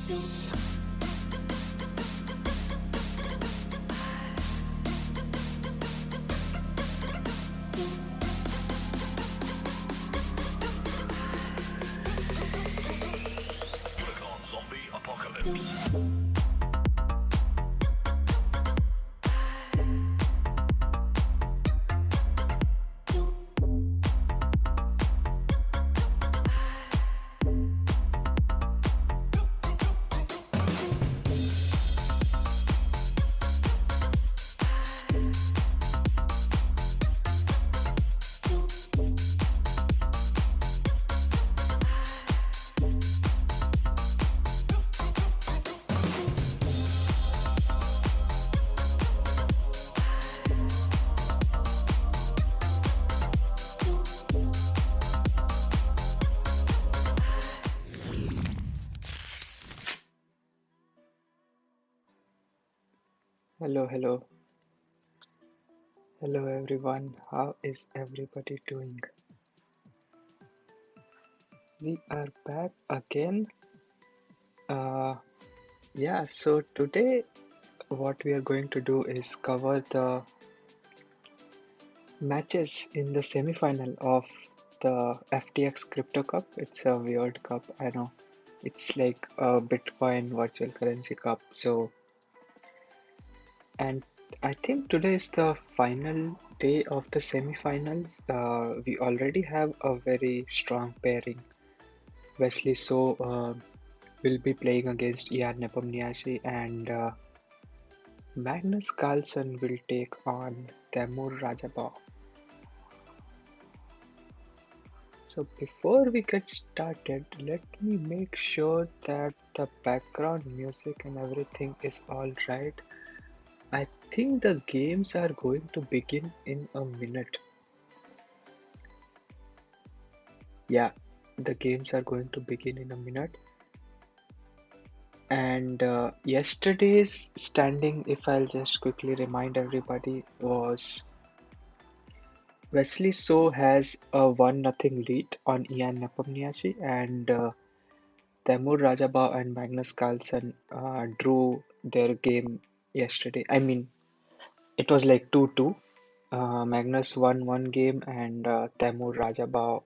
Click on Zombie Apocalypse. Hello, hello, hello everyone. How is everybody doing? We are back again. Uh, so today what we are going to do is cover the matches in the semifinal of the FTX Crypto Cup. It's a weird cup, I know. It's like a Bitcoin virtual currency cup. And I think today is the final day of the semifinals. We already have a very strong pairing. Wesley So will be playing against Ian Nepomniachtchi, and Magnus Carlsen will take on Temur Rajabov. So before we get started, let me make sure that the background music and everything is all right. I think the games are going to begin in a minute. Yeah, the games are going to begin in a minute. And yesterday's standing, if I'll just quickly remind everybody, was Wesley So has a 1-0 lead on Ian Nepomniachtchi, and Temur Rajabov and Magnus Carlsen drew their game yesterday. I mean, it was like 2-2. Magnus won one game, and Temur Rajabov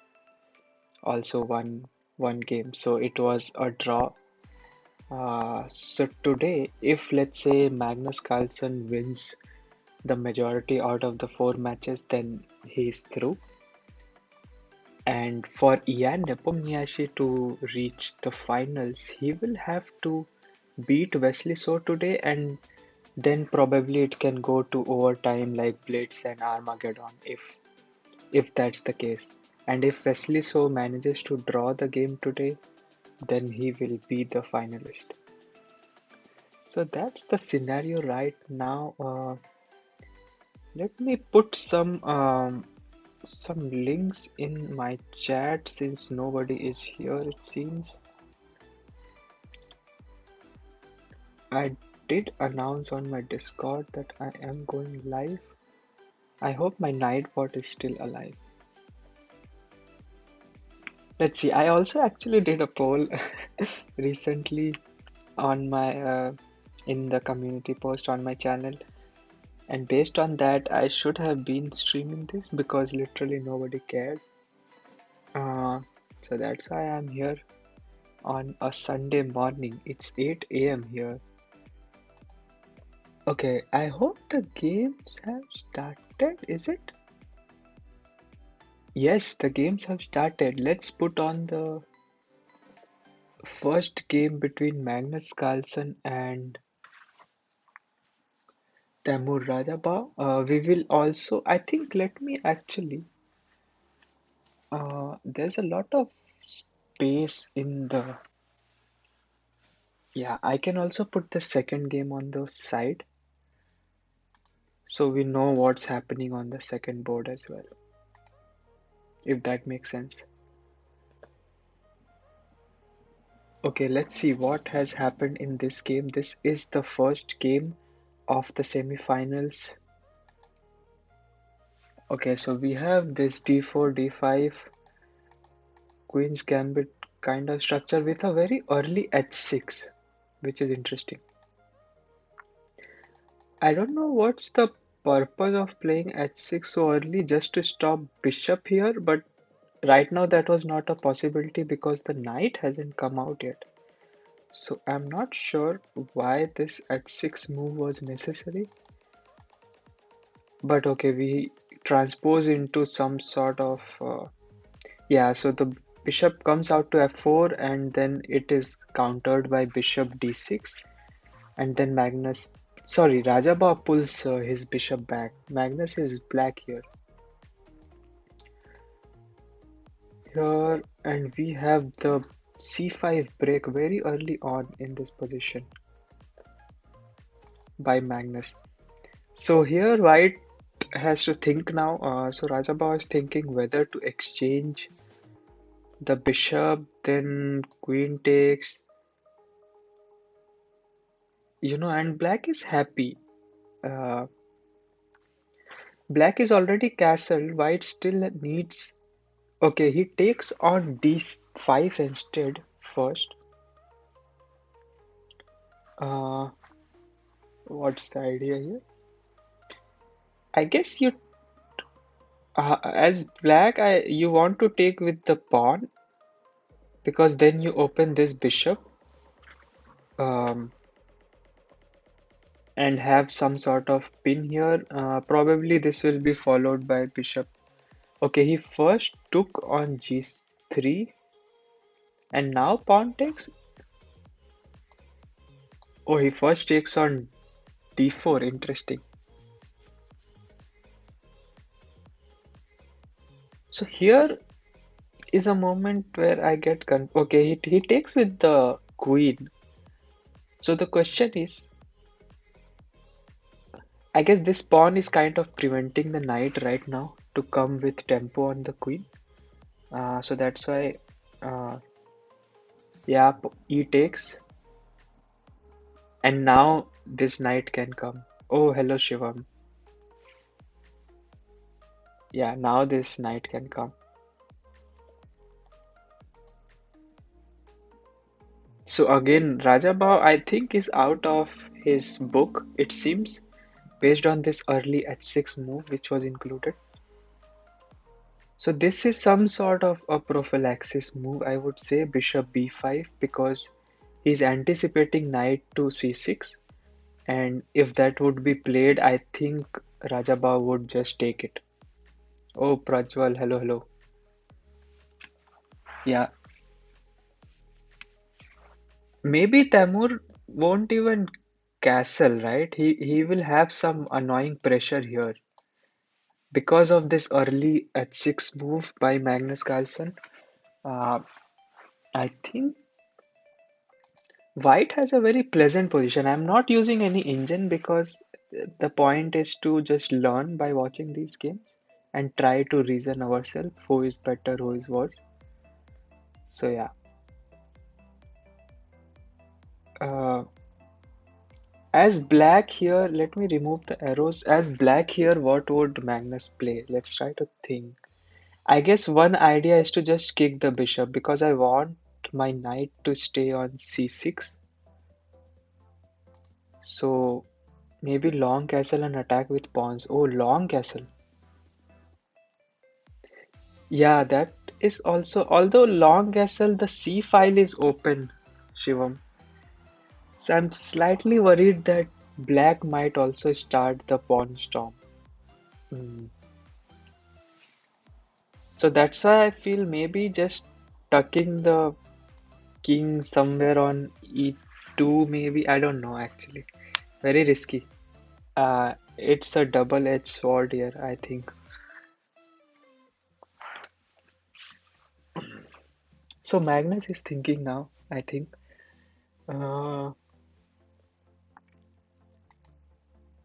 also won one game. So it was a draw. So today, if let's say Magnus Carlsen wins the majority out of the 4 matches, then he's through. And for Ian Nepomniachtchi to reach the finals, he will have to beat Wesley So today, and then probably it can go to overtime like Blitz and Armageddon if that's the case. And if Wesley So manages to draw the game today, then he will be the finalist. So that's the scenario right now. Let me put some links in my chat since nobody is here, it seems. I did announce on my Discord that I am going live. I hope my Nightbot is still alive. Let's see. I also actually did a poll recently on my in the community post on my channel, and based on that, I should have been streaming this because literally nobody cared. So that's why I'm here on a Sunday morning. It's 8 a.m. here. Okay, I hope the games have started. Is it? Yes, the games have started. Let's put on the first game between Magnus Carlsen and Temur Rajabov. We will also, I think, let me actually, there's a lot of space in the, yeah, I can also put the second game on the side so we know what's happening on the second board as well, if that makes sense. Okay, let's see what has happened in this game. This is the first game of the semifinals. Okay, so we have this d4, d5, Queen's Gambit kind of structure with a very early h6. which is interesting. I don't know what's the purpose of playing h6 so early just to stop bishop here, but right now that was not a possibility because the knight hasn't come out yet. So I'm not sure why this h6 move was necessary. But okay, we transpose into some sort of yeah, so the bishop comes out to f4 and then it is countered by bishop d6, and then Rajaba pulls his bishop back. Magnus is black here, and we have the c5 break very early on in this position by Magnus. So here white has to think now. So Rajaba is thinking whether to exchange the bishop, then queen takes, and black is happy. Uh, Black is already castled, white still needs. Okay, he takes on d5 instead first. Uh, what's the idea here? I guess as black, you want to take with the pawn because then you open this bishop um, and have some sort of pin here. Probably this will be followed by bishop. Okay, he first took on g3 and now pawn takes. Oh, he first takes on d4. Interesting. So here is a moment where I get okay, he takes with the queen. So the question is, I guess this pawn is kind of preventing the knight right now to come with tempo on the queen. So that's why, uh, yeah, e takes, and now this knight can come. Oh, hello Shivam. Yeah, now this knight can come. So again, Rajabhau, I think, is out of his book, it seems, based on this early h6 move which was included. So this is some sort of a prophylaxis move, I would say, bishop b5, because he's anticipating knight to c6, and if that would be played, I think Rajabhau would just take it. Oh, Prajwal, hello, hello. Yeah, maybe Tamur won't even castle, right? He will have some annoying pressure here because of this early h6 move by Magnus Carlsen. Uh, I think white has a very pleasant position. I'm not using any engine because the point is to just learn by watching these games and try to reason ourselves who is better, who is worse. So yeah. Uh, as black here, let me remove the arrows. As black here, what would Magnus play? Let's try to think. I guess one idea is to just kick the bishop because I want my knight to stay on c6. So maybe long castle and attack with pawns. Oh, long castle. Yeah, that is also, although long castle, the C file is open, Shivam. So I'm slightly worried that black might also start the pawn storm. Hmm. So that's why I feel maybe just tucking the king somewhere on e2, maybe. I don't know actually. Very risky. It's a double-edged sword here, I think. So Magnus is thinking now, I think. Uh,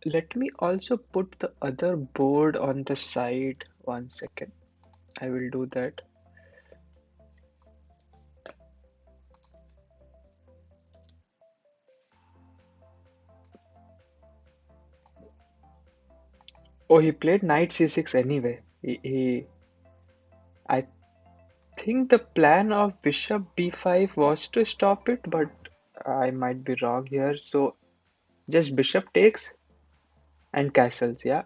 Let me also put the other board on the side. 1 second. I will do that. Oh, he played knight c6 anyway. I think the plan of bishop b5 was to stop it, but I might be wrong here. So just bishop takes and castles, yeah.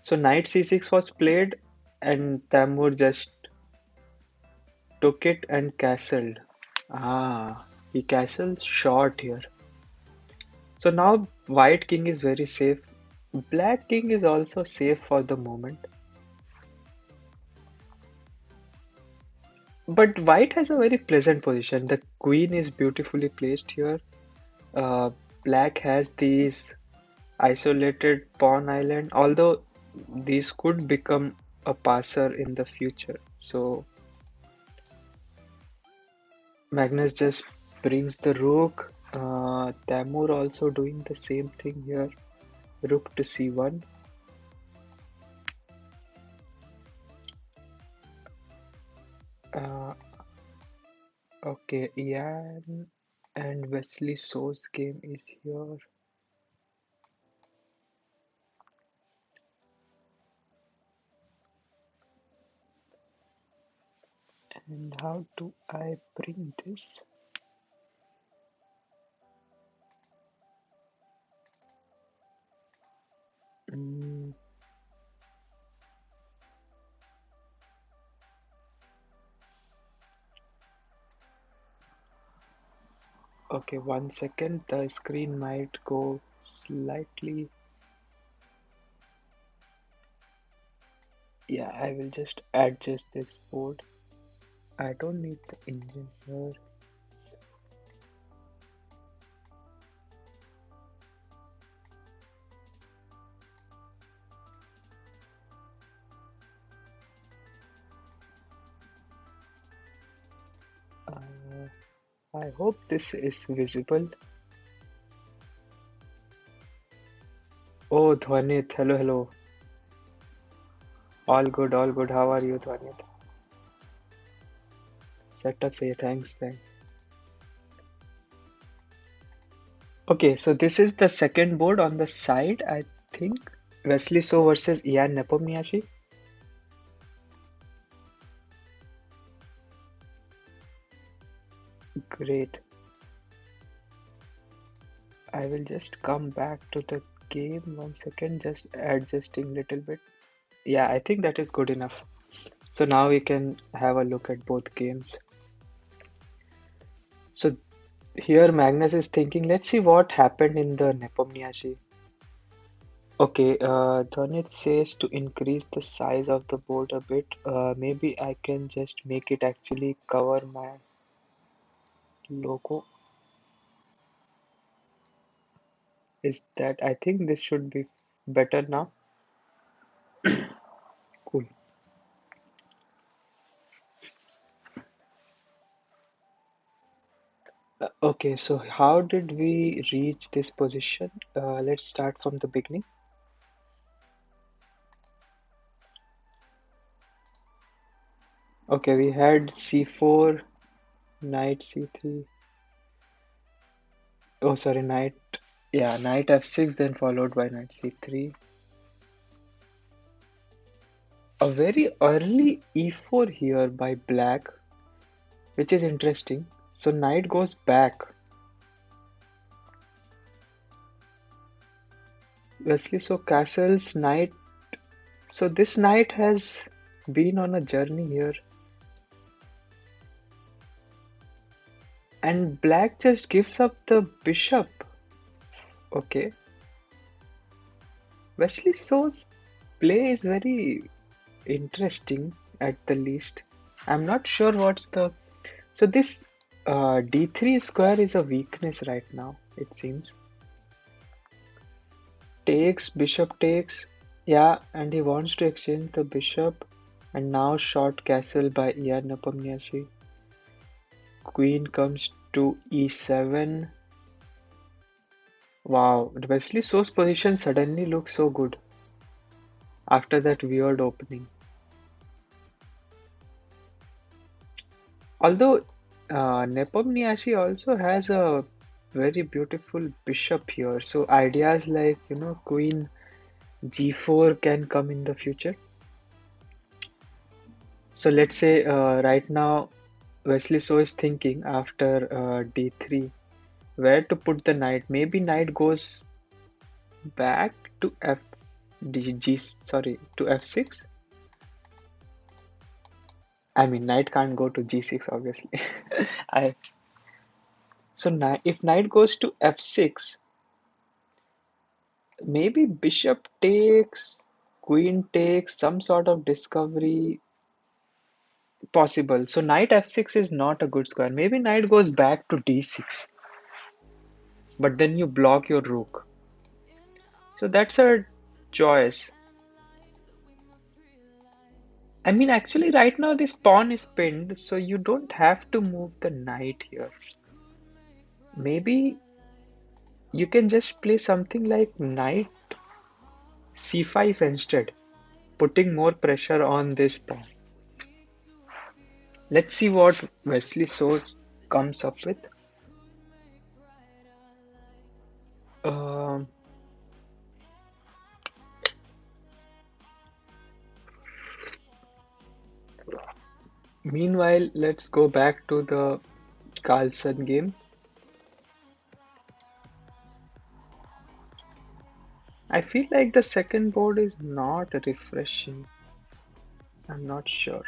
So knight c6 was played and Tamur just took it and castled. Ah, he castled short here. So now white king is very safe. Black king is also safe for the moment. But white has a very pleasant position. The queen is beautifully placed here. Uh, Black has these isolated pawn island, although these could become a passer in the future. So Magnus just brings the rook. Tamur also doing the same thing here. Rook to c1. Uh, okay, Ian and Wesley So's game is here. And how do I bring this? Mm, okay, 1 second. The screen might go slightly. Yeah, I will just adjust this board. I don't need the engine here. I hope this is visible. Oh, Dhwanit, hello, hello. All good, all good. How are you, Dhwanit? Setup say thanks, thanks. Okay, so this is the second board on the side, I think. Wesley So versus Ian Nepomniachtchi. Great. I will just come back to the game 1 second, just adjusting little bit. Yeah, I think that is good enough. So now we can have a look at both games. So here Magnus is thinking, let's see what happened in the Nepomniachtchi. Okay, Dhonit says to increase the size of the board a bit. Maybe I can just make it actually cover my logo. Is that, I think this should be better now. Cool. Okay, so how did we reach this position? Let's start from the beginning. Okay, we had c4, knight c3. Oh, sorry, knight. Yeah, knight f6, then followed by knight c3. A very early e4 here by black, which is interesting. So knight goes back. Wesley, so castles, knight. So this knight has been on a journey here. And black just gives up the bishop. Okay. Wesley So's play is very interesting at the least. I'm not sure what's the... So this d3 square is a weakness right now, it seems. Takes, bishop takes. Yeah, and he wants to exchange the bishop. And now short castle by Ian Nepomniachtchi. Queen comes to e7. Wow, Wesley So's position suddenly looks so good after that weird opening. Although Nepomniachtchi also has a very beautiful bishop here, so ideas like queen g4 can come in the future. So let's say right now Wesley So is thinking after d3 where to put the knight. Maybe knight goes back to to f6. I mean, knight can't go to g6, obviously. I so if knight goes to f6, maybe bishop takes, queen takes, some sort of discovery possible. So knight f6 is not a good square. Maybe knight goes back to d6, but then you block your rook. So that's a choice. I mean, actually, right now this pawn is pinned, so you don't have to move the knight here. Maybe you can just play something like knight c5 instead, putting more pressure on this pawn. Let's see what Wesley So comes up with. Um, Meanwhile, let's go back to the Carlsen game. I feel like the second board is not refreshing. I'm not sure.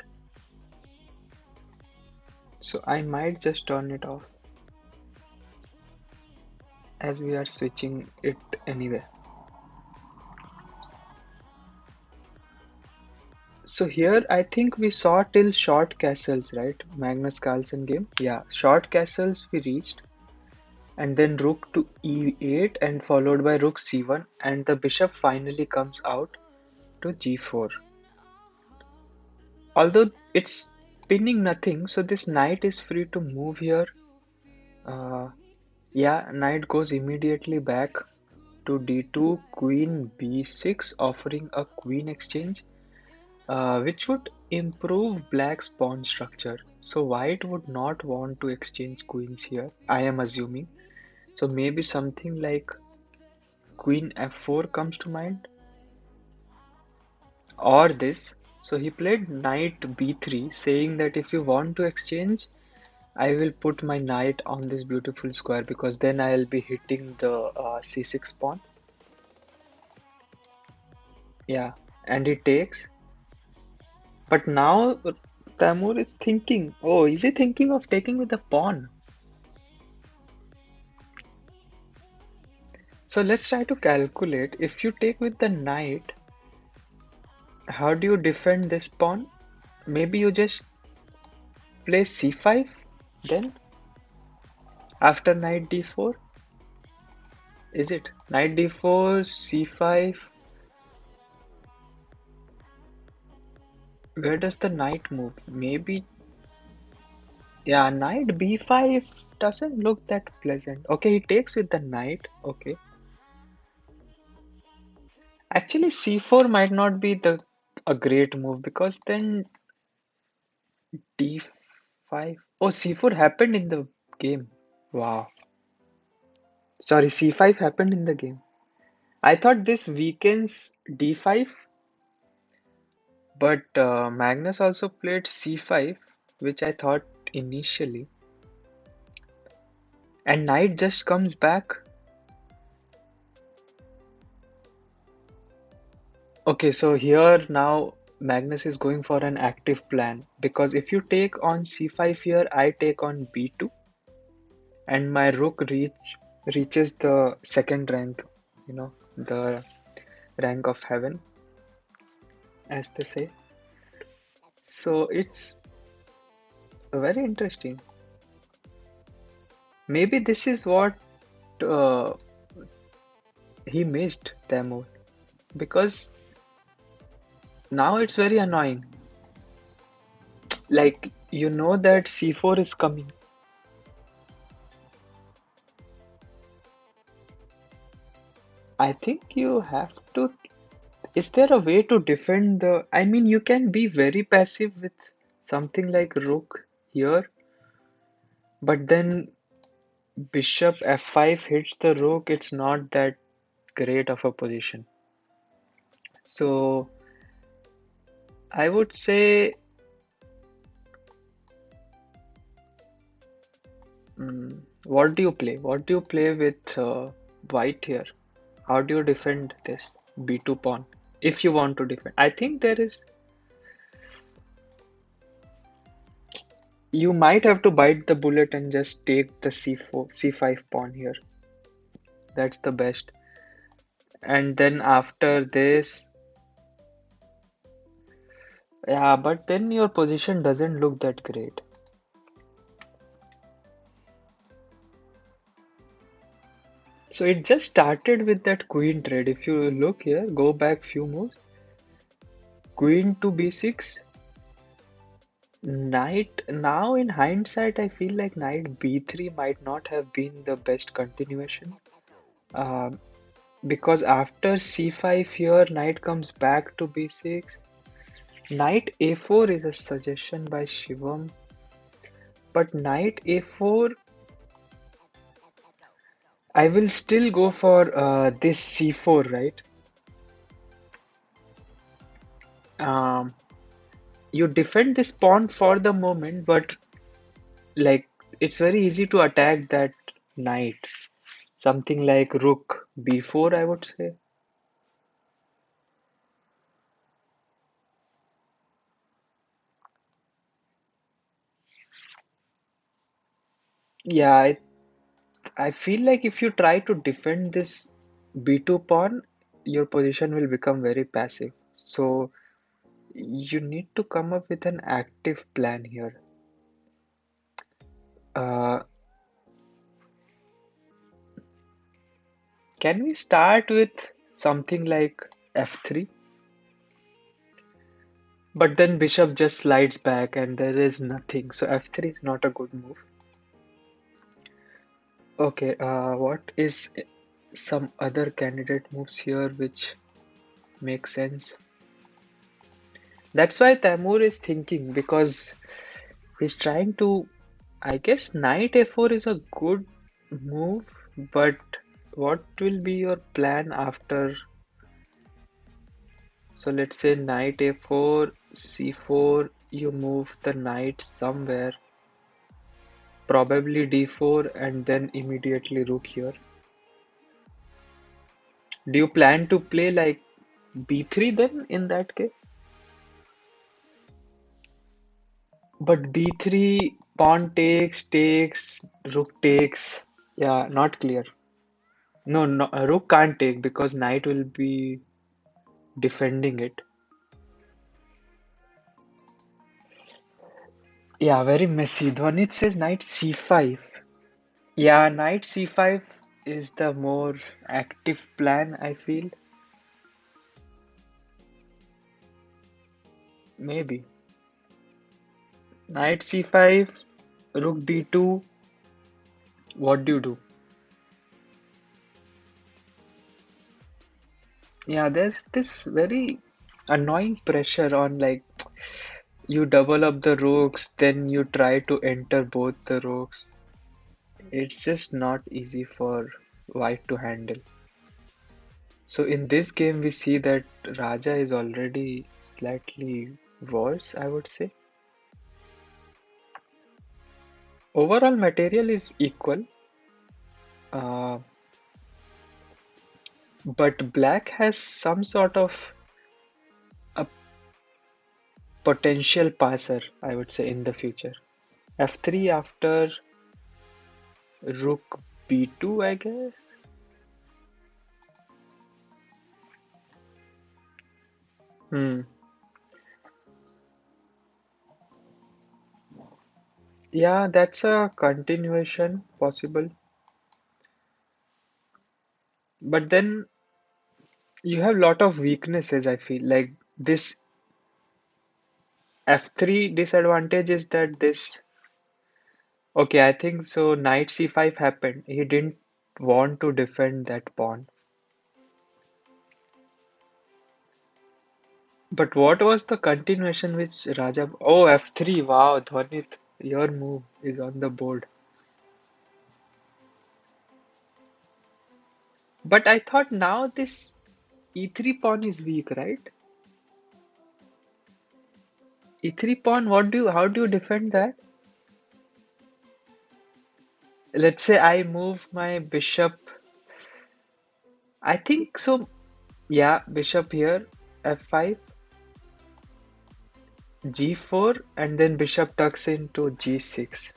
So I might just turn it off as we are switching it anyway. So here I think we saw till short castles, right? Magnus Carlsen game. Yeah, short castles we reached. And then rook to e8 and followed by rook c1, and the bishop finally comes out to g4. Although it's pinning nothing, so this knight is free to move here. Yeah, knight goes immediately back to d2, queen b6, offering a queen exchange, which would improve black's pawn structure. So white would not want to exchange queens here, I am assuming. So maybe something like queen f4 comes to mind, or this. So he played knight b3, saying that if you want to exchange, I will put my knight on this beautiful square because then I'll be hitting the c6 pawn. Yeah, and he takes. But now Tamur is thinking, oh, is he thinking of taking with the pawn? So let's try to calculate. If you take with the knight, how do you defend this pawn? Maybe you just play c5 then after knight d4. Is it knight d4, c5? Where does the knight move? Maybe, yeah, knight b5 doesn't look that pleasant. Okay, he takes with the knight. Okay. Actually, c4 might not be a great move because then d5. Oh, c4 happened in the game. Wow. Sorry, c5 happened in the game. I thought this weakens d5, but Magnus also played c5, which I thought initially. And knight just comes back. Okay, so here now Magnus is going for an active plan because if you take on c5 here, I take on b2 and my rook reaches the second rank, the rank of heaven, as they say. So it's very interesting. Maybe this is what uh, he missed, Tamil, because now it's very annoying. Like, you know that c4 is coming. I think you have to. Is there a way to defend the? I mean, you can be very passive with something like rook here, but then bishop f5 hits the rook. It's not that great of a position. So I would say What do you play? What do you play with white here? How do you defend this b2 pawn? If you want to defend, I think there is. You might have to bite the bullet and just take the c4, c5 pawn here. That's the best. And then after this, yeah, but then your position doesn't look that great. So it just started with that queen trade. If you look here, go back few moves. Queen to b6, knight. Now in hindsight, I feel like knight b3 might not have been the best continuation. Um, because after c5 here, knight comes back to b6. Knight a4 is a suggestion by Shivam, but knight a4, I will still go for this c4, right? Um, you defend this pawn for the moment, but like it's very easy to attack that knight. Something like rook b4, I would say. Yeah, I feel like if you try to defend this b2 pawn, your position will become very passive. So you need to come up with an active plan here. Uh, can we start with something like f3? But then bishop just slides back and there is nothing. So f3 is not a good move. Okay, what is some other candidate moves here which make sense? That's why Tamur is thinking because he's trying to. I guess knight a4 is a good move, but what will be your plan after? So let's say knight a4, c4, you move the knight somewhere, probably d4, and then immediately rook here. Do you plan to play like b3 then in that case? But b3, pawn takes, rook takes. Yeah, not clear. No, no, rook can't take because knight will be defending it. Yeah, very messy. Dhwanit says knight c5. Yeah, knight c5 is the more active plan, I feel. Maybe. Knight c5, rook d2. What do you do? Yeah, there's this very annoying pressure on like you double up the rooks, then you try to enter both the rooks. It's just not easy for white to handle. So in this game, we see that Raja is already slightly worse, I would say. Overall material is equal, uh, but black has some sort of a potential passer, I would say, in the future. F3 after rook b2, I guess. Hmm. Yeah, that's a continuation possible. But then you have a lot of weaknesses, I feel. Like this f3 disadvantage is that this. Okay, I think so. Knight c5 happened. He didn't want to defend that pawn. But what was the continuation which Raja? Oh, f3. Wow, Dhwanit, your move is on the board. But I thought now this e3 pawn is weak, right? E3 pawn, what do you, how do you defend that? let's say I move my bishop. I think so. Yeah, bishop here, f5, g4, and then bishop tucks into g6.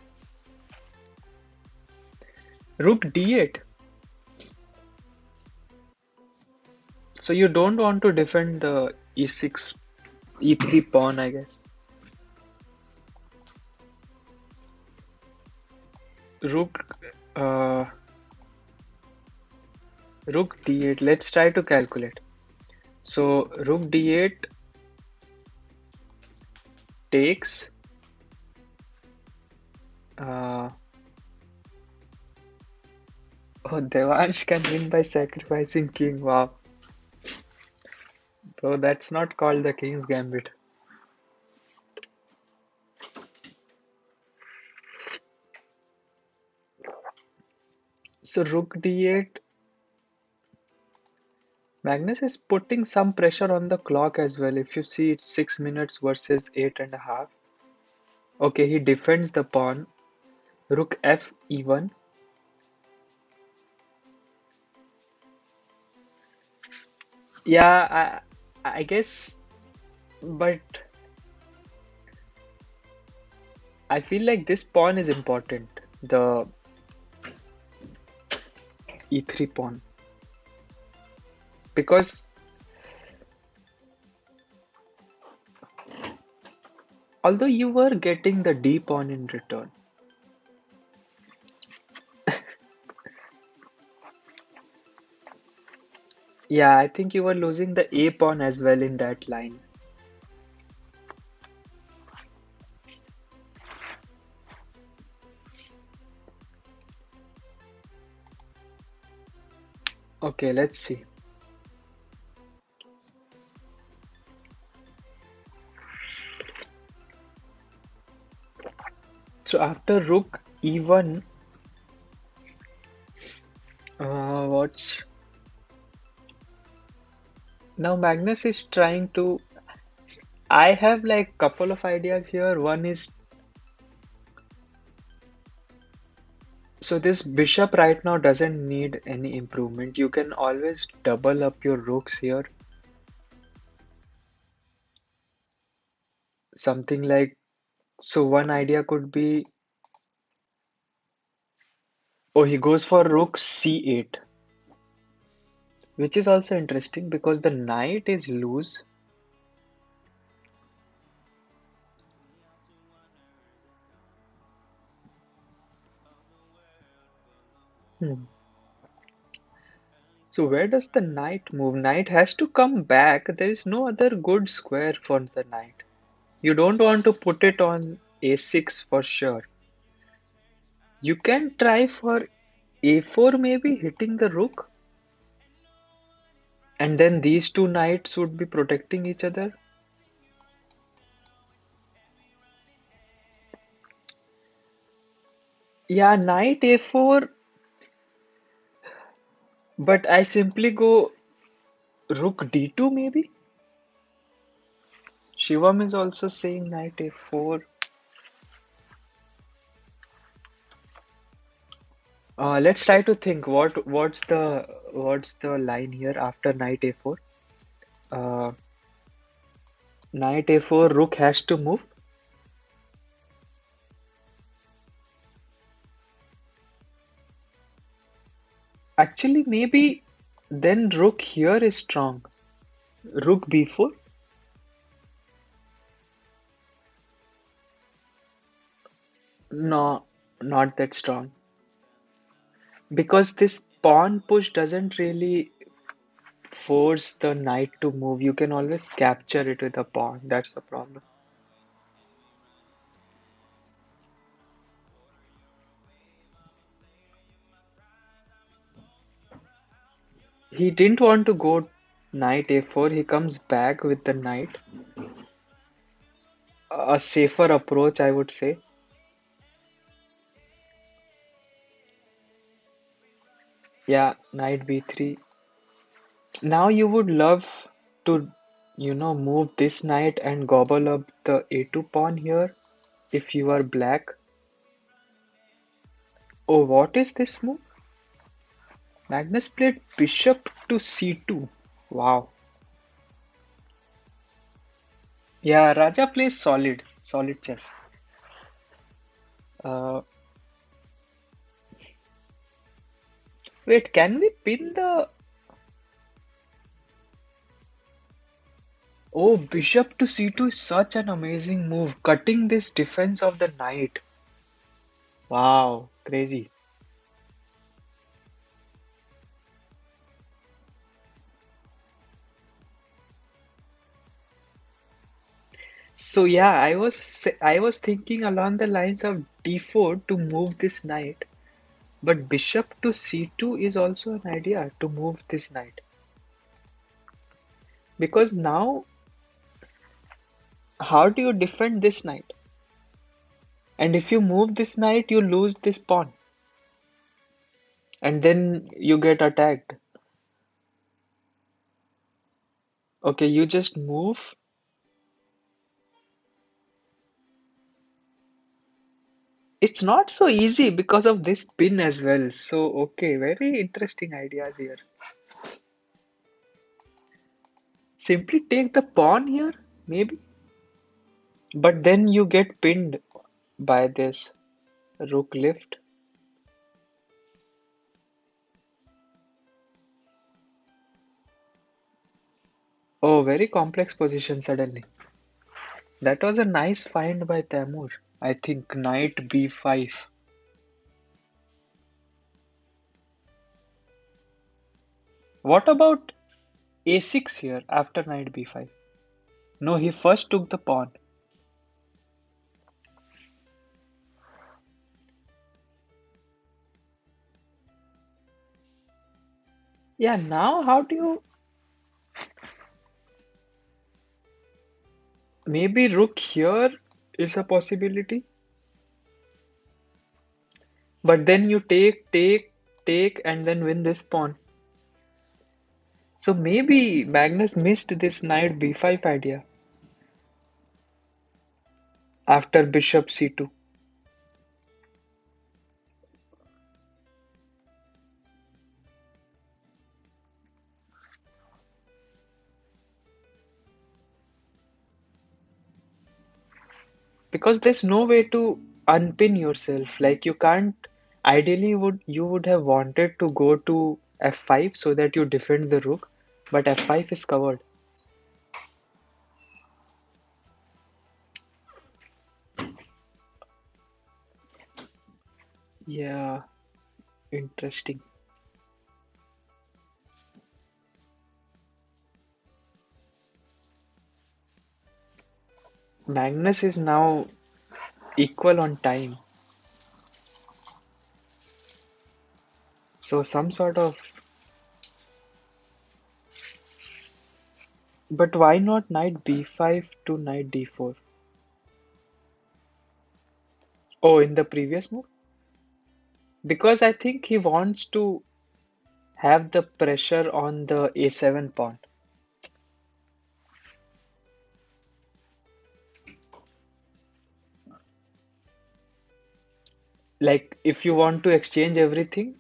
Rook d8. So you don't want to defend the e6, e3 pawn, I guess. Rook, uh, rook d8. Let's try to calculate. So rook d8 takes. Uh, oh, Devansh can win by sacrificing king. Wow. So that's not called the king's gambit. So rook d8. Magnus is putting some pressure on the clock as well. If you see, it's 6 minutes versus 8.5. Okay, he defends the pawn. Rook f e1. Yeah, I guess, but I feel like this pawn is important. The e3 pawn. Because although you were getting the d pawn in return. Yeah, I think you were losing the a pawn as well in that line. Okay, let's see. So after rook e1, what's now Magnus is trying to. I have like couple of ideas here. One is, so this bishop right now doesn't need any improvement. You can always double up your rooks here. Something like, so one idea could be, oh, he goes for rook c8, which is also interesting because the knight is loose. Hmm. So where does the knight move? Knight has to come back. There is no other good square for the knight. You don't want to put it on a6 for sure. You can try for a4 maybe, hitting the rook. And then these two knights would be protecting each other. Yeah, knight a4, but I simply go rook d2 maybe. Shivam is also saying knight a4. Let's try to think what's the line here after knight a4. Uh, Knight a4, rook has to move. Actually, maybe then rook here is strong. Rook b4. No, not that strong. Because this pawn push doesn't really force the knight to move. You can always capture it with a pawn. That's the problem. He didn't want to go knight a4. He comes back with the knight. A safer approach, I would say. Yeah, knight b3. Now you would love to, move this knight and gobble up the a2 pawn here if you are black. Oh, what is this move? Magnus played bishop to c2. Wow. Yeah, Raja plays solid chess. Uh, Wait, can we pin the... Oh, bishop to c2 is such an amazing move, cutting this defense of the knight. Wow, crazy. So yeah, I was thinking along the lines of d4 to move this knight, but bishop to c2 is also an idea to move this knight. Because now, how do you defend this knight? And if you move this knight, you lose this pawn, and then you get attacked. Okay, you just move. It's not so easy because of this pin as well. So, okay, very interesting ideas here. Simply take the pawn here, maybe. But then you get pinned by this rook lift. Oh, very complex position suddenly. That was a nice find by Tamur. I think knight b5. What about a6 here after knight b5? No, he first took the pawn. Yeah, now how do you... Maybe rook here is a possibility. But then you take, and then win this pawn. So maybe Magnus missed this knight b5 idea after bishop c2. Because there's no way to unpin yourself. Like you can't... Ideally, would have wanted to go to f5 so that you defend the rook, but f5 is covered. Yeah, interesting. Magnus is now equal on time. So some sort of... But why not knight b5 to knight d4? Oh, in the previous move? Because I think he wants to have the pressure on the a7 pawn. Like if you want to exchange everything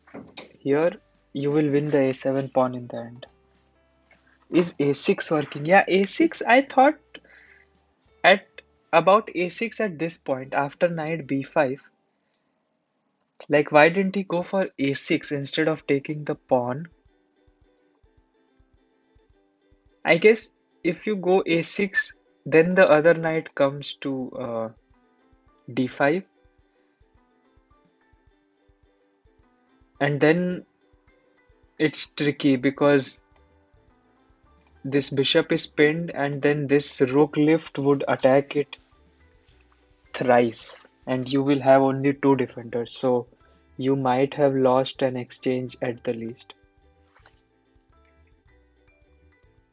here, you will win the a7 pawn in the end. Is a6 working? Yeah, a6 I thought at about a6 at this point after knight b5. Like why didn't he go for a6 instead of taking the pawn? I guess if you go a6, then the other knight comes to d5, and then it's tricky because this bishop is pinned, and then this rook lift would attack it thrice, and you will have only two defenders. So you might have lost an exchange at the least.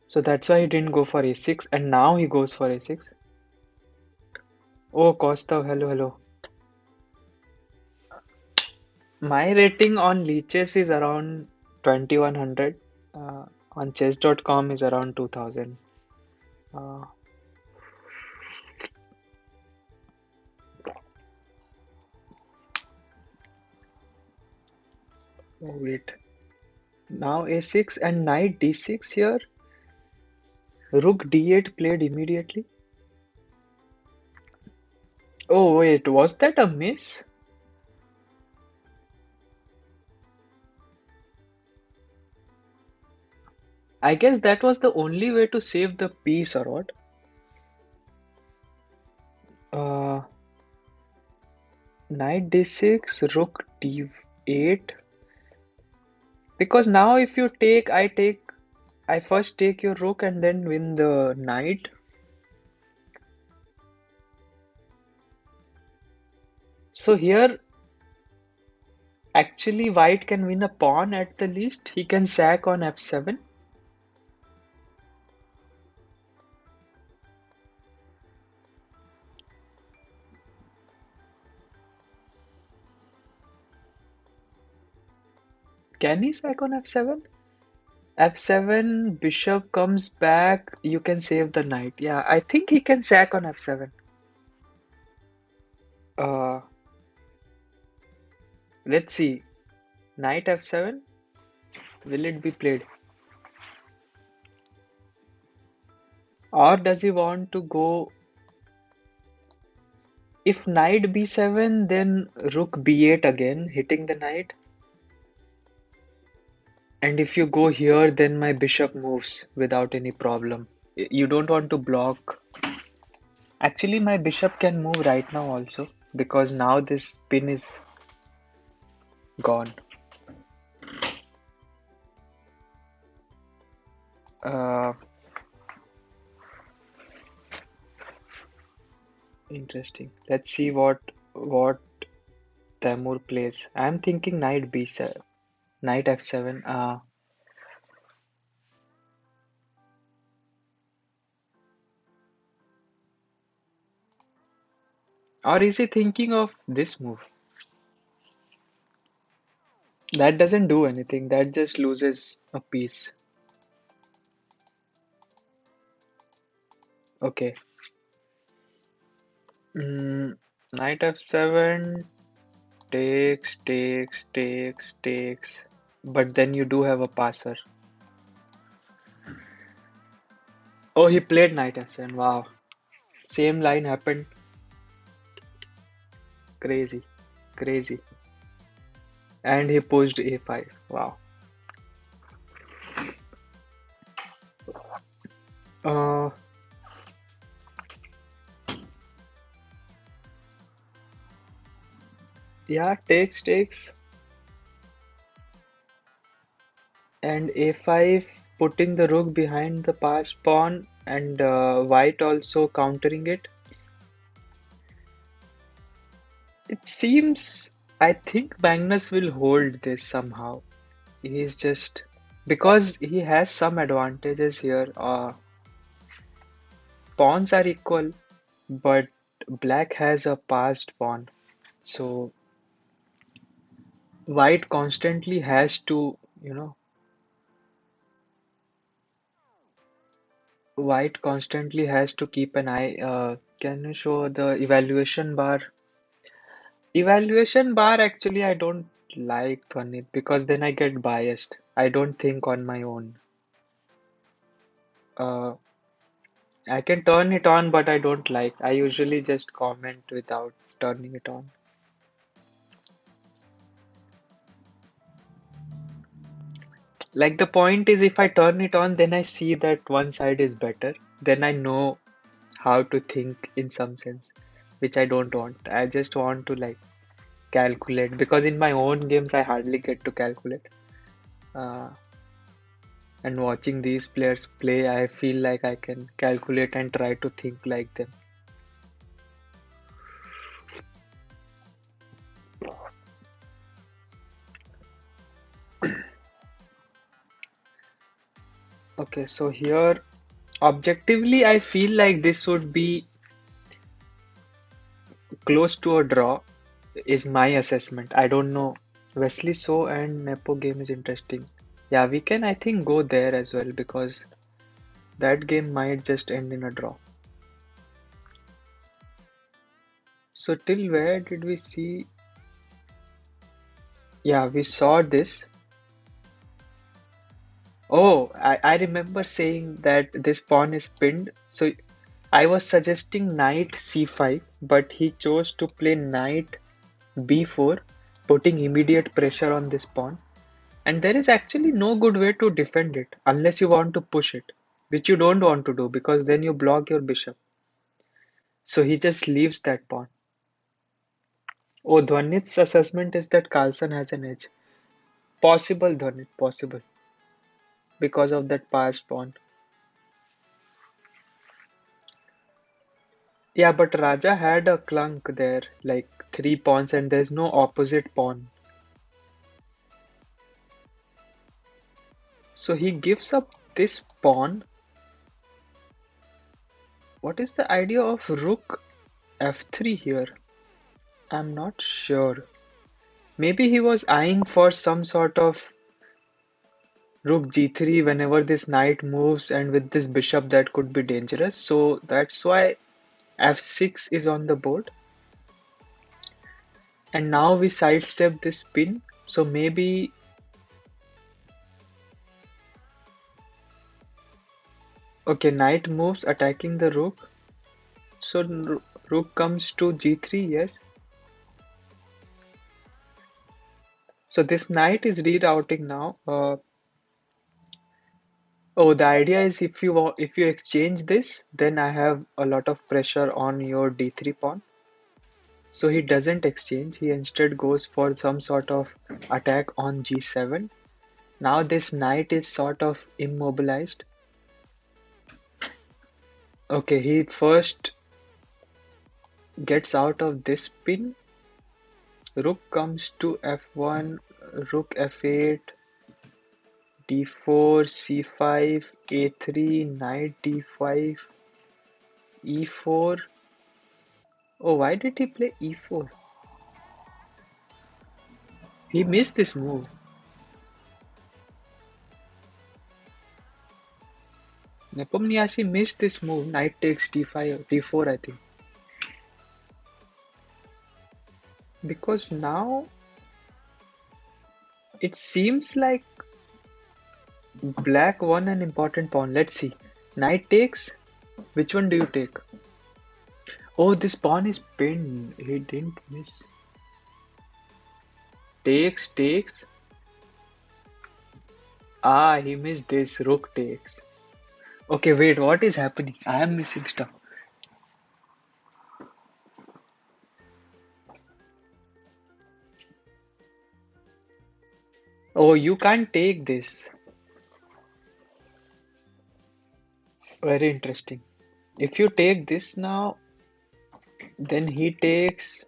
So that's why he didn't go for a6, and now he goes for a6. Oh, Kostav, hello, hello. My rating on leeches is around 2100. On chess.com is around 2000. Uh, Oh, wait. Now a6 and knight d6 here. Rook d8 played immediately. Oh, wait. Was that a miss? I guess that was the only way to save the piece or what? Uh, Knight d6, rook d8. Because now if you take, I first take your rook and then win the knight. So here, actually, white can win a pawn at the least. He can sack on f7. Can he sack on f7? f7, bishop comes back. You can save the knight. Yeah, I think he can sack on f7. Uh, let's see. Knight f7. Will it be played? Or does he want to go? If knight b7, then rook b8 again, hitting the knight. And if you go here, then my bishop moves without any problem. You don't want to block. Actually, my bishop can move right now also because now this pin is gone. Uh, Interesting. Let's see what Tamur plays. I'm thinking knight b7, knight f7. Or is he thinking of this move? That doesn't do anything. That just loses a piece. Okay. Mm, Knight f7 takes. But then you do have a passer. Oh, he played knight f7. Wow. Same line happened. Crazy. Crazy. And he pushed a5. Wow. Uh, yeah, takes. And a5 putting the rook behind the passed pawn and white also countering it. It seems, I think Magnus will hold this somehow. He's just because he has some advantages here. Pawns are equal, but black has a passed pawn. So white constantly has to, white constantly has to keep an eye. Can you show the evaluation bar? Evaluation bar actually I don't like on it because then I get biased. I don't think on my own. Uh, I can turn it on, but I don't like. I usually just comment without turning it on. Like the point is, if I turn it on, then I see that one side is better. Then I know how to think in some sense, which I don't want. I just want to like calculate because in my own games I hardly get to calculate. Uh, and watching these players play, I feel like I can calculate and try to think like them. Okay, so here, objectively, I feel like this would be close to a draw, is my assessment. I don't know. Wesley So and Nepo game is interesting. Yeah, we can, I think, go there as well because that game might just end in a draw. So, till where did we see? Yeah, we saw this. Oh, I remember saying that this pawn is pinned. So I was suggesting knight c5, but he chose to play knight b4, putting immediate pressure on this pawn. And there is actually no good way to defend it unless you want to push it, which you don't want to do because then you block your bishop. So he just leaves that pawn. Oh, Dhwanit's assessment is that Carlsen has an edge. Possible, Dhwanit, possible. Because of that passed pawn. Yeah, but Raja had a clunk there, like three pawns, and there's no opposite pawn. So he gives up this pawn. What is the idea of rook f3 here? I'm not sure. Maybe he was eyeing for some sort of rook g3 whenever this knight moves, and with this bishop that could be dangerous. So that's why f6 is on the board. And now we sidestep this pin. So maybe, okay, knight moves attacking the rook. So rook comes to g3, yes. So this knight is rerouting now. Oh, the idea is if you exchange this, then I have a lot of pressure on your d3 pawn. So he doesn't exchange. He instead goes for some sort of attack on g7. Now this knight is sort of immobilized. Okay, he first gets out of this pin. Rook comes to f1, rook f8, d4, c5, a3, knight d5, e4. Oh, why did he play e4? He missed this move. Nepomniachtchi missed this move. Knight takes d5, d4, I think. Because now it seems like black won an important pawn. Let's see. Knight takes. Which one do you take? Oh, this pawn is pinned. He didn't miss. Takes, takes. Ah, he missed this. Rook takes. Okay, wait, what is happening? I am missing stuff. Oh, you can't take this. Very interesting. If you take this now, then he takes,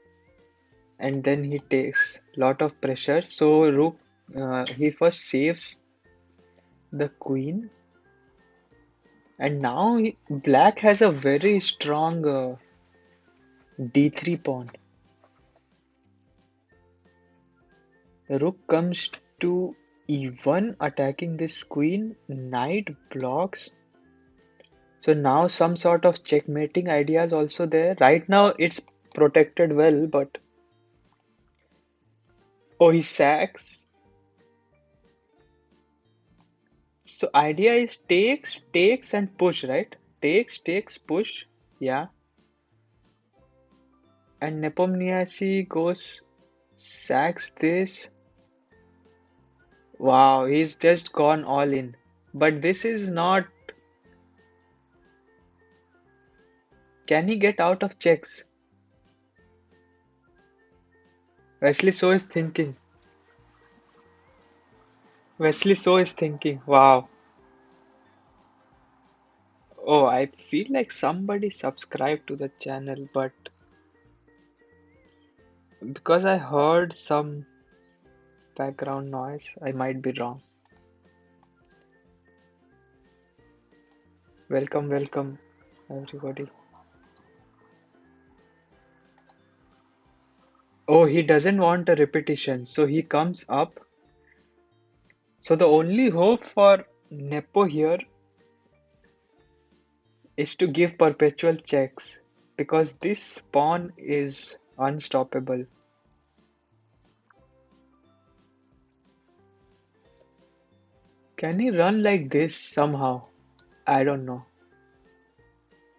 and then he takes lot of pressure. So rook, he first saves the queen, and now black has a very strong d3 pawn. Rook comes to e1, attacking this queen. Knight blocks. So now some sort of checkmating idea is also there. Right now it's protected well, but oh, he sacks. So idea is takes, takes and push, right? Takes, takes, push. Yeah. And Nepomniachtchi goes, sacks this. Wow, he's just gone all in. But this is not. Can he get out of checks? Wesley So is thinking. Wesley So is thinking. Wow. Oh, I feel like somebody subscribed to the channel, but because I heard some background noise, I might be wrong. Welcome, welcome, everybody. Oh, he doesn't want a repetition, so he comes up. So the only hope for Nepo here is to give perpetual checks because this pawn is unstoppable. Can he run like this somehow? I don't know.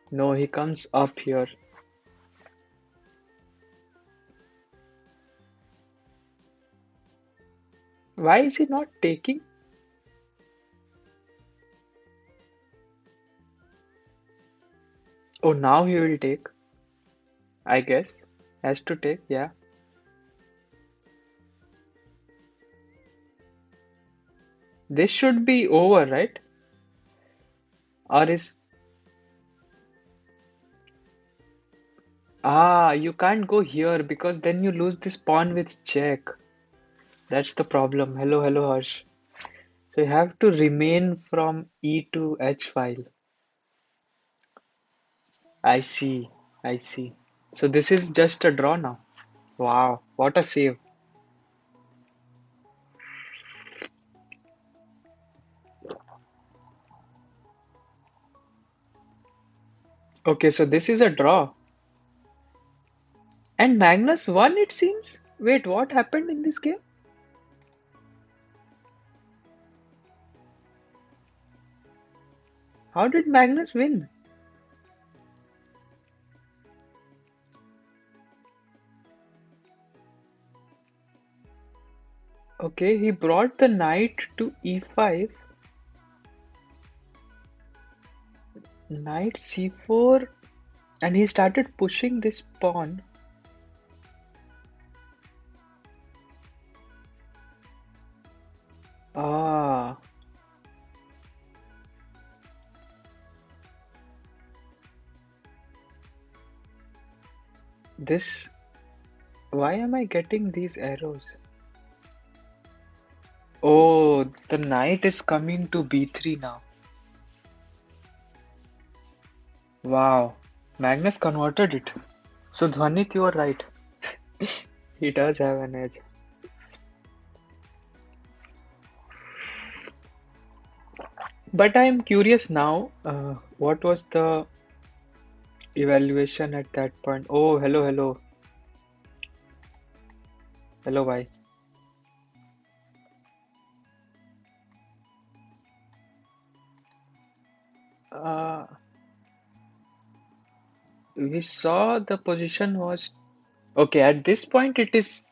No, he comes up here. Why is he not taking? Oh, now he will take, I guess. Has to take, yeah. This should be over, right? Or is... Ah, you can't go here because then you lose this pawn with check. That's the problem. Hello, hello, Harsh. So you have to remain from E to H file. I see, I see. So this is just a draw now. Wow, what a save. Okay, so this is a draw. And Magnus won, it seems. Wait, what happened in this game? How did Magnus win? Okay, he brought the knight to e5, knight c4, and he started pushing this pawn. Ah, this. Why am I getting these arrows? Oh, the knight is coming to b3 now. Wow, Magnus converted it. So Dhwanit, you are right. He does have an edge. But I am curious now, what was the evaluation at that point? Oh, hello, hello. Hello, bhai. Uh, we saw the position was okay. At this point, it is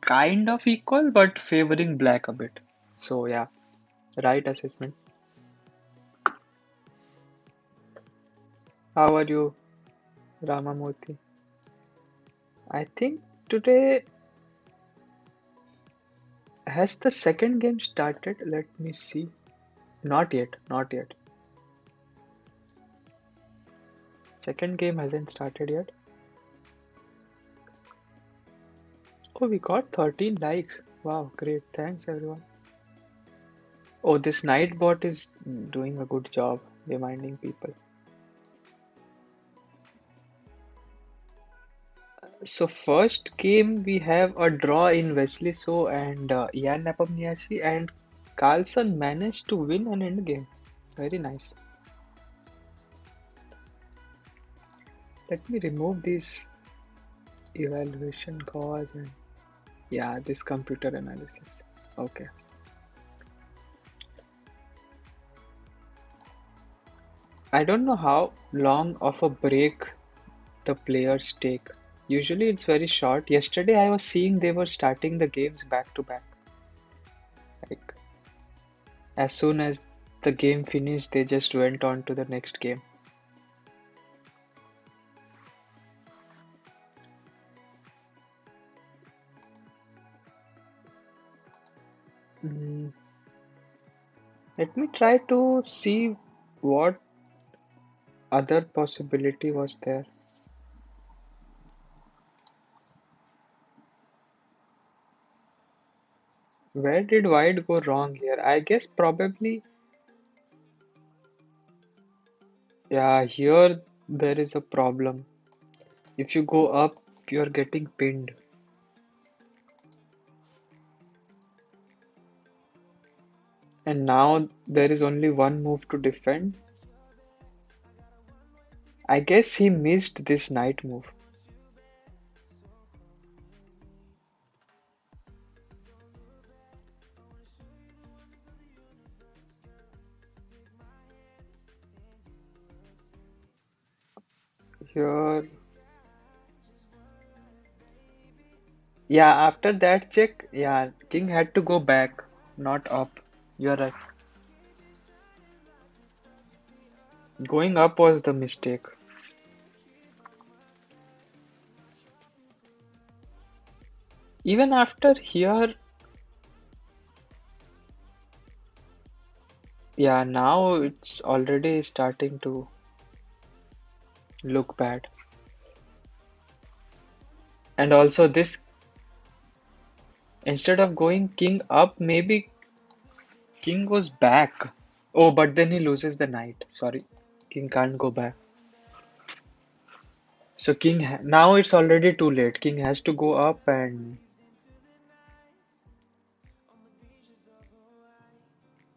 kind of equal, but favoring black a bit. So yeah, right assessment. How are you, Ramamurthy? I think today has the second game started. Let me see. Not yet, not yet. Second game hasn't started yet. Oh, we got 13 likes. Wow, great. Thanks, everyone. Oh, this night bot is doing a good job reminding people. So first game we have a draw in Wesley So and Ian Nepomniachtchi, and Carlsen managed to win an end game. Very nice. Let me remove these evaluation cause and yeah, this computer analysis. Okay. I don't know how long of a break the players take. Usually it's very short. Yesterday I was seeing they were starting the games back to back. Like as soon as the game finished, they just went on to the next game. Mm, Let me try to see what other possibility was there. Where did white go wrong here? I guess probably, yeah, here there is a problem. If you go up, you're getting pinned. And now there is only one move to defend. I guess he missed this knight move. Here, yeah, after that check, yeah, king had to go back, not up. You're right. Going up was the mistake. Even after here, yeah, now it's already starting to look bad. And also this, instead of going king up, maybe king goes back. Oh, but then he loses the knight. Sorry, king can't go back. So now it's already too late. King has to go up and,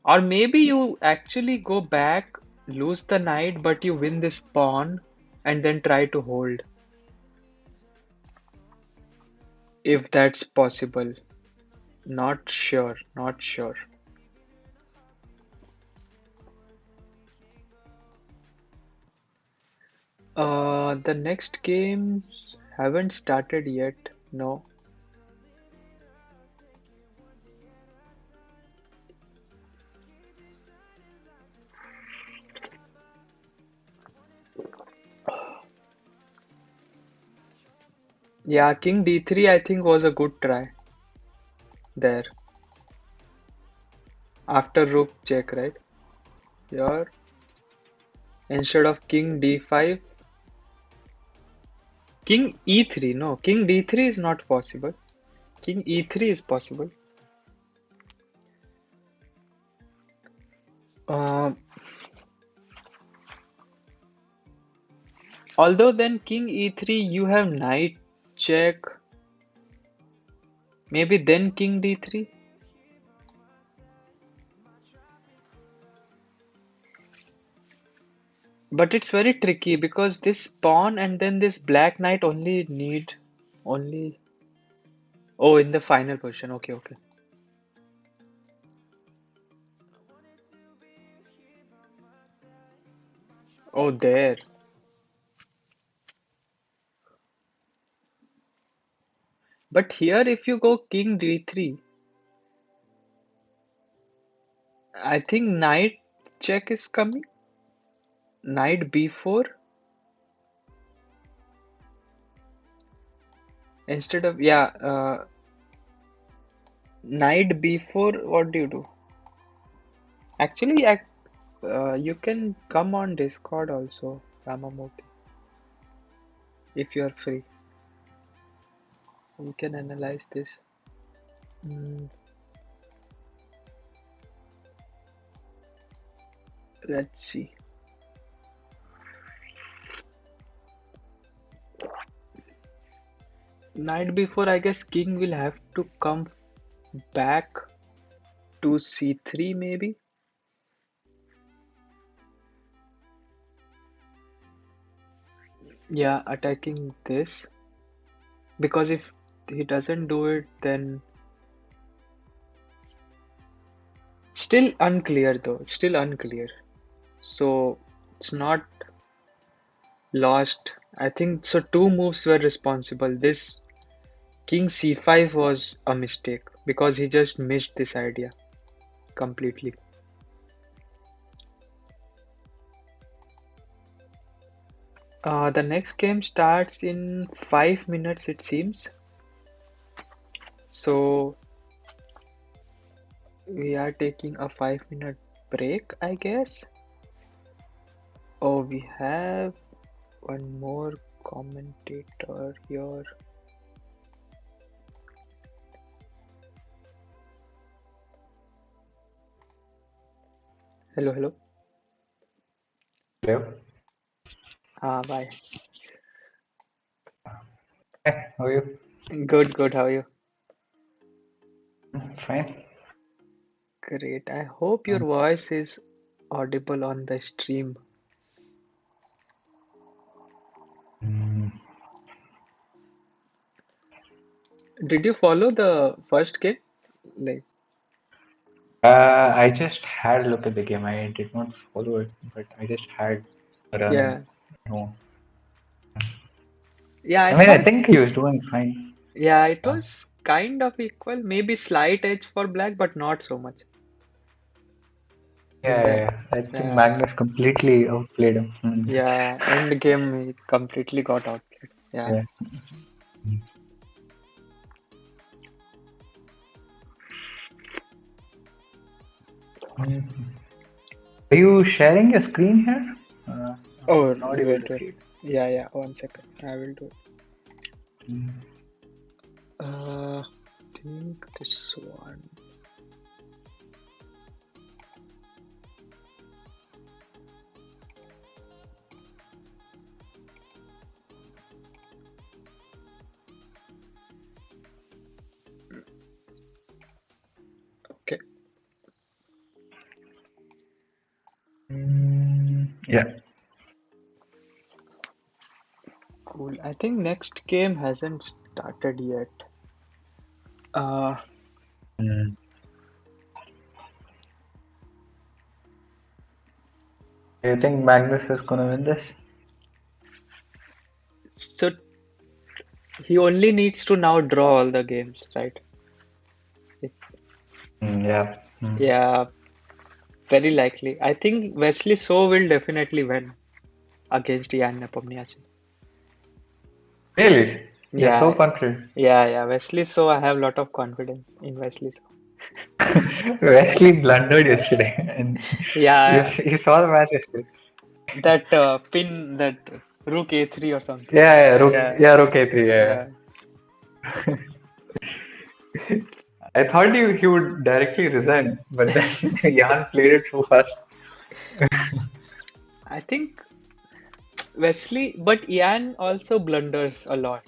or maybe you actually go back, lose the knight, but you win this pawn and then try to hold. If that's possible. Not sure, not sure. The next games haven't started yet. No. Yeah, King D3 I think was a good try there. After rook check, right? Here, instead of King D5, King E3. No, King D3 is not possible. King E3 is possible. Uh, Although then King E3, you have knight check. Maybe then King D3. But it's very tricky because this pawn and then this black knight only. Oh, in the final position. Okay, okay. Oh, there. But here, if you go King D3, I think knight check is coming. Knight B4 instead of, yeah, knight B4. What do you do? Actually, you can come on Discord also, Ramamurthy, if you are free. We can analyze this. Mm, let's see. Knight B4, I guess king will have to come back to C3 maybe. Yeah, attacking this. Because if he doesn't do it, then still unclear though. Still unclear. So it's not lost. I think so. Two moves were responsible. This King C5 was a mistake because he just missed this idea completely. The next game starts in 5 minutes, it seems. So we are taking a 5 minute break, I guess. Oh, we have one more commentator here. Hello, hello. Hello. Bye. Hi, how are you? Good, good. How are you? Fine. Great. I hope your voice is audible on the stream. Mm, Did you follow the first game? Like, I just had a look at the game. I did not follow it, but I just had a run. yeah. No. Yeah, I I mean, I thought, think he was doing fine. yeah, it Uh, was kind of equal, maybe slight edge for black, but not so much in yeah, the, yeah. I think yeah, Magnus completely outplayed him. yeah, in the game he completely got outplayed. Yeah. Yeah. Mm. Are you sharing your screen here? Oh, I'm not able wait, to wait. see it. Yeah, yeah, 1 second. I will do it. Mm. Think this one. Okay, Yeah. cool. I think next game hasn't started yet. Uh, Mm. Do you think Magnus is gonna win this? so he only needs to now draw all the games, right? It- Yeah. Yeah, very likely. I think Wesley So will definitely win against Jan Nepomniachtchi. Really? You're so Yeah, confident. yeah. Wesley So, I have a lot of confidence in Wesley So. Wesley blundered yesterday, and Yeah, you saw the match yesterday. that pin, that rook a3 or something. Yeah, Yeah, Rook A3, yeah. yeah. I thought he would directly resign, but then Jan played it so fast. I think Wesley, but Ian also blunders a lot.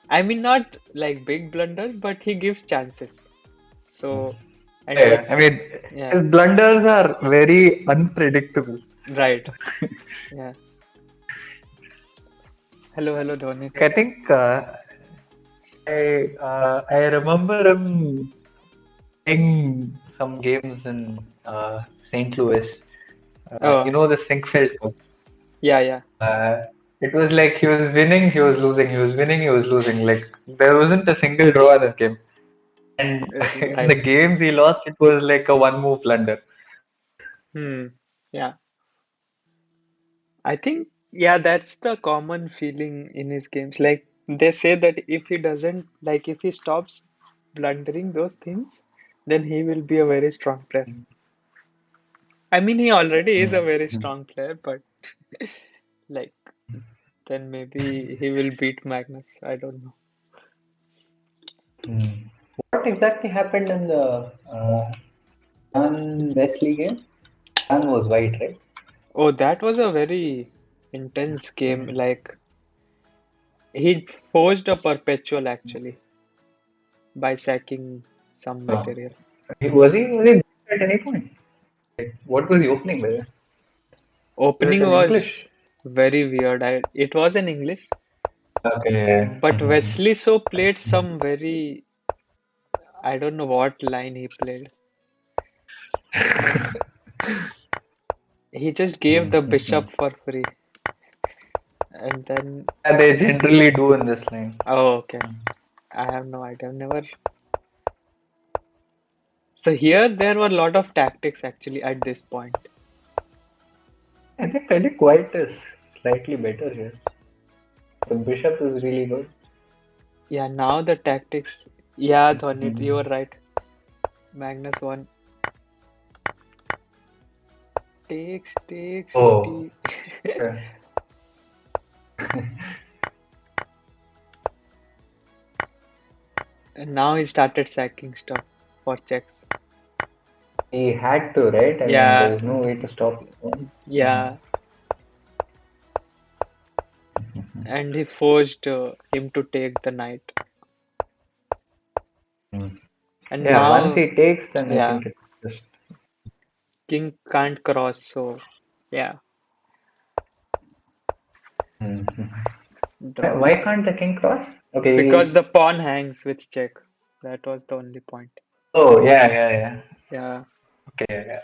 I mean, not like big blunders, but he gives chances. So, and Yeah, I he's, mean, yeah, his blunders are very unpredictable. right. Yeah. Hello, hello, Dhoni. I think I remember him playing some games in St. Louis. Oh, You know the Sinkfeld Cup. yeah, yeah. Uh, it was like he was winning, he was losing, he was winning, he was losing. Like there wasn't a single draw in this game. And in the Right. games he lost, it was like a one move blunder. Hmm. Yeah. I think, yeah, that's the common feeling in his games. Like they say that if he doesn't, like if he stops blundering those things, then he will be a very strong player. I mean, he already is a very Mm. strong player, but like then maybe he will beat Magnus. I don't know. Mm. What exactly happened in the Wesley game? Sun was white, right? Oh, that was a very intense game. Like he forged a perpetual actually by sacking some Oh. material. Was he good at any point? Like, what was the opening there? Was it Opening in was English? very weird. It was in English, Okay. but Wesley so played some very, I don't know what line he played. He just gave the bishop for free, and then Yeah, they generally do in this line. oh, okay. I have no idea. I've never. So here there were a lot of tactics actually at this point. I think white is slightly better here. The bishop is really good. Yeah, now the tactics. Yeah, Dhoni, you Mm. were right. Magnus won. Takes, Oh, shooty. okay. And now he started sacking stuff for checks. He had to, right? I mean, there Yeah, was no way to stop him. yeah. And he forced him to take the knight. Mm. And Yeah, once now, he takes, then I yeah, think it's just. king can't cross. So, yeah, Mhm. draw. Why can't the king cross? Because Okay. the pawn hangs with check. That was the only point. Oh, yeah. Yeah. Okay, yeah.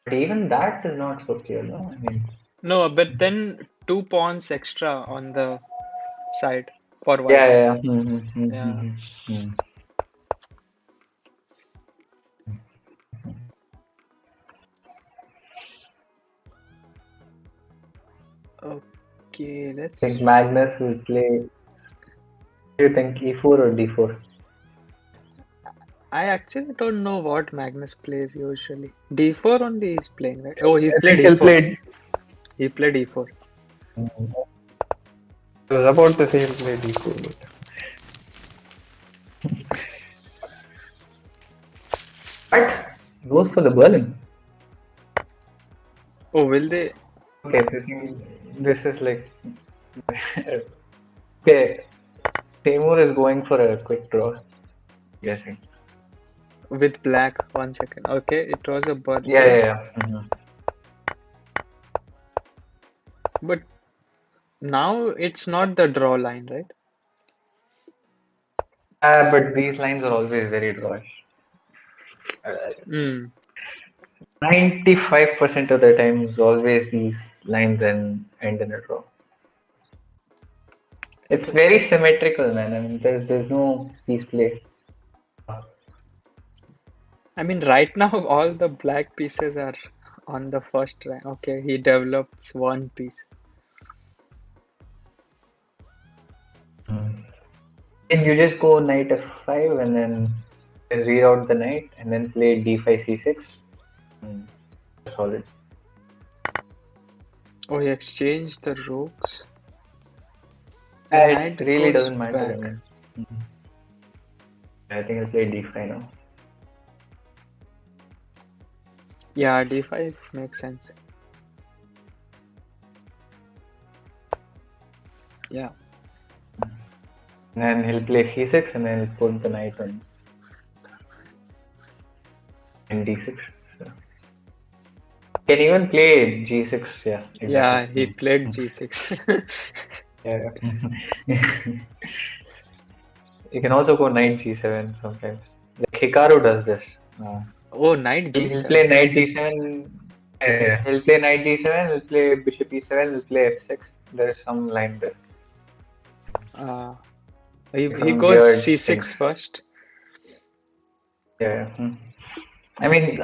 But even that is not so clear, no? I mean, No, but then 2 pawns extra on the side for Yeah, white. yeah. Mm-hmm, Yeah. mm-hmm, mm-hmm. Okay, I think let's. Magnus will play. Do you think E4 or D4? I actually don't know what Magnus plays usually. D4 only he's playing, right? Oh, he I played think he'll E4. play. He played E4. I was about to say he'll play D4, but what? Goes for the Berlin. Oh, will they? Okay, this is like okay. Timur is going for a quick draw. Guessing. With black, 1 second. Okay, it was a Yeah, Berlin. yeah, yeah. Mm-hmm. But now it's not the draw line, right? But these lines are always very drawish. Hmm. 95% of the time is always these lines and end in a draw. It's So, very symmetrical, man. I mean, there's no piece play. I mean, right now all the black pieces are on the first rank. Okay, he develops one piece. Mm. And you just go knight f5 and then just read out the knight and then play d5 c6. Mm. Solid. Oh, he exchanged the rooks. The It knight really goes doesn't matter. I back. mean, I think I'll play d5 now. Yeah, d5 makes sense. Yeah. And then he'll play c6 and then he'll put the knight on in d6. So. Can even play g6. Yeah, exactly. Yeah, he played g6. Yeah. You can also go knight g7 sometimes. Like Hikaru does this. Uh, Oh, knight he'll play g7. knight g7. He'll play knight g7. He'll play bishop e7. He'll play f6. There's some line there. Uh, he Some goes weird things. c6 first. Yeah. I mean,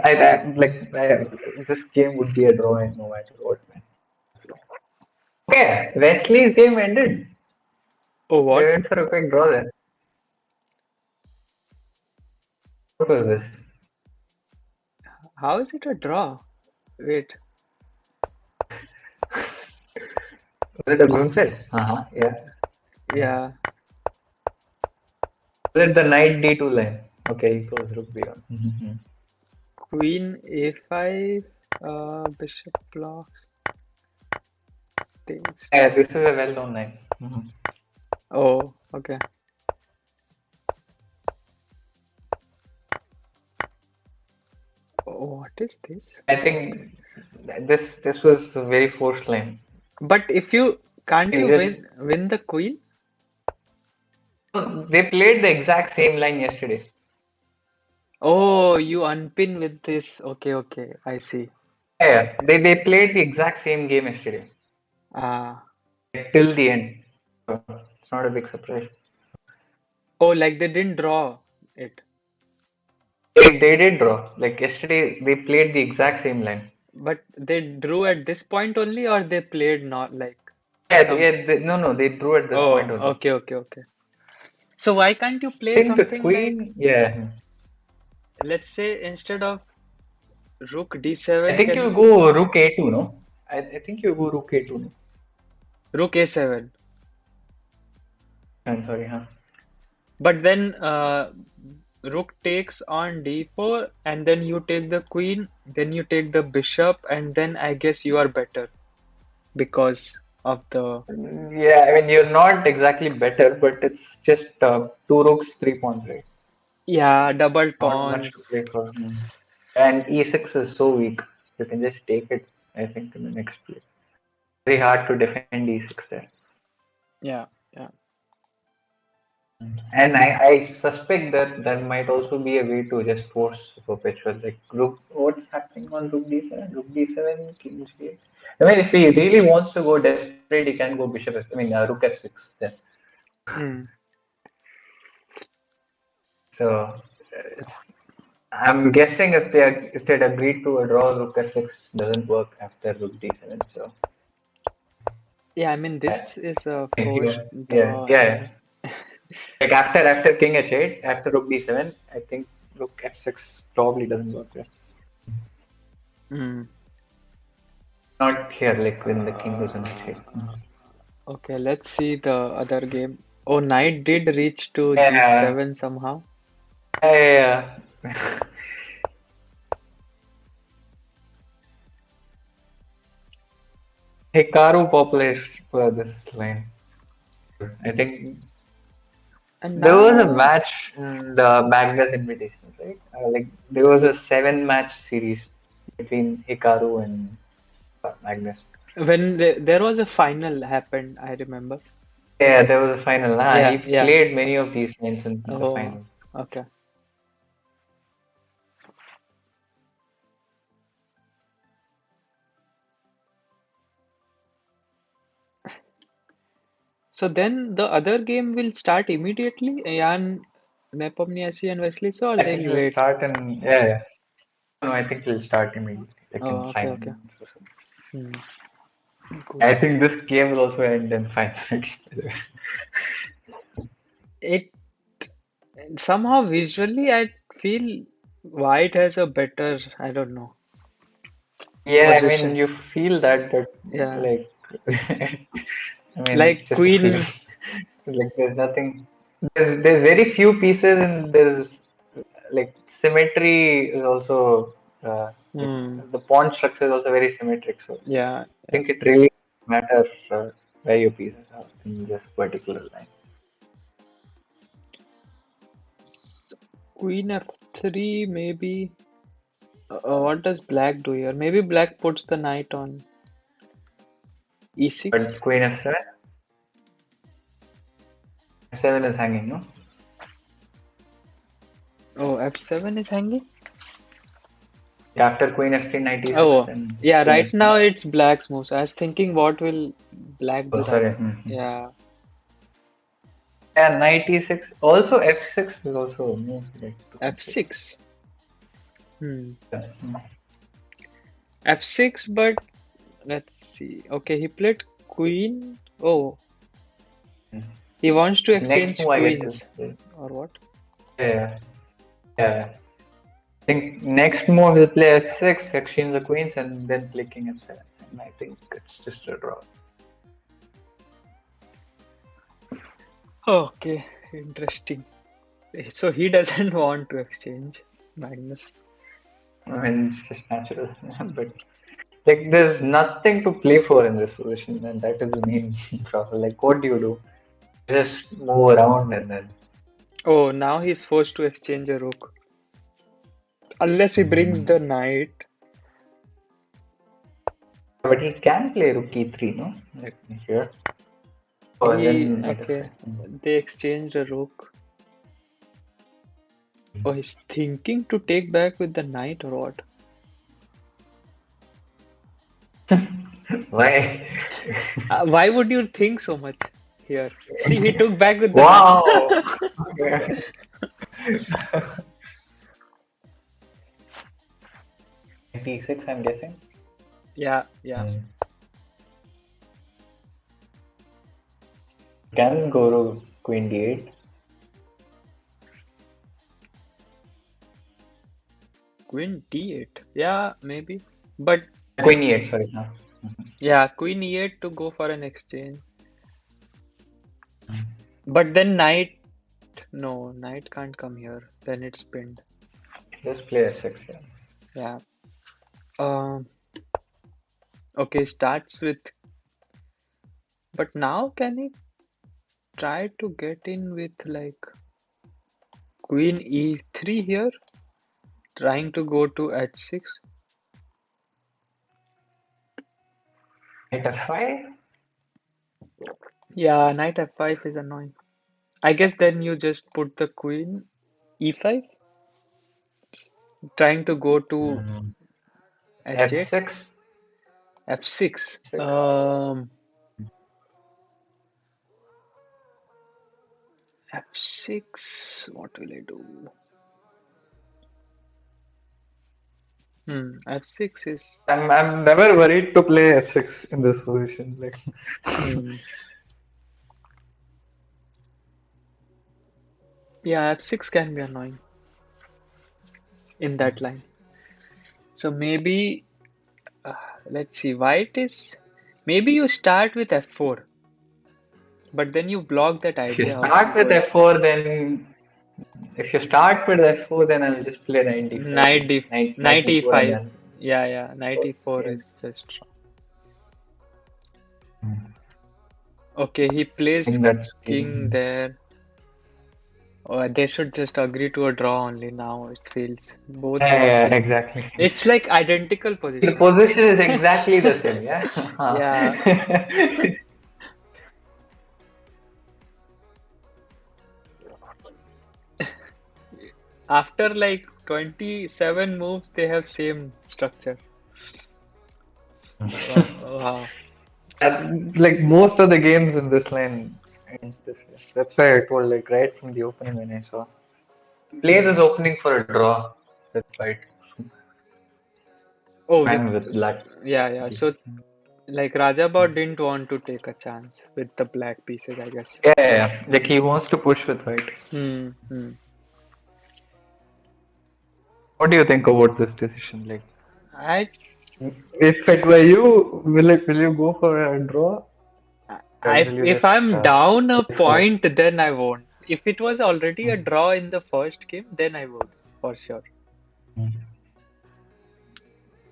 this game would be a draw no matter what, man. Okay, Wesley's game ended. Oh, They what? went for a quick draw there. What was this? How is it a draw? Wait. Was it a groom set? Uh-huh, yeah. Yeah. Was it the knight d2 line? Okay, he goes rook b1. Mm-hmm. Queen a5. Bishop blocks. Takes. Yeah, this is a well-known line. Mm-hmm. Oh, okay. Oh, what is this? I think this was a very forced line. But if you can't He you just win the queen? they played the exact same line yesterday. Oh, you unpin with this. Okay, okay. I see. Yeah, they played the exact same game yesterday Ah. till the end. So it's not a big surprise. Oh, like they didn't draw it. They did draw. Like yesterday, they played the exact same line. But they drew at this point only, or they played not like Yeah, some. no, they drew at this point Oh, only. okay, okay, okay. So why can't you I play think the something like, queen, yeah. let's say instead of rook I d7, think can you go rook a2, no? I think you go rook a2, no? rook a7? I'm sorry, huh? But then rook takes on d4, and then you take the queen, then you take the bishop, and then I guess you are better because of the. Yeah, I mean, you're not exactly better, but it's just two rooks, 3 pawns, right? Yeah, double Not much to pawns. play for. And e6 is so weak. You can just take it, I think, in the next play. Very hard to defend e6 there. Yeah, yeah. And I suspect that that might also be a way to just force perpetual like rook. What's happening on rook d7? Rook d7, king g8. I mean, if he really wants to go desperate, he can go bishop. I mean, rook f6. Then Hmm. so it's. I'm guessing if they'd agreed to a draw, rook f6 doesn't work after rook d7. So Yeah, I mean yeah, this is a forced yeah, yeah, draw yeah. anyway. Like after king h8, after rook d7, I think rook f6 probably doesn't work there. Hmm. Not here, like when the king goes on h8. Okay, let's see the other game. Oh, knight did reach to Yeah, g7 somehow. yeah. Hikaru popularized for this line. I think And there was a now, match in the Magnus Invitational, right? Like there was a 7 match series between Hikaru and Magnus. when there was a final happened, I remember. Yeah, there was a final. He Yeah, yeah. played many of these lines in the Oh, final. okay. So then the other game will start immediately. Jan Nepomniachtchi and Wesley, so or I think they'll it'll wait. start in yeah. No, I think it'll start immediately, like in Oh, okay, 5 okay. minutes or something. Hmm, good. I think this game will also end in 5 minutes. By the way. It somehow visually, I feel White has a better, I don't know, Yeah, I mean, position. you feel that, but Yeah, like, I mean, it's like just a feel. Queen. Like, there's nothing. There's very few pieces, and there's like symmetry is also like Hmm. the pawn structure is also very symmetric. So Yeah, I yeah. think it really matters where your pieces are in this particular line. Queen f3 maybe. What does Black do here? Maybe Black puts the knight on e6. But Queen f7, f7 is hanging, no? Oh, f7 is hanging. After Queen f3, knight e6, Oh, then yeah. Queen Right now f7. it's Black's moves. I was thinking, what will Black Oh, do right sorry. now? Yeah, Yeah, knight e6. Also, f6 is also a move like, to consider. f6. Hmm. Yeah. f6, but let's see. Okay, he played queen. Oh, he wants to Next exchange move, I guess, queens is or what? yeah, yeah. I think next move he'll play f6, exchange the queens, and then play king f7. And I think it's just a draw. Okay, interesting. So he doesn't want to exchange Magnus. I mean, it's just natural. But like, there's nothing to play for in this position, and that is the main problem. Like, what do? You just move around and then. Oh, now he's forced to exchange a rook. Unless he brings the knight. But he can play rook e3, no? Like here. Oh, and He, then knight okay, f5. they exchanged a rook. Oh, he's thinking to take back with the knight or what? Why? Why would you think so much here? See, he took back with the knight. Wow. d6, I'm guessing. Yeah, yeah. Can go to queen d8. Queen d8. Yeah, maybe. But Queen e8, sorry. No. yeah, queen e8 to go for an exchange. But then knight, no, knight can't come here. Then it's pinned. Just play f6. Yeah. Yeah. Um. Okay, starts with. But now can he try to get in with like queen e3 here? Trying to go to h6. Knight f5. Yeah, knight f5 is annoying. I guess then you just put the queen e5, trying to go to Mm, h8, F6. f6. 6. F6. What will I do? F6 is. I'm never worried to play F6 in this position. Like, Hmm. Yeah, f6 can be annoying in that line. So maybe, uh, let's see, white is. Maybe you start with f4, but then you block that if you idea of start with going F4, then if you start with F4, then I'll just play knight D5 knight and d knight knight E4 and e5. then. Yeah, yeah, knight e4 Yeah. is just strong. Okay, he I plays think that's king there. Oh, they should just agree to a draw only now. It feels both yeah, want yeah, it. exactly. It's like identical The position. position is exactly the same, yeah. Yeah. After like 27 moves, they have same structure. Wow. Like most of the games in this line ends this way. That's why I told like right from the opening when I saw. Play Hmm. this opening for a draw with white Oh, and with black. yeah, yeah. So like Rajabot didn't want to take a chance with the black pieces, I guess. Yeah, yeah, yeah. Like he wants to push with white. Hmm. What do you think about this decision? Like, I, if it were you, will you go for a draw? Or will you if just I'm down a wait for it? point, then I won't. If it was already a draw in the first game, then I would for sure.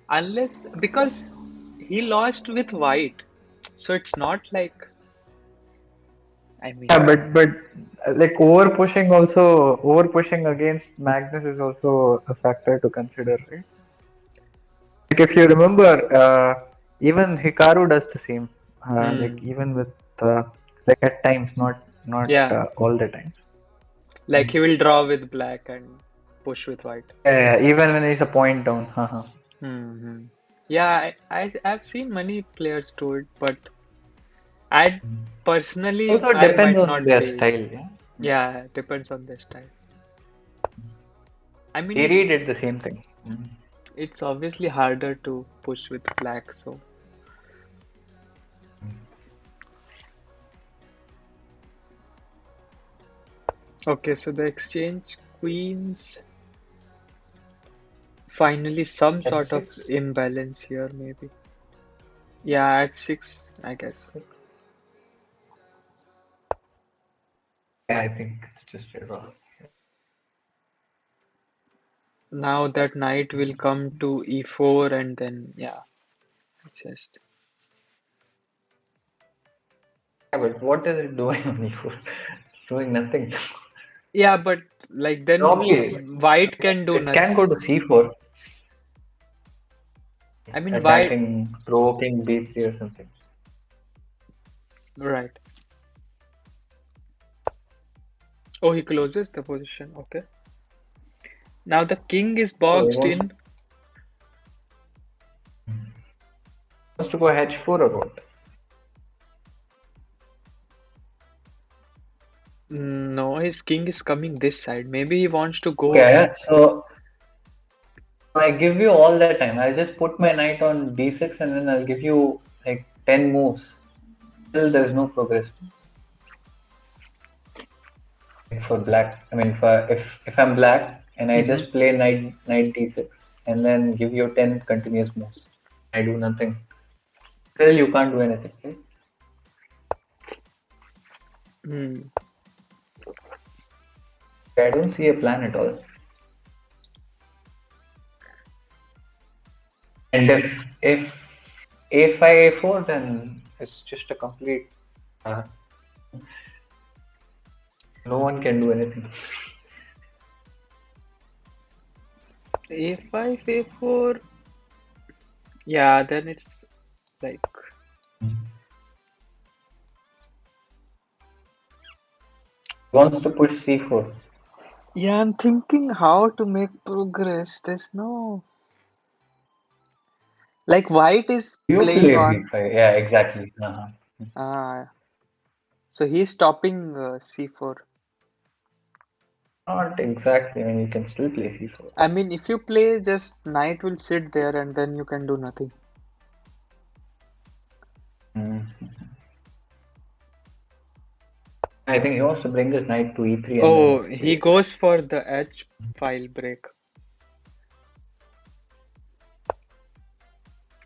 Unless because he lost with white, so it's not like I mean, Yeah, but like over pushing against Magnus is also a factor to consider, right? Like if you remember, even Hikaru does the same. Like hmm, even with like at times, not yeah, all the time. like he will draw with black and push with white. Yeah, yeah, even when he's a point down. Haha. Hmm. Yeah, I've seen many players do it, but I personally Also, it I depends might on not their play it. style. Yeah, Yeah, depends on the style. I mean, Theory did the same thing. it's obviously harder to push with black, so okay, so the exchange queens finally some sort of F6. imbalance here maybe. Yeah, at six, I guess. Yeah, I think it's just a draw. Now that knight will come to e4 and then yeah, it's just Yeah, but what is it doing on e4? It's doing nothing. yeah, but like then Probably white can do it nothing. can go to c4, I mean white, attacking, provoking b3 or something. right. Oh, he closes the position. Okay. Now the king is Oh, he boxed wants, in. wants to go h4 or what? No, his king is coming this side. Maybe he wants to go Okay, so I give you all the time. I'll just put my knight on d6 and then I'll give you like 10 moves. Still, there's no progress for black. I mean, if I'm black and I hmm just play knight d6 and then give you 10 continuous moves, I do nothing. Still, you can't do anything, right? hmm. I don't see a plan at all. And if a5 a4, then it's just a complete. Uh, no one can do anything. A5, A4. Yeah, then it's like Wants to push c4. Yeah, I'm thinking how to make progress. There's no like white is You playing play on. b5. Yeah, exactly. Uh-huh. Ah, so he's stopping c4. Not exactly. I mean, you can still play c4. I mean, if you play, just knight will sit there and then you can do nothing. Mm. I think he wants to bring his knight to e3 and then Oh, he play. goes for the edge file break.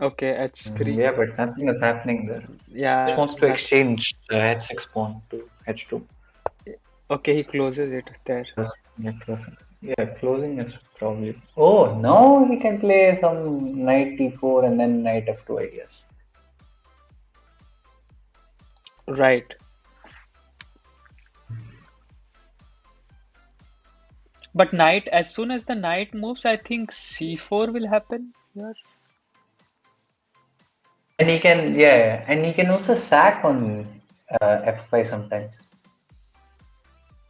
Okay, h3. Yeah, but nothing is happening there. Just Yeah, wants to nothing. exchange the h6 pawn to h2. Okay, he closes it there. Yeah, closing. Yeah, closing is probably. Oh, now he can play some knight d4 and then knight f2, I guess. Right. But knight, as soon as the knight moves, I think c4 will happen here. And he can, yeah, and he can also sack on f5 sometimes.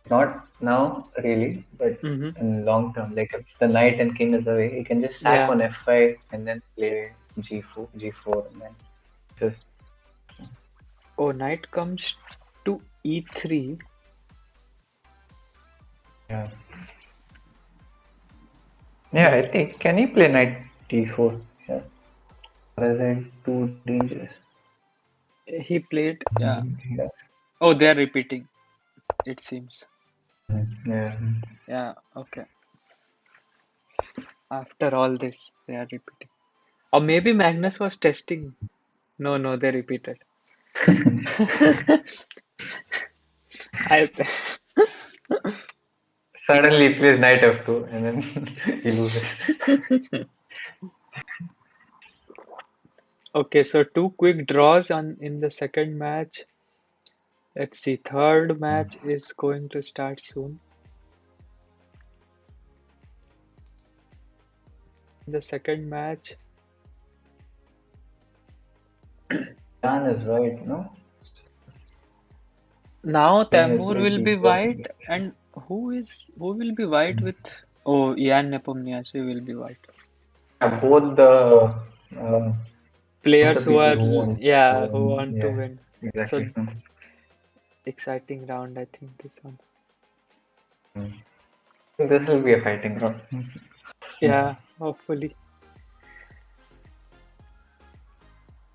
Not now, really, but Mm-hmm. in long term. Like if the knight and king is away, he can just sack Yeah. on f5 and then play g4, and then just Oh, knight comes to e3. yeah. Yeah, I think can he play knight d4? Yeah, or is it too dangerous? He played, yeah. Yeah. Oh, they're repeating, it seems. Yeah. Yeah, okay. After all this, they are repeating. Or maybe Magnus was testing. No, no, they repeated. I Suddenly he plays knight f2 and then he loses. Okay, so two quick draws on in the second match. Let's see, third match is going to start soon. The second match. Jan is right, no? Now King is Tamur like will be d4. white, and who will be white with? Oh, Ian Nepomniachtchi will be white. Yeah, both the both the Players who people are who want to yeah who win. want to Yeah, win. So exactly. exciting round, I think this one. This will be a fighting round. Yeah, hopefully.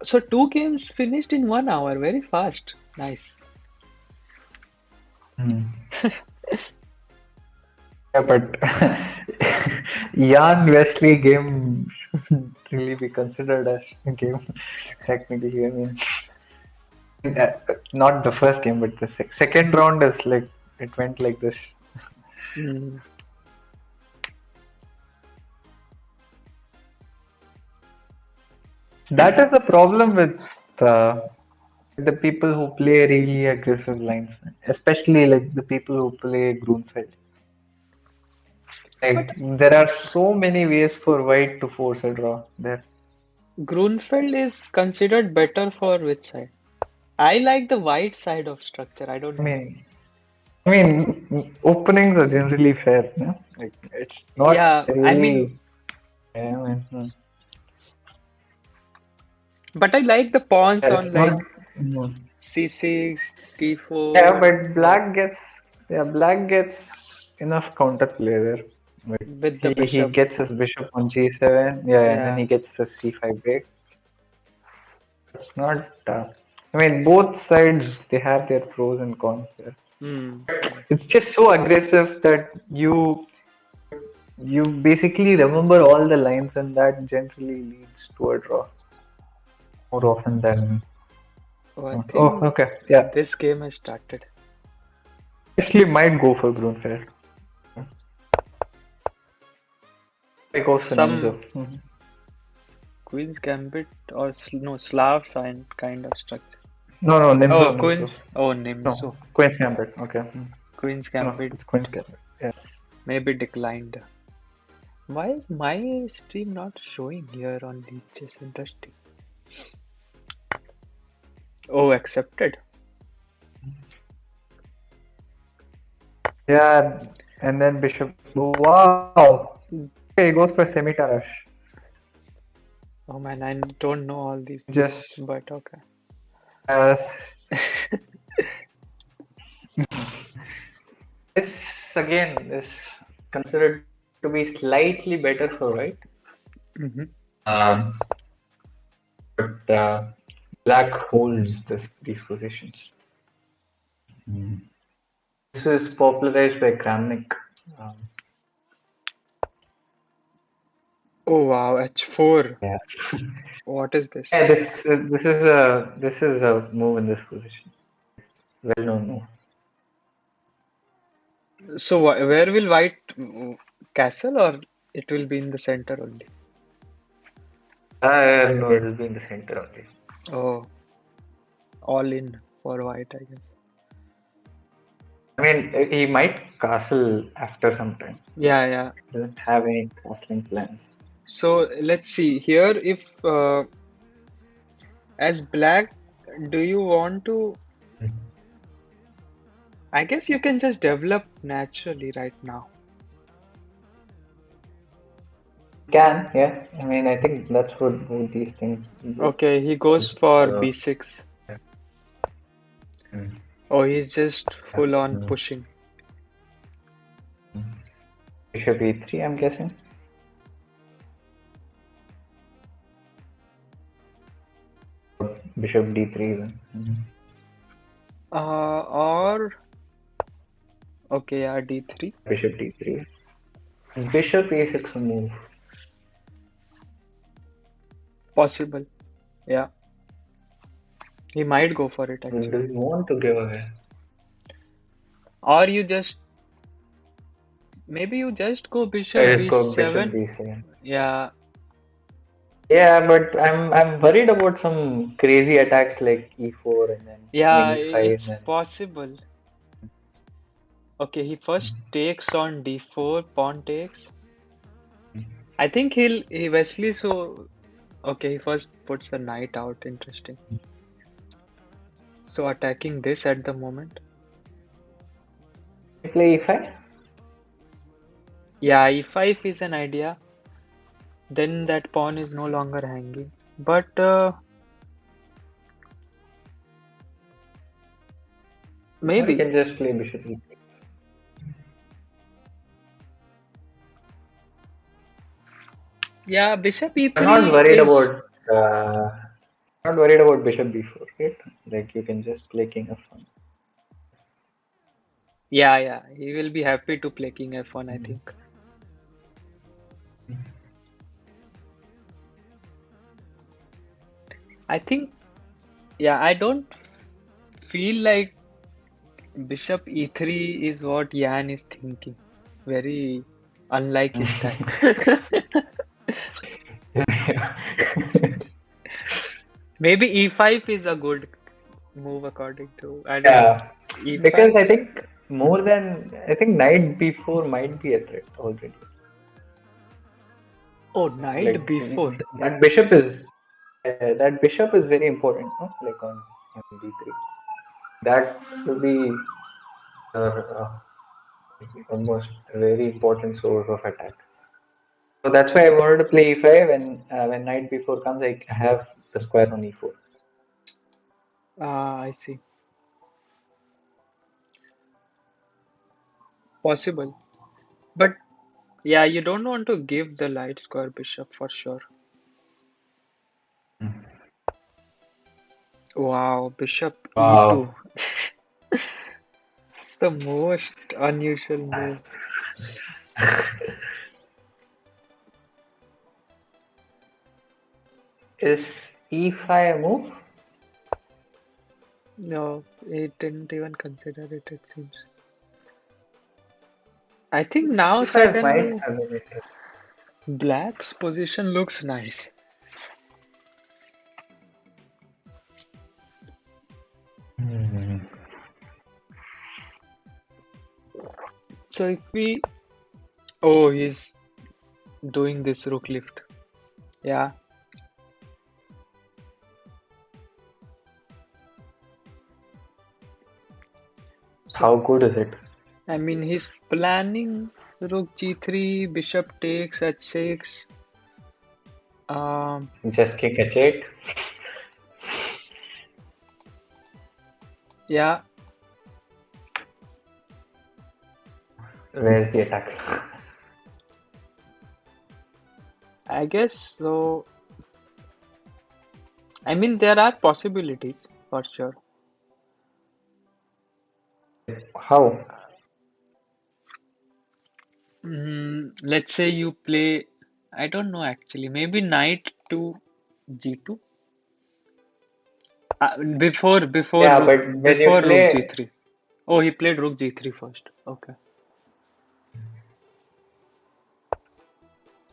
So two games finished in 1 hour, very fast. Nice. Yeah, but Jan Wesley game shouldn't really be considered as a game. Technically, I mean, uh, not the first game, but the second round is like it went like this. Mm. That is the problem with the people who play really aggressive lines, man. Especially like the people who play Grunfeld. But Like there are so many ways for white to force a draw there. Grunfeld is considered better for which side? I like the white side of structure. I don't I know. mean, openings are generally fair, no? Like it's not Yeah, I mean, really. Yeah, I mean, but I like the pawns yeah, on it's not. like mm. c6, Yeah, d4, but like black gets enough counterplay there. But with the he bishop. gets his bishop on g7, yeah, and then Yeah. he gets the c5 break. It's not. I mean, both sides they have their pros and cons there. Hmm. It's just so aggressive that you basically remember all the lines, and that generally leads to a draw more often than. Oh, I Oh, think okay, yeah. this game has started. Actually, might go for Grunfeld. I goes for Some Nemzo. Queen's Gambit or no Slav sign kind of structure. No, no, Oh, Nemzo. Queen's. Oh, No, Nimzo. Queen's Gambit. Okay. Queen's No, Gambit it's Queen's Gambit. Yeah. maybe declined. Why is my stream not showing here on Leeches? Interesting. Oh, accepted. Yeah, and then bishop. Wow. Okay, he goes for semi-tarrasch. Oh man, I don't know all these moves, Just but okay. as this again is considered to be slightly better for white. Hmm. Um, but black holds these positions. Mm. This was popularized by Kramnik. Um, Oh wow, H4. yeah. What is this? Yeah, this is a move in this position. Well known move. So where will white castle, or it will be in the center only? No, it will be in the center only. Oh, all in for white, I guess. I mean, he might castle after some time. Yeah, yeah. He doesn't have any castling plans. So let's see here. If as black, do you want to? I guess you can just develop naturally right now. Can, yeah. I mean, I think that's what these things do. Okay, he goes for Uh, b6. yeah. Mm, Oh, he's just yeah. full on Mm. pushing. Bishop e3, I'm guessing. Bishop d3 even. Or okay, yeah, d3. Bishop d3. Bishop a6 a move. Possible. Yeah, he might go for it Do actually. you want to give away? Or you just maybe you just go bishop I just go bishop b7. b7. Yeah, Yeah, but I'm worried about some crazy attacks like e4 and then I yeah, mean e5 and it's then possible. Okay, he first takes on d4, pawn takes. I think he Wesley, so okay, he first puts the knight out. Interesting. So attacking this at the moment. play e5. Yeah, e5 is an idea. Then that pawn is no longer hanging. But Or you maybe. can just play bishop e3. Yeah, bishop I'm not e3 worried is. about not worried about bishop b4, right? Like you can just play king f1. Yeah, yeah. He will be happy to play king f1, I think. I think, yeah, I don't feel like bishop e3 is what Yan is thinking. Very unlike his style. Maybe e5 is a good move according to, I don't know. Yeah, because E5. I think more than I think knight b4 might be a threat already. Oh, knight Like b4. that bishop is very important, no? Like on b3. That should be almost a very important source of attack. So that's why I wanted to play e5 and when knight b4 comes, I have the square on e4. Ah, I see. Possible. But yeah, you don't want to give the light square bishop for sure. Wow, bishop e2. Wow. It's the most unusual move. Is e5 a move? No, he didn't even consider it, it seems. I think now e5 might suddenly have been it. black's position looks nice. So if we, oh, he's doing this rook lift. Yeah, so How good is it? I mean, he's planning rook g3, bishop takes h6. Just kick h8. Yeah, Where's the attack? I guess so. I mean, there are possibilities for sure. How? Let's say you play, I don't know actually, maybe knight to g2. Yeah, but when you Before rook play, g3. Oh, he played rook g3 first. Okay.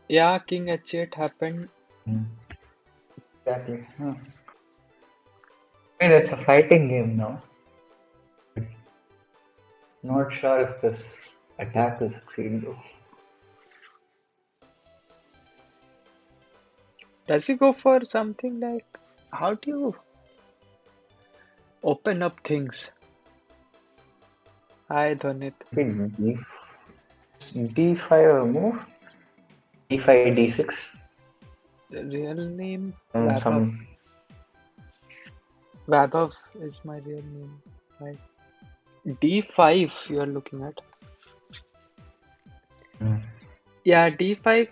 Yeah, king h8 happened. exactly. I mean, it's a fighting game now. Not sure if this attack will succeed though. Does he go for something like, how do you open up things? Hi, Dhonit. Maybe d5 move, d5, d6, Real name and Vaibhav. some. Vaibhav is my real name. Right. D5 you are looking at. Yeah, D5,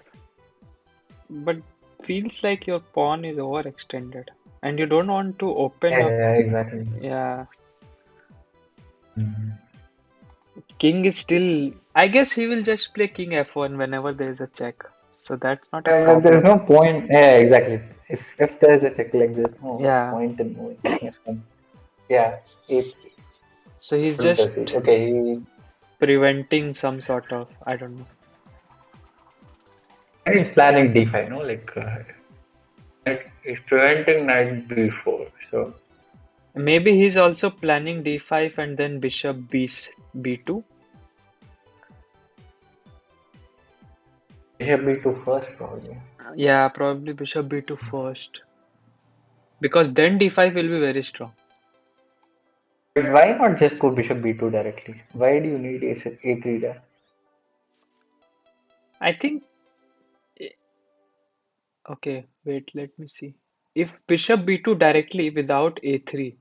but feels like your pawn is overextended and you don't want to open up. Yeah, exactly. Yeah, king is still. I guess he will just play king f1 whenever there is a check. So that's not a There's problem. no point. Yeah, exactly. If there's a check, like there's no Yeah, point in moving. Yeah, e3. so he's What just does he? Okay, preventing some sort of, I don't know. he's planning d5. No, like he's preventing knight b4. So Maybe he's also planning d5 and then bishop b2. bishop b2 first, probably. Yeah, probably bishop b2 first. Because then d5 will be very strong. But why not just go bishop b2 directly? Why do you need a3 there? I think, okay, wait, let me see. If bishop b2 directly without a3,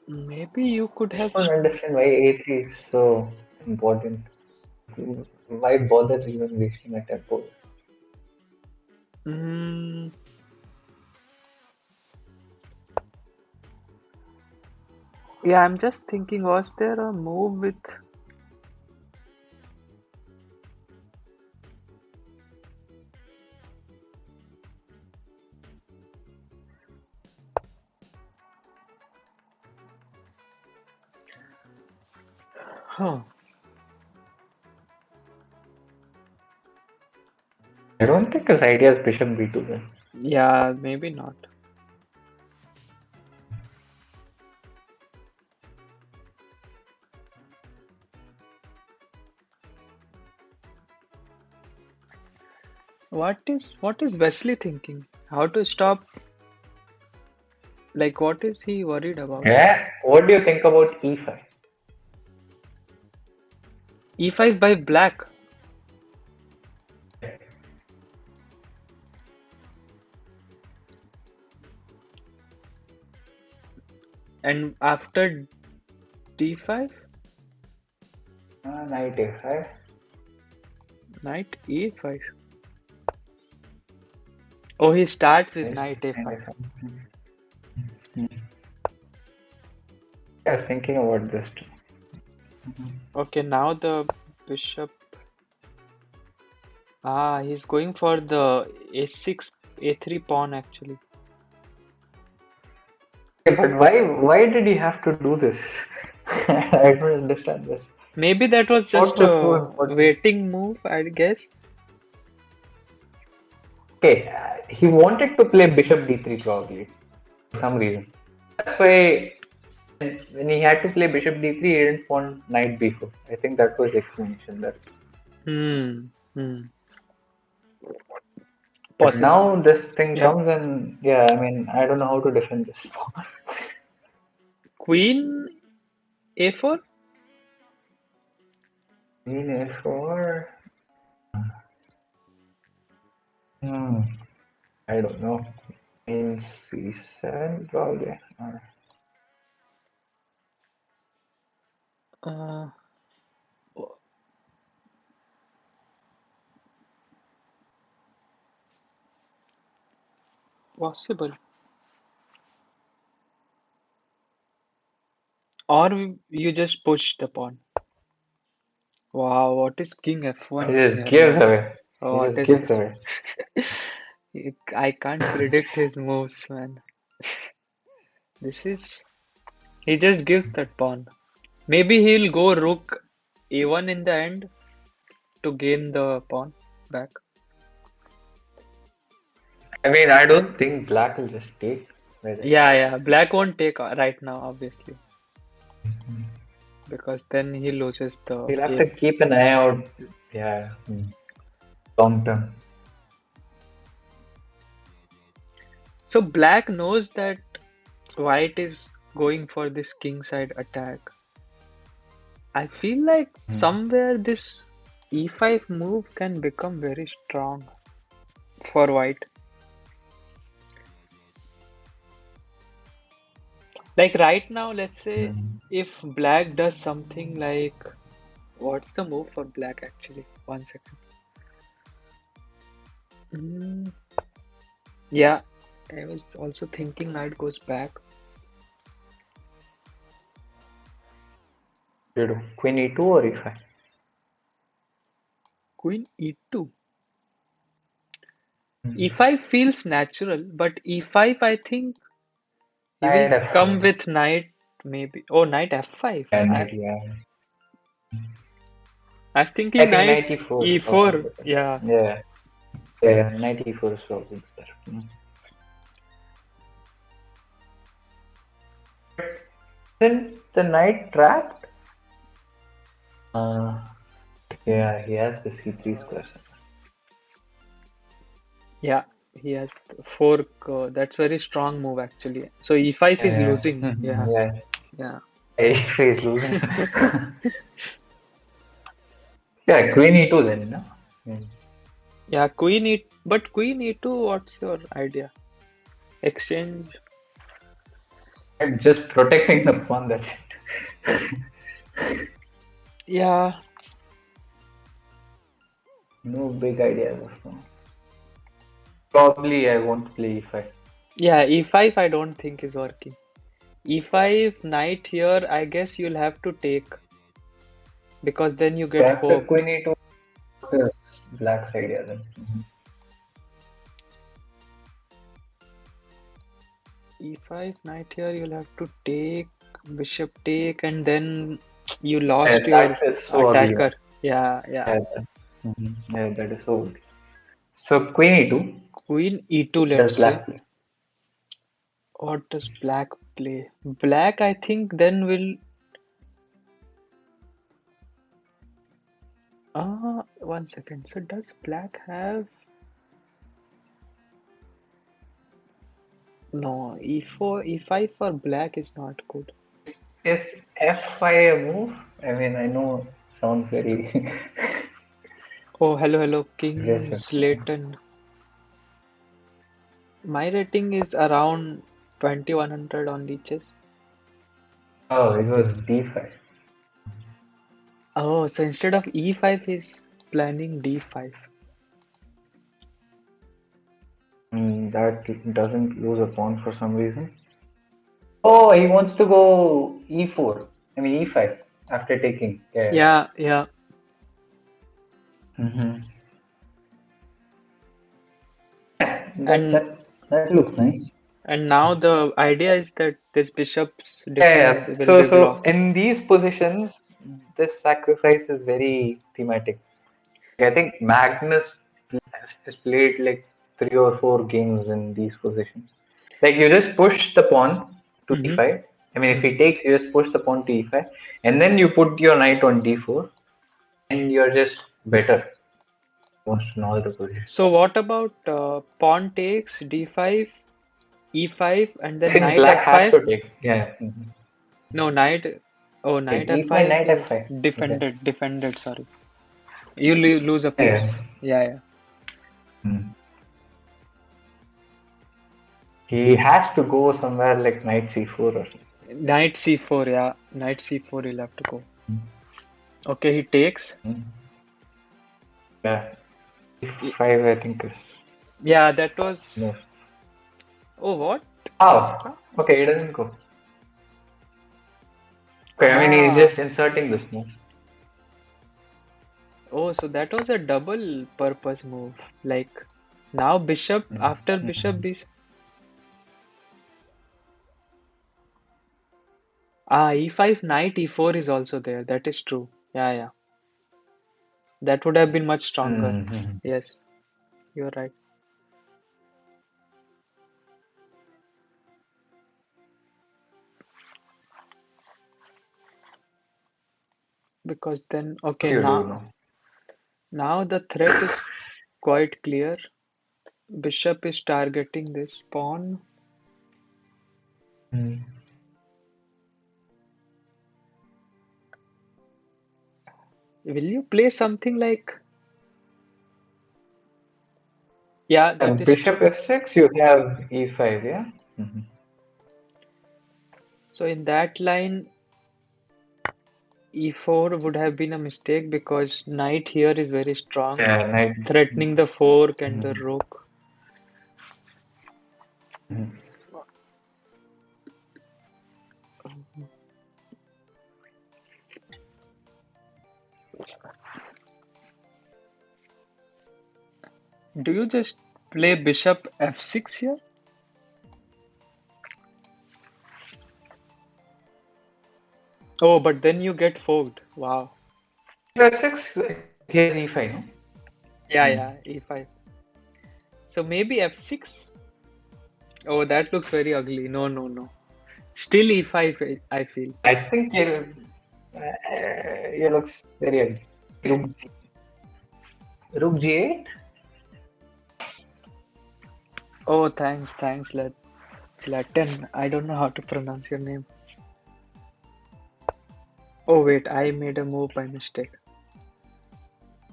maybe you could I have. just don't understand why a3 is so important. Why bother even wasting a tempo? Mm, yeah, I'm just thinking, was there a move with. Huh. I don't think his idea is bishop b2 then. Yeah, maybe not. What is Wesley thinking? How to stop? Like, what is he worried about? Yeah. What do you think about e5? E5 by black. And after d5, Knight a5. knight e5. Oh, he starts with Yes, knight a5. I was thinking about this too. Okay, now the bishop. Ah, he's going for the a6, a3 pawn actually. Okay, but why did he have to do this? I don't understand this. Maybe that was What just was so a important? waiting move, I guess. Okay, he wanted to play bishop d3 probably for some reason. That's why when he had to play bishop d3, he didn't want knight b4. I think that was the explanation there. Hmm. Hmm. But Possible. now this thing Yeah. comes and yeah, I mean, I don't know how to defend this. Queen A4? Queen A4. Hmm, I don't know. Queen C7 probably. Uh, Possible. Or you just push the pawn. Wow, what is King He F1 just here, gives man? away. He What just is gives this? away. I can't predict his moves, man. This is. He just gives that pawn. Maybe he'll go rook a1 in the end to gain the pawn back. I mean, I don't think black will just take with it. Yeah, yeah. Black won't take right now, obviously, because then he loses the He'll have a. to keep an eye out. Yeah, long term. So black knows that white is going for this king side attack. I feel like somewhere this e5 move can become very strong for white. Like right now, let's say if black does something like, what's the move for black actually? 1 second. Mm, yeah, I was also thinking knight goes back. You do Queen E2 or E5? Queen e2. e5 feels natural, but e5 I think he will Knight come F5. with knight maybe. Oh, knight f5. Yeah, I knight, yeah. I was I thinking think knight knight E4 is probably e4. better. Yeah, Yeah, yeah, knight E4 is probably better. Then the knight trapped? Uh, yeah, he has the C3 square. yeah. He has fork. That's very strong move actually. So e5 is Yeah, losing. Yeah, yeah. yeah. E3 is losing. Yeah, Queen E2 then, no? Yeah, queen e. But queen e2. What's your idea? Exchange. I'm just protecting the pawn, that's it. Yeah, No big ideas of now. Probably I won't play E5. yeah. e5 I don't think is working. e5 knight here. I guess you'll have to take because then you get After forked. Queen E2 is black's idea then. e5 knight here. You'll have to take bishop take, and then you lost That your is so ugly. attacker. Yeah, yeah. Yeah, that is so ugly. So Queen E2, Queen e2. does Let's say. black play? What does black play? Black, I think, then will. 1 second. So, does black have. No, e4, e5 for black is not good. Is F5 a move? I mean, I know it sounds very Oh, hello, hello, King aggressive. Slayton. My rating is around 2100 on leeches. Oh, it was D5. Oh, so instead of e5, he's planning d5. That doesn't lose a pawn for some reason. Oh, he wants to go E4. I mean E5 after taking. Yeah. Yeah, yeah. Mm-hmm. That And that that looks nice. and now the idea is that this bishop's Yeah, defense yeah. will So be so blocked. in these positions, this sacrifice is very thematic. I think Magnus has played like 3 or 4 games in these positions. Like you just push the pawn to Mm-hmm. e5. I mean, if Mm-hmm. he takes, you just push the pawn to e5, and then you put your knight on d4, and you're just better. most in all the positions. So what about pawn takes d5, e5, and I then think knight black has f5? to take. Yeah. Mhm. No, knight. Oh, Take knight e5, f5 knight is f5. Okay. defended. Sorry, you lose a Yeah. piece. Yeah, yeah. Mm. He has to go somewhere like knight c4 or something. Knight c4. Yeah, knight c4. He'll have to go. Mm. Okay, he takes. Mm. Yeah. Y- e5, I think is Yeah, that was. move. Oh, what? Oh, okay, he doesn't go. Okay, I mean he's Ah. just inserting this move. Oh, so that was a double purpose move. Like now bishop Mm. after bishop Mm. b. Ah, e5 knight e4 is also there. That is true. Yeah, yeah. That would have been much stronger. Mm. Yes, you're right. Because then, What okay, do you do now now? now the threat is quite clear. Bishop is targeting this pawn. Mm. Will you play something like? Yeah, that is Bishop true. f6, you have e5, yeah? Mhm. So in that line, e4 would have been a mistake because knight here is very strong, Yeah, knight. threatening the fork and the Mhm. rook. Mhm. Do you just play bishop f6 here? Oh, but then you get forked. Wow. f6, he has e5, no? Yeah, Mm. yeah, e5. So maybe f6? Oh, that looks very ugly. No, no, no. Still e5, I feel. I think he looks very ugly. Rook, rook g8? Oh, thanks, Latin. I don't know how to pronounce your name. Oh, wait, I made a move by mistake.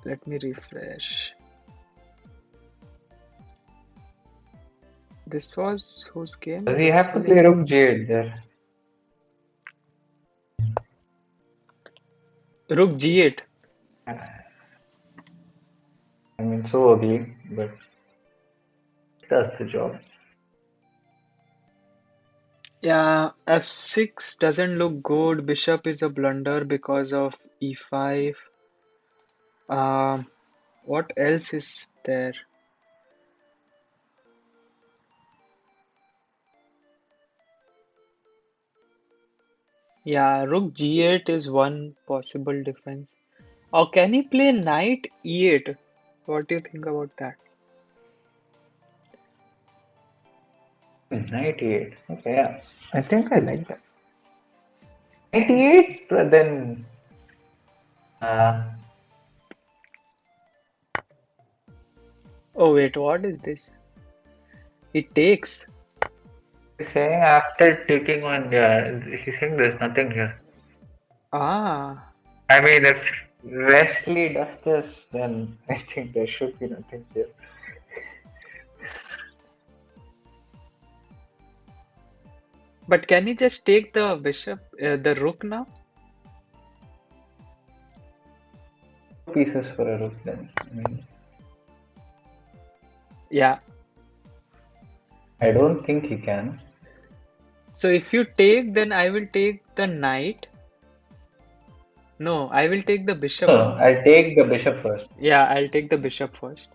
Let me refresh. This was whose game? Does he This have to was play rook g8 there? Rook g8. I mean, so ugly, but it does the job. Yeah, f6 doesn't look good. Bishop is a blunder because of e5. Um, what else is there? Yeah, rook g8 is one possible defense. Or can he play knight e8? What do you think about that? Knight e8. Okay, yeah. I think I like that. Knight e8, but then uh, Oh wait, what is this? It takes. he's saying after taking on, yeah, he's saying there's nothing here. Ah, I mean, if Wesley does this, then I think there should be nothing here. but can he just take the bishop, the rook now? Pieces for a rook then. I mean, Yeah. I don't think he can. So if you take, then I will take the knight. No, I will take the bishop. No, I'll take the bishop first. Yeah, I'll take the bishop first.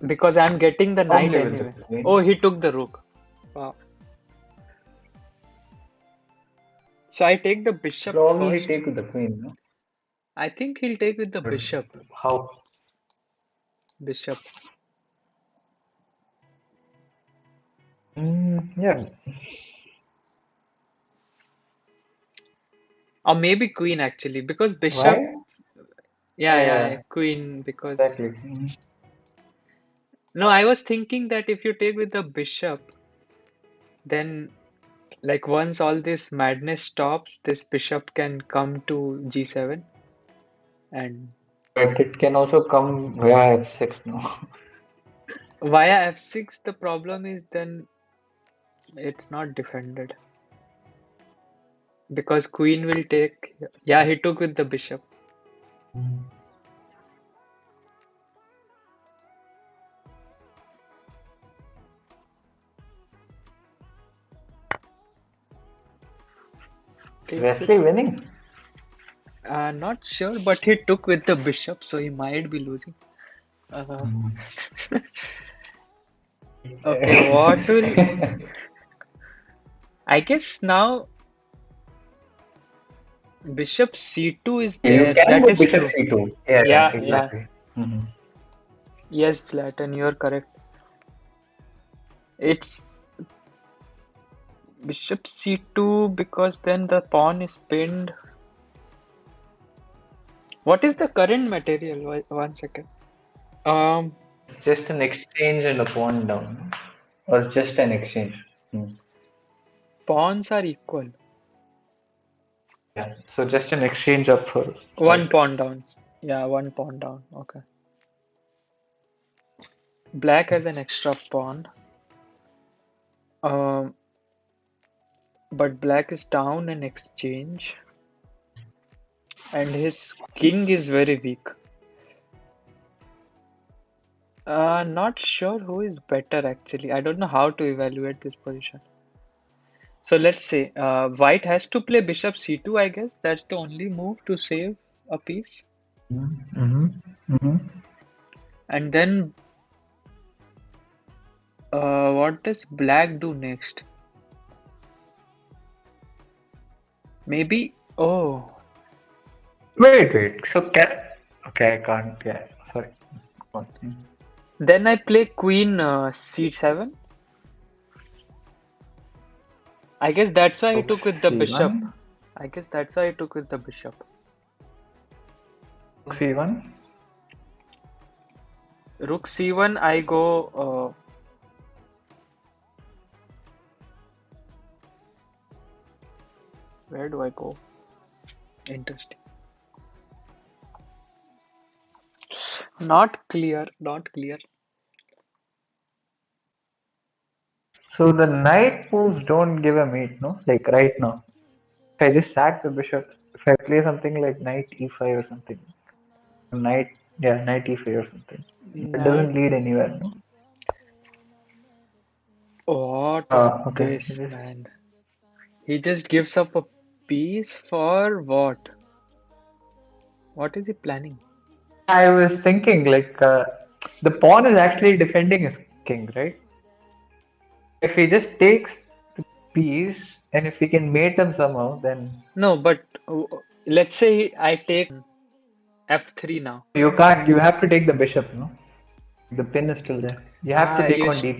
Because I'm getting the knight Probably with the anyway. Oh, queen. he took the rook. Wow. So I take the bishop Probably first. take with the queen, no? I think he'll take with the But bishop. how? Bishop. Yeah. Or maybe queen actually. Because bishop, Why? Yeah, Yeah, queen, because exactly. Mhm. no, I was thinking that if you take with the bishop, then like once all this madness stops, this bishop can come to g7 and But it can also come via f6 now. via f6. The problem is then it's not defended because queen will take. Yeah, he took with the bishop. Takes with. Wesley winning. Not sure, but he took with the bishop, so he might be losing. Uh, okay, what will I guess now bishop c2 is You there. can That go is bishop true. c2. Yeah, Yeah. exactly. Hmm. Yes, Zlatan, you're correct. It's bishop c2 because then the pawn is pinned. What is the current material? 1 second. Um, It's just an exchange and a pawn down. Or just an exchange. Hmm. Pawns are equal. Yeah. So just an exchange up for One white. pawn down. Yeah, one pawn down. Okay. Black has an extra pawn. Um, but black is down in exchange, and his king is very weak. Not sure who is better actually. I don't know how to evaluate this position. So let's say white has to play bishop c2, I guess. That's the only move to save a piece. Mm-hmm. Mm-hmm. And then what does black do next? Maybe, oh, Wait. So can okay, I can't. Yeah, sorry. One thing. then I play queen c7. I guess that's why he Rook took with the bishop. c1. I guess that's why he took with the bishop. Rook c1. Rook c1, I go, where do I go? Interesting. Not clear, not clear. So the knight moves don't give a mate, no? Like right now. If I just sack the bishop, if I play something like knight e5 or something, knight, yeah, knight e5 or something, that Knight. doesn't lead anywhere, no? What is Okay. this, man? He just gives up a piece for what? What is he planning? I was thinking like the pawn is actually defending his king, right? If he just takes the piece and if he can mate him somehow, then No, but let's say I take f3 now. you can't. You have to take the bishop, no? The pin is still there. You have to take You on d.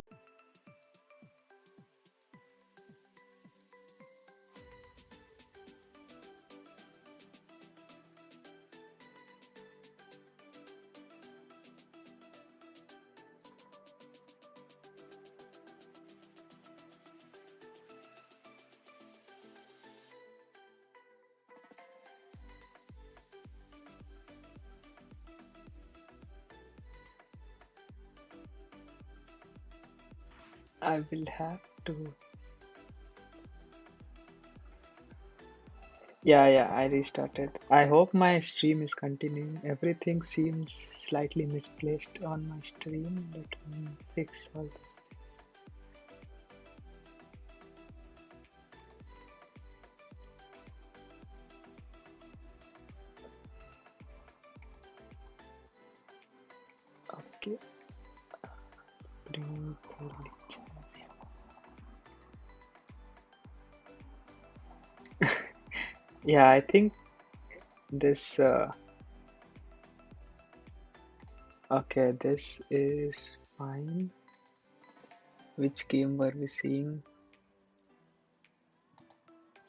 I will have to. Yeah, I restarted. I hope my stream is continuing. Everything seems slightly misplaced on my stream. Let me fix all this. Okay. Bring glitches. Yeah, I think this. Okay, this is fine. Which game were we seeing?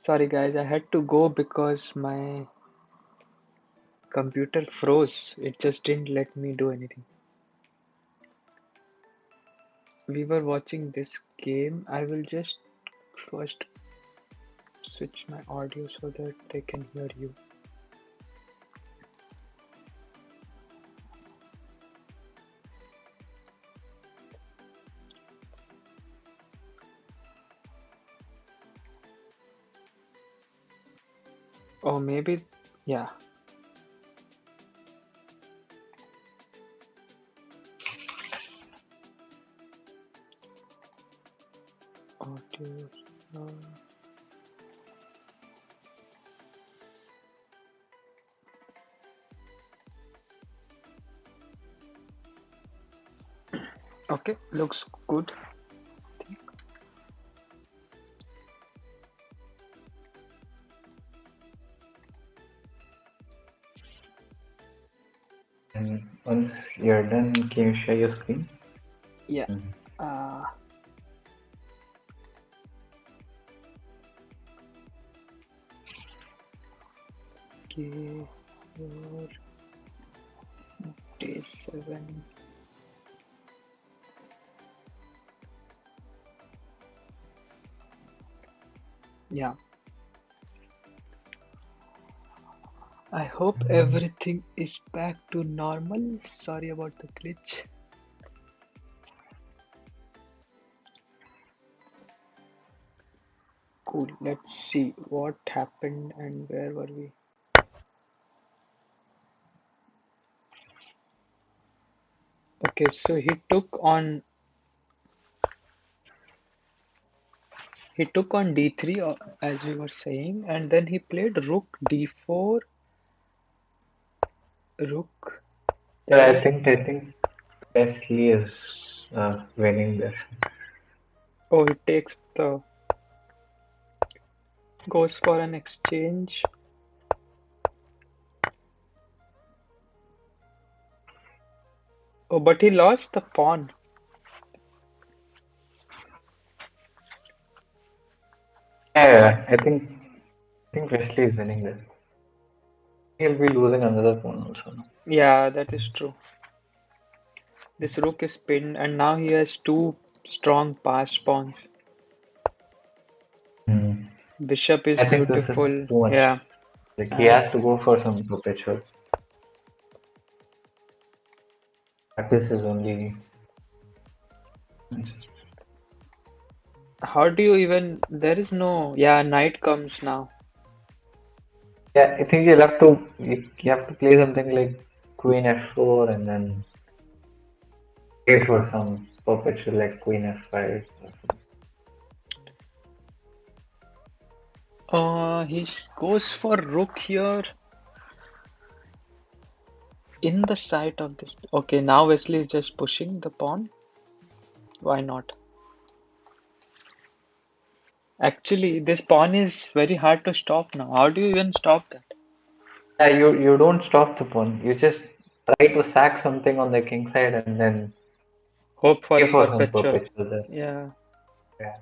Sorry guys, I had to go because my computer froze. It just didn't let me do anything. We were watching this game. I will just first switch my audio so that they can hear you. Or maybe, yeah. Audio. Okay, looks good. And once you're done, can you share your screen? Yeah. Okay, your day 7. Yeah. I hope everything is back to normal. Sorry about the glitch. Cool. Let's see what happened and where were we? Okay, so he took on d3 as we were saying, and then he played rook d4, rook. I There. think Wesley is winning this. Oh, he takes the goes for an exchange. Oh, but he lost the pawn. Yeah, I think Wesley is winning this. He'll be losing another pawn also. Yeah, that is true. This rook is pinned, and now he has two strong passed pawns. Hmm. Bishop is I think this is beautiful. too much. Yeah, Like he and has to go for some perpetual. Practice is only. how do you even? There is no. Yeah, knight comes now. Yeah, I think you have to play something like Queen F4 and then wait for some perpetual like Queen F5 or something. He goes for rook here in the sight of this. Okay, now Wesley is just pushing the pawn. Why not? Actually, this pawn is very hard to stop now. How do you even stop that? Yeah, you don't stop the pawn. You just try to sack something on the king side and then Hope for pay a for some perpetual. perpetual there. Yeah. Yeah.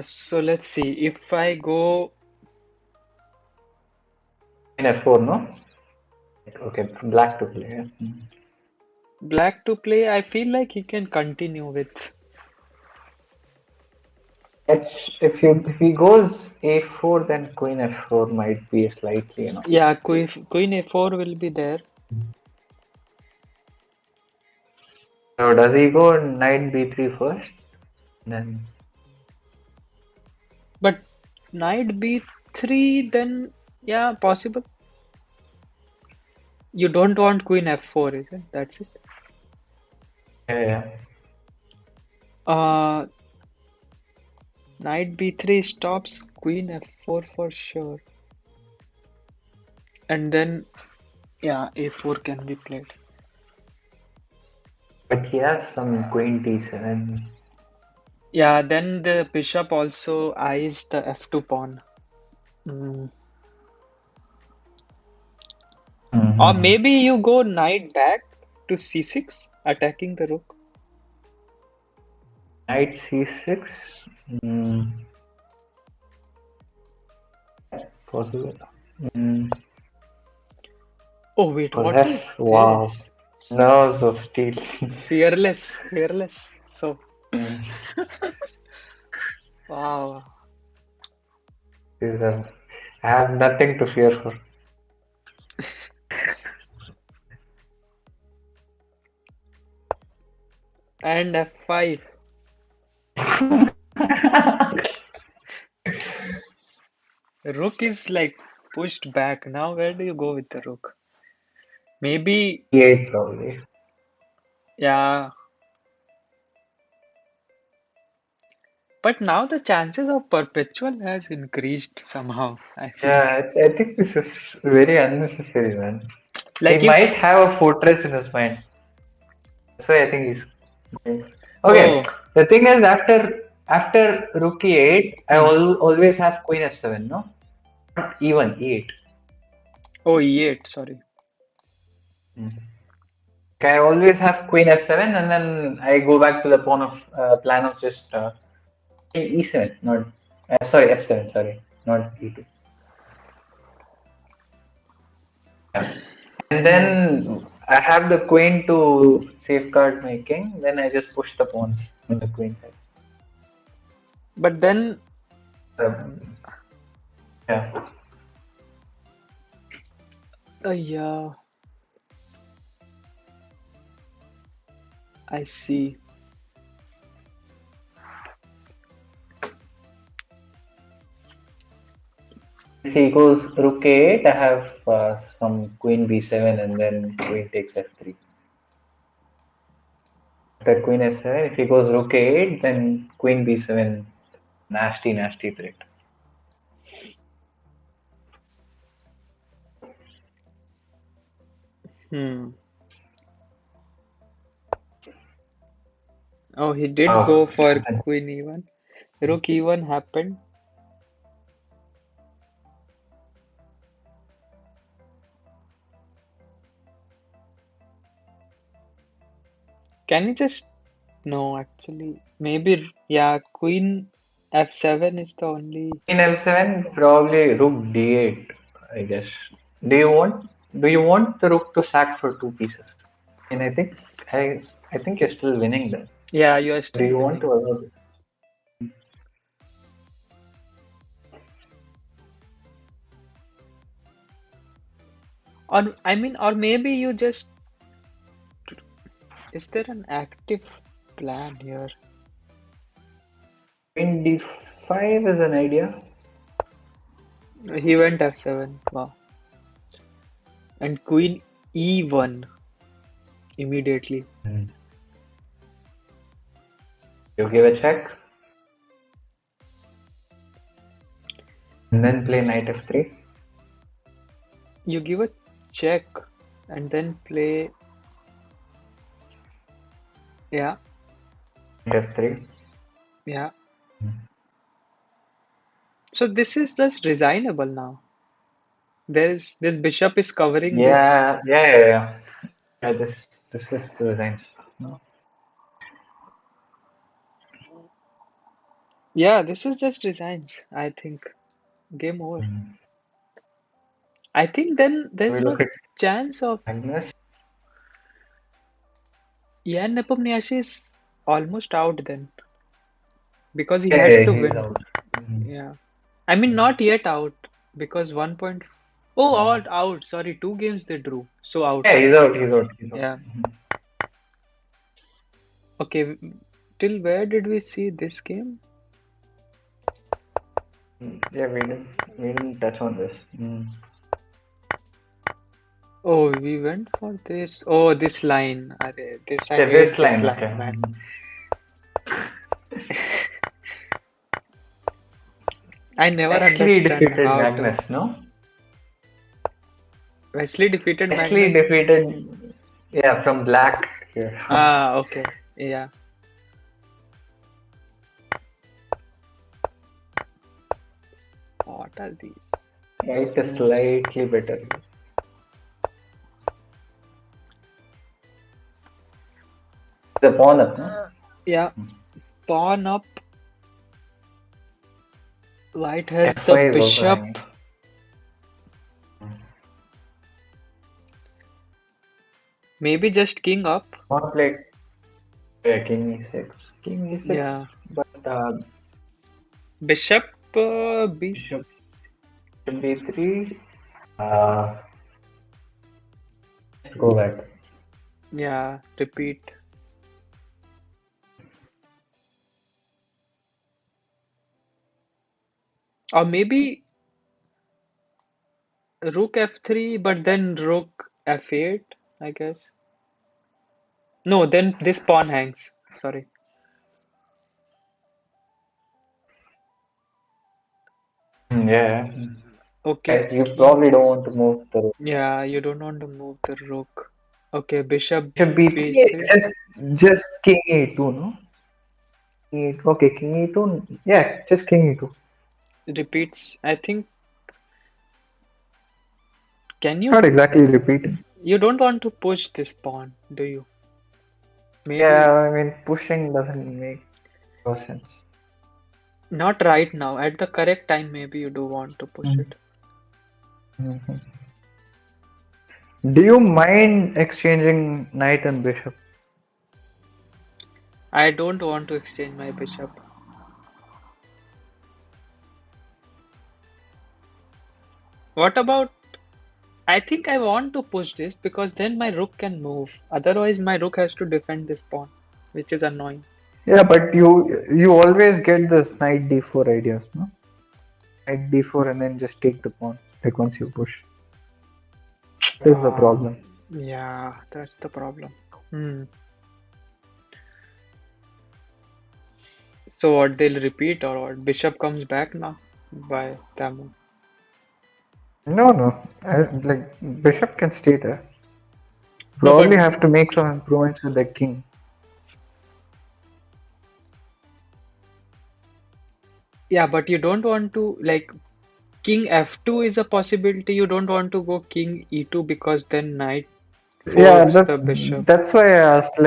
So let's see. If I go Queen F4, no? Okay, black to play. Yeah. black to play, I feel like he can continue with. If he goes A4, then Queen F4 might be slightly, Yeah, queen a4 will be there. So does he go knight B3 first? Then But knight b3, then yeah, possible. You don't want queen f4, is it? That's it. yeah. Uh, Knight b3 stops queen f4 for sure. And then, yeah, a4 can be played. But he has some Queen D7. Yeah, then the bishop also eyes the f2 pawn. Mm. Or Mm-hmm. maybe you go knight back to c6, attacking the rook. Knight C6. Mm. Possible. Mm, Oh wait, what is possess. Wow. this? Nerves of steel. Fearless, fearless. So, Mm, wow. these I have nothing to fear for. And F5. Rook is like pushed back. Now, where do you go with the rook? Maybe, E8 probably. yeah. But now the chances of perpetual has increased somehow, I feel. Yeah, I think this is very unnecessary, man. He Like if, might have a fortress in his mind. That's why I think he's going. Okay, oh, the thing is after rook e8, I hmm. always have queen f7, no? Not even e8. Oh, E8, sorry. Okay, I always have queen f7 and then I go back to the pawn of plan of just e7, not sorry f7, sorry, not e2. Yeah. And Hmm. then I have the queen to safeguard my king. Then I just push the pawns on the queen side. But then, Yeah. yeah, I see. If he goes rook a8, I have some queen b7 and then queen takes f3. After queen f7, if he goes rook a8, then queen b7, nasty, nasty threat. Hmm. Oh, he did Oh, go for happens. Queen E1. Rook E1 happened. Can you just no, actually, maybe yeah. Queen F7 is the only. Queen f7, probably rook d8, I guess. Do you want do you want the rook to sack for two pieces? And I think you're still winning there. Yeah, you are Do still you want winning. to allow this? Or I mean, or maybe you just. Is there an active plan here? Queen d5 is an idea. He went F7. Wow. And Queen E1 immediately. Mm. You give a check and then play knight f3. You give a check and then play. Yeah, Knight f3. yeah. So this is just resignable now. This bishop is covering this. Yeah. Yeah, this is resigns. No. Yeah, this is just resigns, I think. Game over. Mm. I think then We there's no look at chance of Magnus. Ian Nepomniachtchi is almost out then because he had Yeah, to he's win. out. Mm. Yeah. I mean not yet out because 1 point. Oh, out. Sorry, two games they drew. So out. Yeah, he's out. He's out. He's out. Yeah. Okay, till where did we see this game? Yeah, we didn't touch on this. Mm. Oh, we went for this. Oh, this line. Arre, this I Yeah, hate this this line. line, Okay. man. I never Wesley understand defeated how to. Magnus. No. Wesley defeated Wesley Magnus. defeated. Yeah, from black here. Ah, okay. Yeah. What are these White is moves? slightly better. The pawn up, no? Yeah. Pawn up. White has the F5 is also bishop. hanging. Maybe just king up. Not like king e6. King e6, Yeah. but Bishop b. bishop b3. Uh, go back. Yeah, repeat. Or maybe rook f3, but then rook f8, I guess. No, then this pawn hangs. Sorry. Yeah. Okay, You king. probably don't want to move the rook. Yeah, you don't want to move the rook. Okay, bishop Bishop b3. b3 Just king e2, no? King e2. Okay, king e2. Yeah, just king e2. repeats. I think, can you? Not exactly repeating. You don't want to push this pawn, do you? Yeah, Maybe I mean, pushing doesn't make no sense. not right now. At the correct time, maybe you do want to push it. Mhm. Do you mind exchanging knight and bishop? I don't want to exchange my bishop. What about? I think I want to push this because then my rook can move. Otherwise, my rook has to defend this pawn, which is annoying. Yeah, but you always get this knight d4 ideas, no? Knight d4 and then just take the pawn, like once you push. That is the Ah, problem. yeah, that's the problem. Hmm. So what, they'll repeat or what? Bishop comes back now by Tamu. No, no. Like bishop can stay there. No, but Probably have to make some improvements with the king. yeah, but you don't want to like king f2 is a possibility. You don't want to go king e2 because then knight Yeah, folds the bishop. that's why I asked.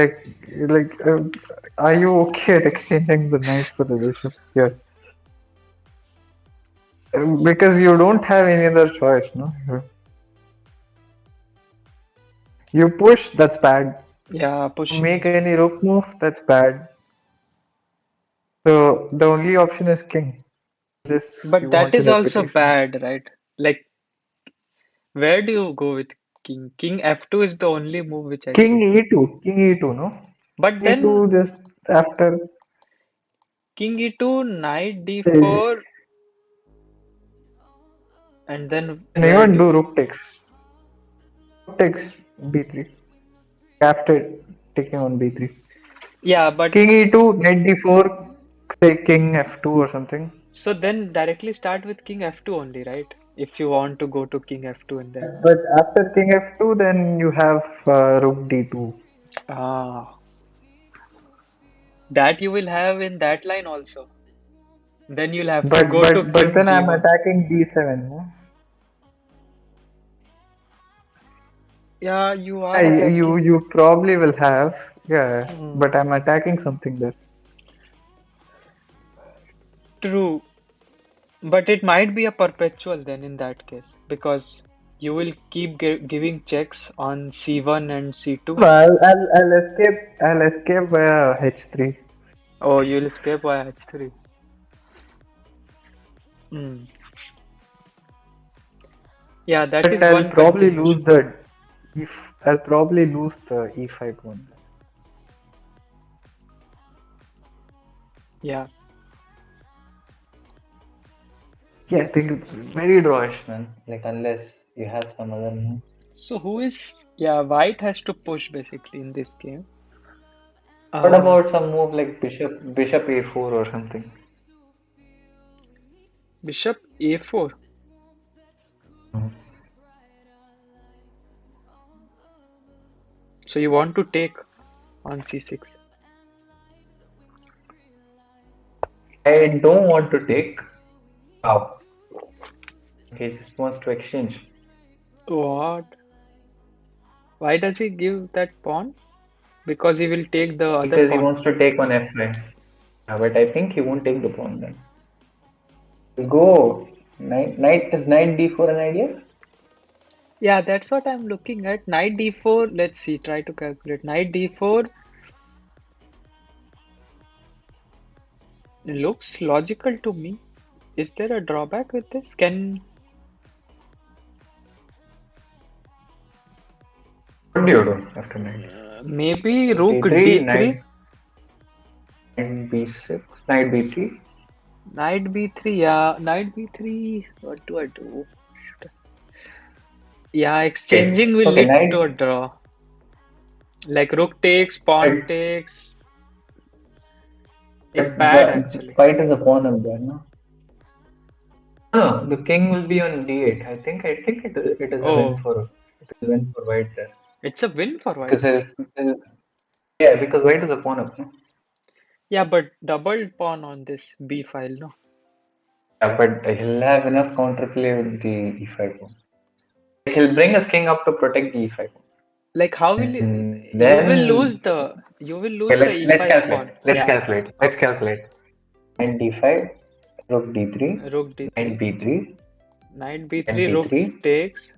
Are you okay at exchanging the knight for the bishop? Yeah, because you don't have any other choice, no? You push, that's bad. Yeah, You pushing. make any rook move, that's bad. So the only option is king. This But you that want a is also repetition. bad, right? Like, where do you go with king? King f2 is the only move which I King see. e2, king e2, no? But then E2 just after. king e2, knight And d4, and then where even do you? do rook takes. Rook takes b3 after taking on b3. Yeah, but King e2, knight d4, say king f2 or something. so then directly start with king f2 only, right? If you want to go to king f2 and then. But after king f2, then you have rook d2. Ah, that you will have in that line also. Then you'll have to But go to but but king then I'm g1. attacking d7. No? Yeah, you are Yeah, you attacking. you probably will have, yeah, Hmm. but I'm attacking something there. True, but it might be a perpetual then in that case because you will keep giving checks on c1 and c2. No, I'll escape. I'll escape via h3. Oh, you'll escape by h3. Hmm. Yeah, that But is I'll one probably lose continuation. the if I'll probably lose the e5 one. Yeah. Yeah, I think it's very drawish, man. Like unless you have some other move. So who is, yeah, white has to push basically in this game. What Uh, about some move like bishop a4 or something? bishop a4. So you want to take on c6. I don't want to take. Wow. Okay, just wants to exchange What? Why does he give that pawn? Because he will take the other because he pawn. wants to take on f5. But I think he won't take the pawn then. Go knight is knight d4 an idea? Yeah, that's what I'm looking at. Knight d4. Let's see. Try to calculate. Knight d4 looks logical to me. Is there a drawback with this? Can What do you do after knight? maybe rook D3, d3? knight, knight b6, knight b3. Knight b3. Yeah, knight b3. What do I do? Yeah, Okay, exchanging will okay, lead to knight. a draw. Like rook takes, pawn But, takes. Is bad but actually. white is a pawn up there, no? No, the king will be on d8. I think it is a win Oh, for white there it's a win for white. because yeah, because white is a pawn up, no? Yeah, but double pawn on this b file, no? Yeah, but he'll have enough counterplay with the e5 pawn. He'll bring his king up to protect the e5 pawn. Like how will And lose then the you will okay, lose the let's e5 calculate. pawn. Let's Yeah. calculate. Let's Okay. calculate. Knight d5, rook d3, Rook knight d3, b3, knight and b3, rook b3, takes,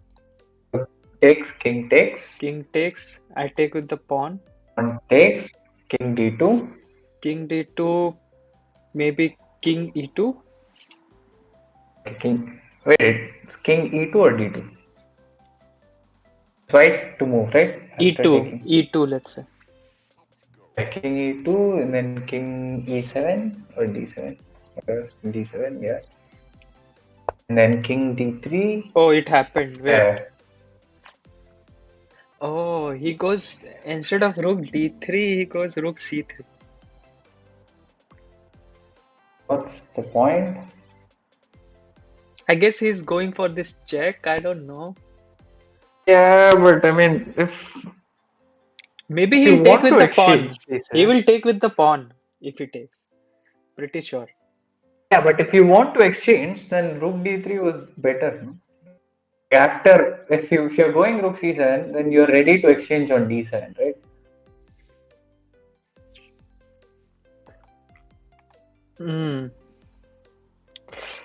rook takes, king takes, king takes. I take with the pawn. pawn takes, king d2, King d2, maybe king e2. king. Wait, it's king e2 or d2? Right to move, right? After e2, taking. e2, let's say. King e2 and then king e7 or d7. D7, yeah. And then king d3. Oh, it happened. Wait. Uh, Oh, he goes instead of rook d3, he goes rook c3. what's the point? I guess he's going for this check. I don't know. Yeah, but I mean, Maybe if you he'll take want with to the pawn. exchange He pieces, will take with the pawn if he takes. Pretty sure. yeah, but if you want to exchange, then rook d3 was better. No? After, if you're going rook c7, then you're ready to exchange on d7, right? Hmm.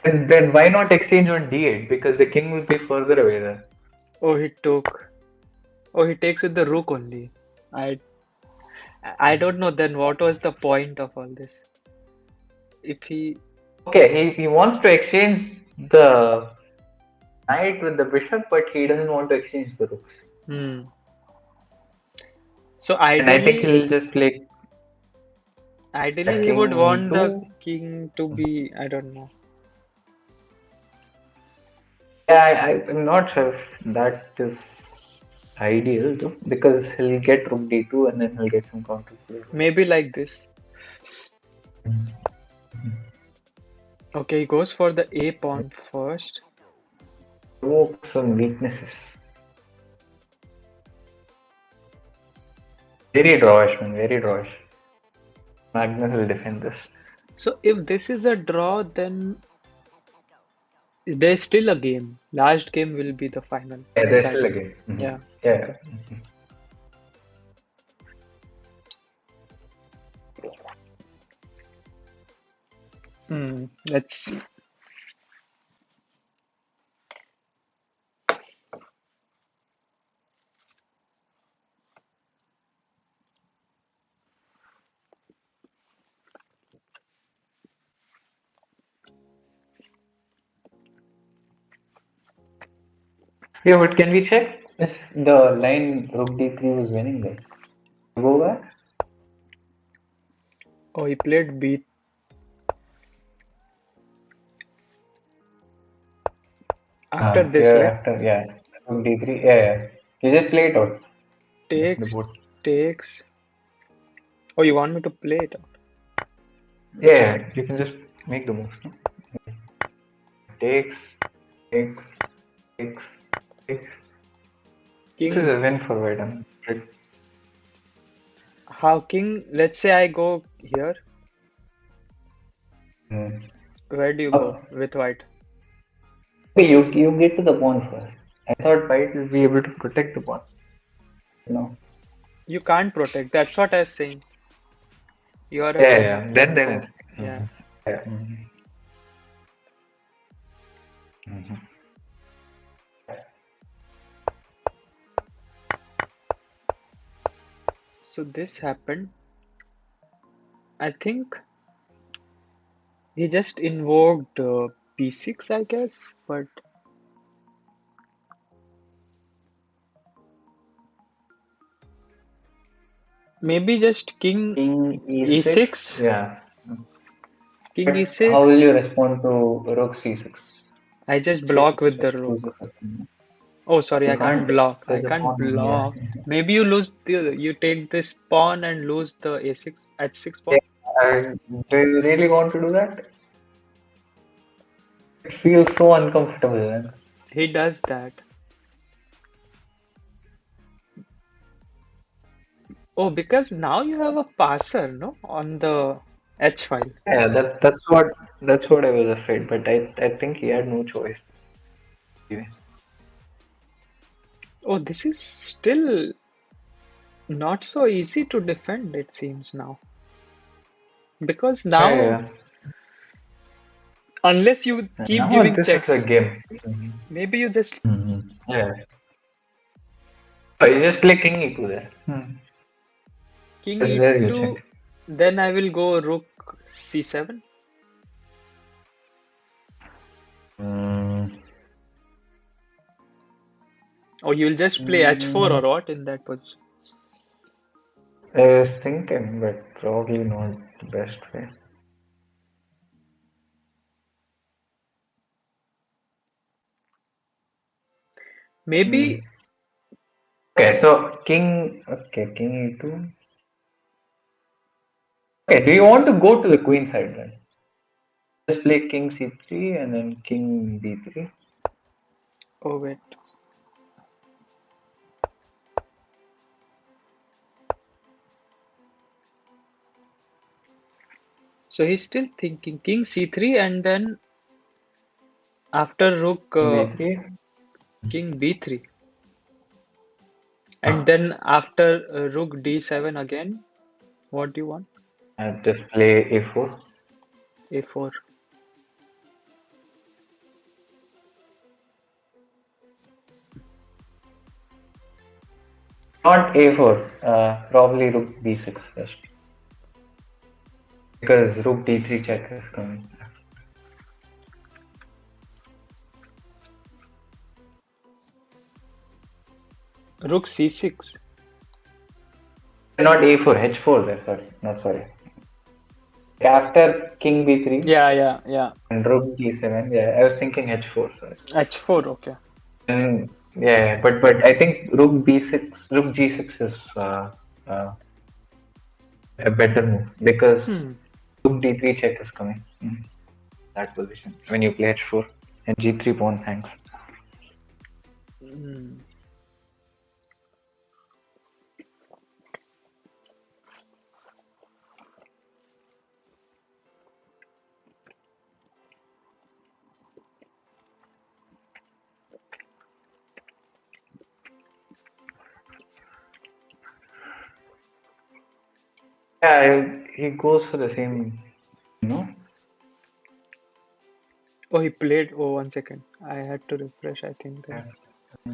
And then why not exchange on d8? Because the king will be further away there. Oh, he took. Oh, he takes with the rook only. I I don't know then what was the point of all this. If he Okay, he wants to exchange the knight with the bishop, but he doesn't want to exchange the rooks. hmm. So And I think ideally he'll just play he would king want the e2. king to be, I don't know. Yeah, I'm not sure if that is ideal though, because he'll get rook d2 and then he'll get some counter play. Maybe like this. Okay, he goes for the a pawn first. Provoke some weaknesses. Very drawish, man, very drawish. Magnus will defend this. So if this is a draw, then there's still a game. Last game will be the final Yeah, there's still a deciding. game. Yeah. Yeah. Okay. Let's see. Yeah, but can we check if the line rook d3 was winning there? Go back? Oh, he played b after this, Yeah, right? after, yeah. Rook d3, yeah. You just play it out. The Takes, board. takes. Oh, you want me to play it out? Yeah, you can just make the moves. No? Takes, takes, takes, takes. This is King, a win for white. I'm afraid. how king? Let's say I go here. Hmm. Where do you go Up. with white? Okay, you get to the pawn first. I thought white will be able to protect the pawn. No. You can't protect. That's what I was saying. You are a Yeah, king. yeah. Then Then then go. it's Yeah. yeah. Mhm. So this happened. I think he just invoked b6, I guess, but maybe just king King e6. e6. Yeah. King But how will e6. you respond to rook c6? I just C6 block with the just loses rook. the queen. Oh, sorry, You I can't can't. block. I There's a can't pawn. Yeah. block. Maybe you lose you take this pawn and lose the a6, h6 Yeah. pawn. Do you really want to do that? It feels so uncomfortable, man. He does that. Oh, because now you have a passer, no, on the H file. Yeah, that's what I was afraid. But I think he had no choice. Anyway. Oh, this is still not so easy to defend, it seems now. Because Yeah, now, yeah. unless you keep Now giving this is a checks, game. maybe you just Yeah. Oh, you just play king e2 there. king There you e2, check. then I will go rook c7. Mm, Or you'll just play h4 or what in that position. I was thinking, but probably not the best way. Maybe, Mm. Okay, so king. Okay, king e2. Okay, do you want to go to the queen side then? Just play king c3 and then king b3. oh wait. So he's still thinking king c3 and then after rook b3. king b3 and then after rook d7 again. What do you want? And just play a4. a4. Not a4. Probably rook b6 first. Because rook d3 check is coming. Rook c6. Not a4, h4 there. Sorry, not sorry. After king b3 Yeah. and rook d7. Yeah, I was thinking h4. Sorry. h4, okay. Yeah, but I think rook b6, rook g6 is a better move because Hmm. rook d3 check is coming in that position when you play h4 and g3 pawn hangs. Hmm. Yeah, he goes for the same, you know. Oh, he played. Oh, 1 second. I had to refresh, I think then. Yeah.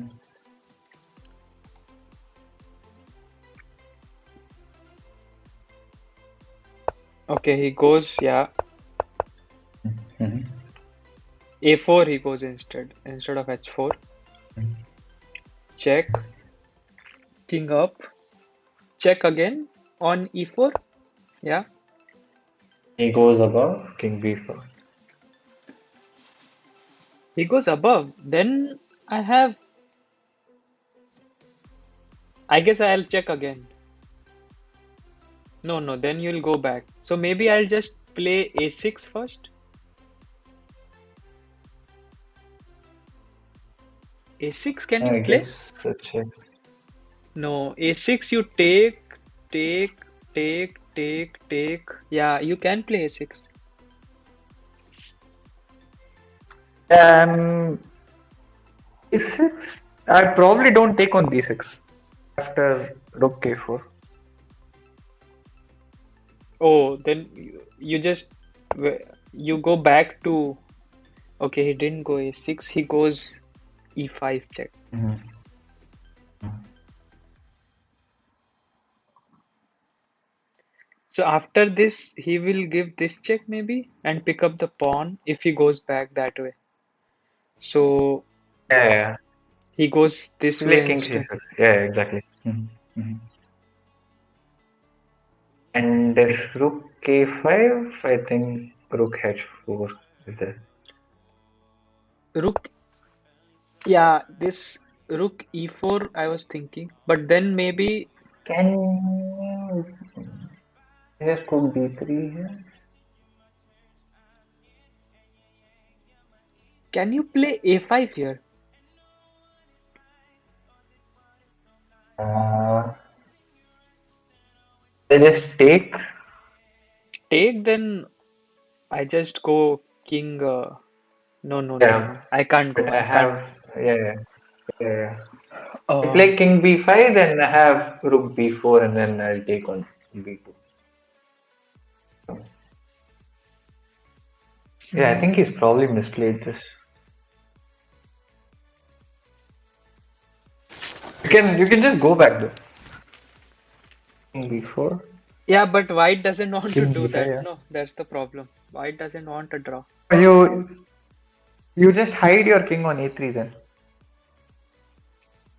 Okay, he goes, yeah. Mhm. a4 he goes instead of h4. Check. King up. Check again on e4. Yeah. He goes above king b4. He goes above. Then I guess I'll check again. No, then you'll go back. So maybe I'll just play a6 first. a6 can you I play? guess such a No, a6 you take, take. Yeah, you can play a6. um e6. I probably don't take on b6 after rook a4. Oh, then you just you go back to. Okay, he didn't go a6. He goes e5 check. Mhm. So after this, he will give this check maybe and pick up the pawn if he goes back that way. So Yeah, yeah. he goes this way Play king instead. c6. Yeah, exactly. And if rook k5, I think rook h4 is there. Rook, yeah, this rook e4 I was thinking, but then maybe Can you just go b3 here? can you play a5 here? Uh, I just take. Take, then I just go king. No, no, no, Yeah, no. I can't go. but I I can't. have. Yeah, yeah, yeah, yeah. I Uh, play king b5, then I have rook b4, and then I'll take on b2. Yeah, I think he's probably misplayed this. You can just go back though. King b4, yeah, but White doesn't want to king do b5. that. Yeah. No, that's the problem. White doesn't want a draw. You just hide your king on a3 then.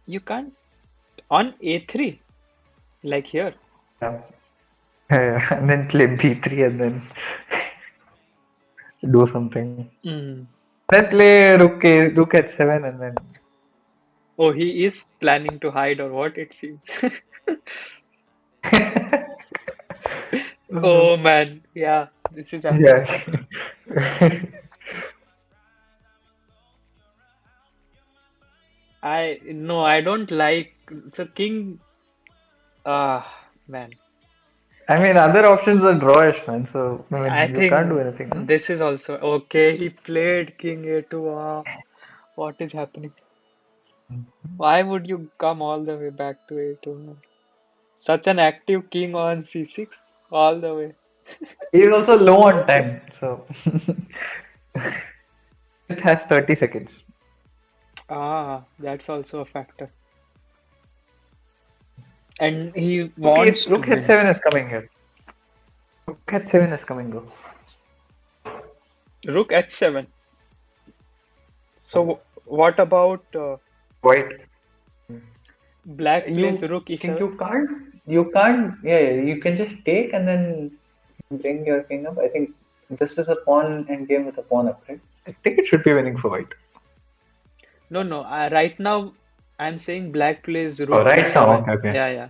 You can't on a3 like here. Yeah. Yeah, and then play b3 and then do something. Mm. Then play rook h7 and then. Oh, he is planning to hide or what it seems. Oh man, yeah, this is happening. Yeah. I don't like so king. Man, I mean, other options are drawish, man. So I I mean, you can't do think anything, no? this is also okay. He played king a2. What is happening? Why would you come all the way back to a2? Such an active king on c6 all the way. He is also low on time, so it has 30 seconds. That's also a factor. And he Okay, wants to rook win. h7 is coming here. Rook h7 is coming, bro. Rook h7. So what about White. black plays You rook think e7? you can't, yeah, yeah, you can just take and then bring your king up. I think this is a pawn endgame with a pawn up, right? I think it should be winning for white. No, no. Right now, I'm saying black plays Oh, rook right now, e7. okay, okay. Yeah, yeah.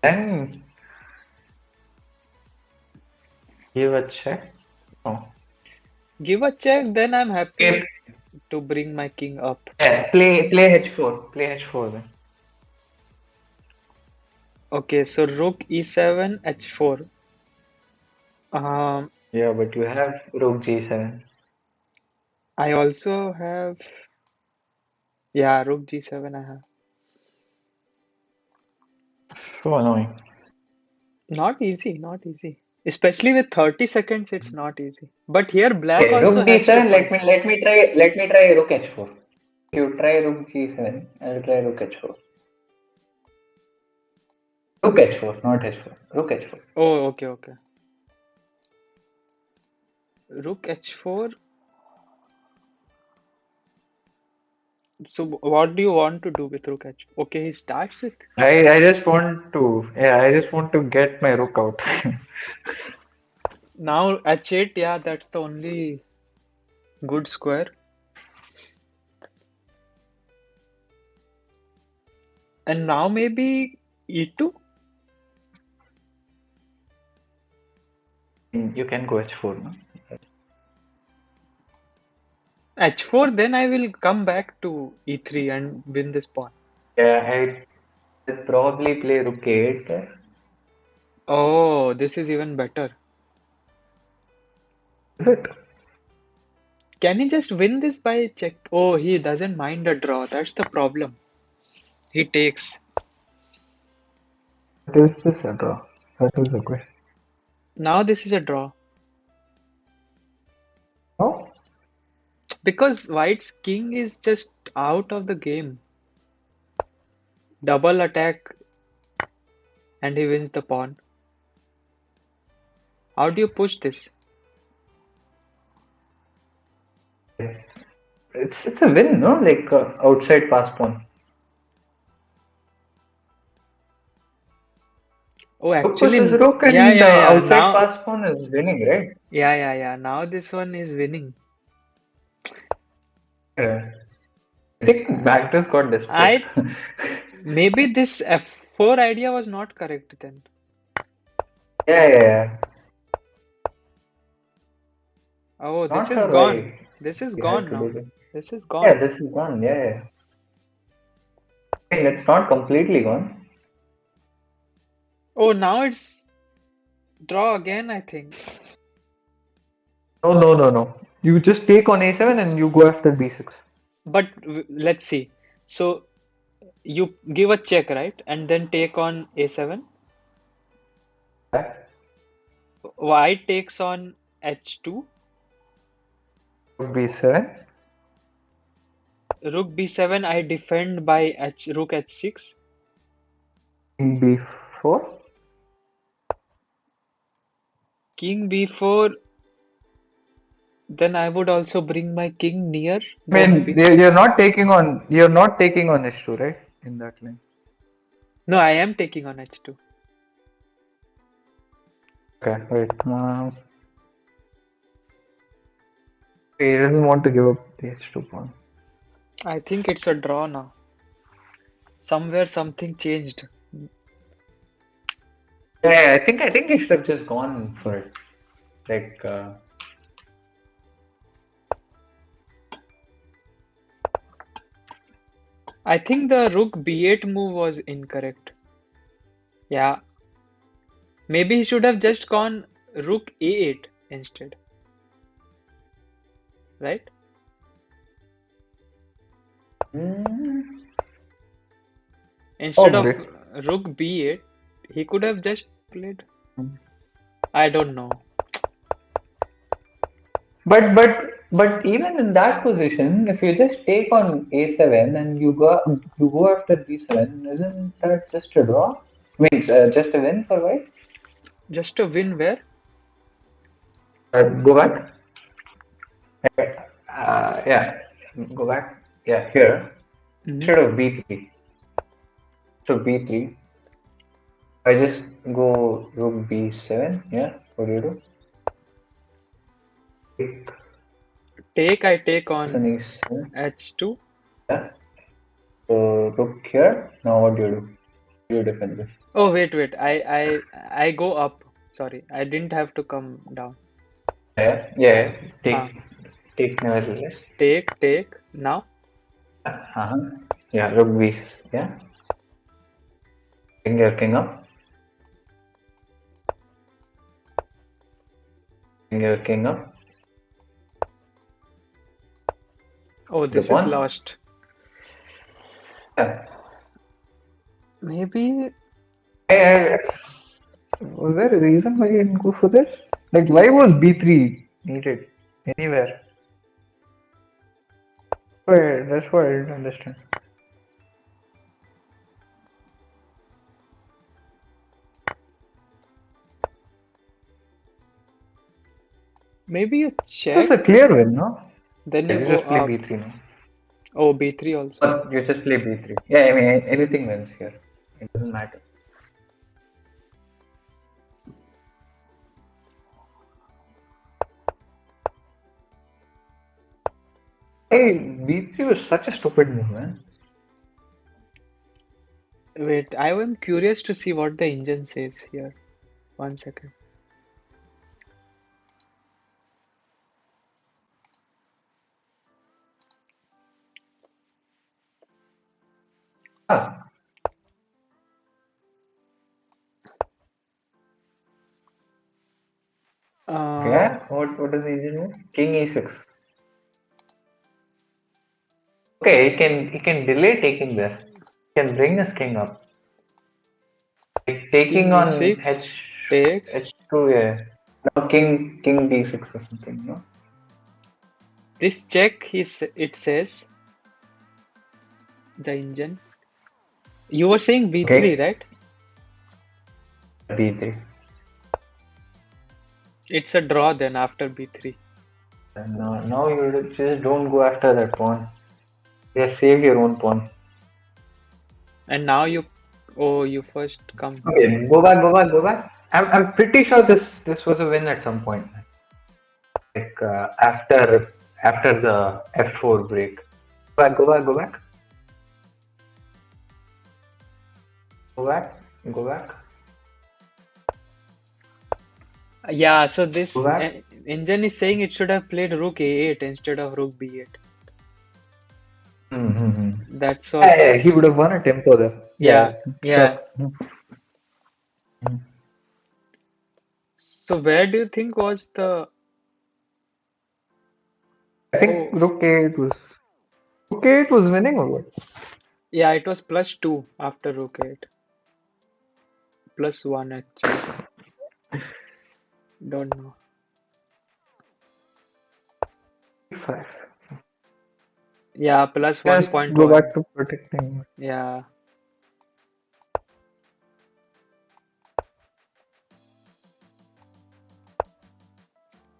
Then give a check. Oh. Give a check, then I'm happy Okay. to bring my king up. Yeah, play h4. Play h4 then. Okay, so rook e7, h4. Um, Yeah, but you have rook g7. I also have, yeah, rook g7 I have. So annoying. Not easy, not easy. Especially with 30 seconds, it's not easy. But here black Okay, also rook has to d7. fight. Let me try rook h4. You try rook g7. I'll try rook h4. Rook h4, not h4. Rook h4. Oh, okay, okay. Rook h4. So what do you want to do with rook h? Okay, he starts with. I just want to, yeah, I just want to get my rook out. Now h8, yeah, that's the only good square. And now maybe e2? You can go h4, no? h4, then I will come back to e3 and win this pawn. Yeah, I'll probably play rook a8 there. Oh, this is even better. Is it? Can he just win this by check? Oh, he doesn't mind a draw. That's the problem. He takes. What is this a draw? That is the question. Now this is a draw. Oh? Because White's king is just out of the game. Double attack. and he wins the pawn. How do you push this? It's a win, no? Like outside pass pawn. Oh, Rook versus actually, rook yeah, and yeah, yeah. outside Now, pass pawn is winning, right? yeah, yeah, yeah. Now this one is winning. Yeah. I think Magnus got desperate. I maybe this F4 idea was not correct then. Yeah, yeah, yeah. Oh, this Not is sure gone. why This is he had gone to do now. this. This is Yeah, gone. this is gone. Yeah, yeah. I mean, it's not completely gone. Oh, now it's draw again, I think. No, no, no, no. You just take on a7 and you go after b6. But let's see. So you give a check, right? And then take on a7. Okay. White takes on h2. b7. Rook b7. I defend by rook h6. King b4. King b4. Then I would also bring my king near I the mean, you're not taking on h2, right? In that line. No, I am taking on h2. Okay, wait. He doesn't want to give up the h2 pawn. I think it's a draw now. Somewhere something changed. Yeah, I think he should have just gone for it. Like, I think the rook b8 move was incorrect. Yeah. Maybe he should have just gone rook a8 instead. Right? Instead of probably. rook b8, he could have just played. I don't know. But even in that position, if you just take on a7 and you go after b7, isn't that just a draw? Means just a win for white? Just a win where? Go back. Yeah, go back. Yeah, here instead of b3. So b3, I just go rook b7. Yeah, what do you do? I take on An e7. h2. Yeah. So rook here. Now what do you do? You defend this. Oh, wait. I go up. Sorry, I didn't have to come down. Yeah, yeah. Ah, Take nevertheless. take. Now, Uh-huh. Yeah, rook b. Yeah. Bring your king up. Bring your king up. oh, The this is pawn. lost. Yeah. Maybe Was there a reason why you didn't go for this? Like, why was b3 needed anywhere? That's why I didn't understand. you This is check, a clear win, no? then Yeah, you you go just play up. b3 now. Oh, b3 also. But you just play b3. Yeah, I mean, anything wins here. It doesn't matter. Hey, b3 was such a stupid move, man. Wait, I am curious to see what the engine says here. 1 second. Ah, okay. What is the engine move? King e6. Okay, he can delay taking there. He can bring his king up. Like King taking on e6 takes. h2, yeah. No, king d6 or something, no? This check it says the engine. You were saying b3, Okay. right? B3. It's a draw then after b3. And now you just don't go after that pawn. Just save your own pawn. And now you first come. Okay, go back, go back, go back. I'm pretty sure this was a win at some point. Like after the F4 break. Go back, go back, go back. Go back, go back, Yeah, so go this back. engine is saying it should have played rook a8 instead of rook b8. Mm-hmm. That's what. Yeah, he would have won a tempo there. Yeah, Yeah, sure. yeah. So where do you think was the? I think Oh, Rook 8 was winning or what? yeah, it was +2 after rook 8. +1 actually. Don't know. 5. Yeah, plus Just go 1.1. back to protecting. Yeah.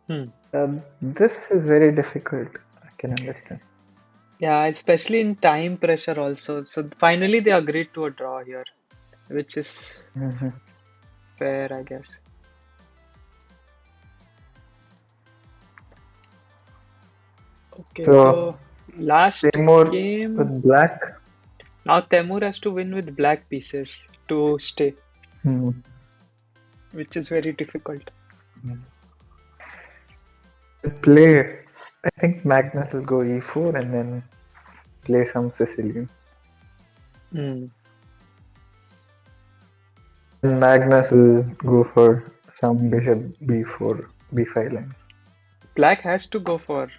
Hmm. This is very difficult. I can understand. Yeah, especially in time pressure also. So finally they agreed to a draw here, which is Mm-hmm. fair, I guess. Okay, So so last Timur game. with black. Now Temur has to win with black pieces to stay, Hmm. which is very difficult. Play. I think Magnus will go E4 and then play some Sicilian. Hmm. And Magnus will go for some bishop B4, B5 lines. Black has to go for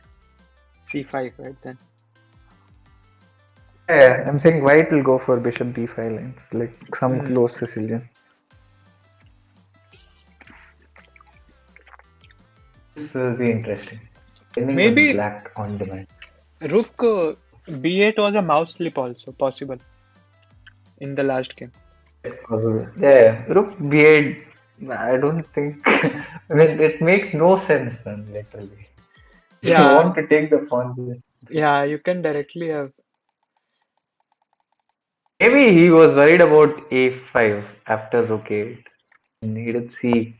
c5, right then. Yeah, I'm saying white will go for bishop B5 lines, like some Hmm. close Sicilian. This will be interesting. Depending on Maybe black on demand. rook b8 was a mouse slip also possible in the last game. Possible. Yeah, Rook B8. I don't think. I mean, it makes no sense, man. Literally, if you Yeah, want to take the pawn, yeah, you can directly have. maybe he was worried about A5 after Rook 8. And he did see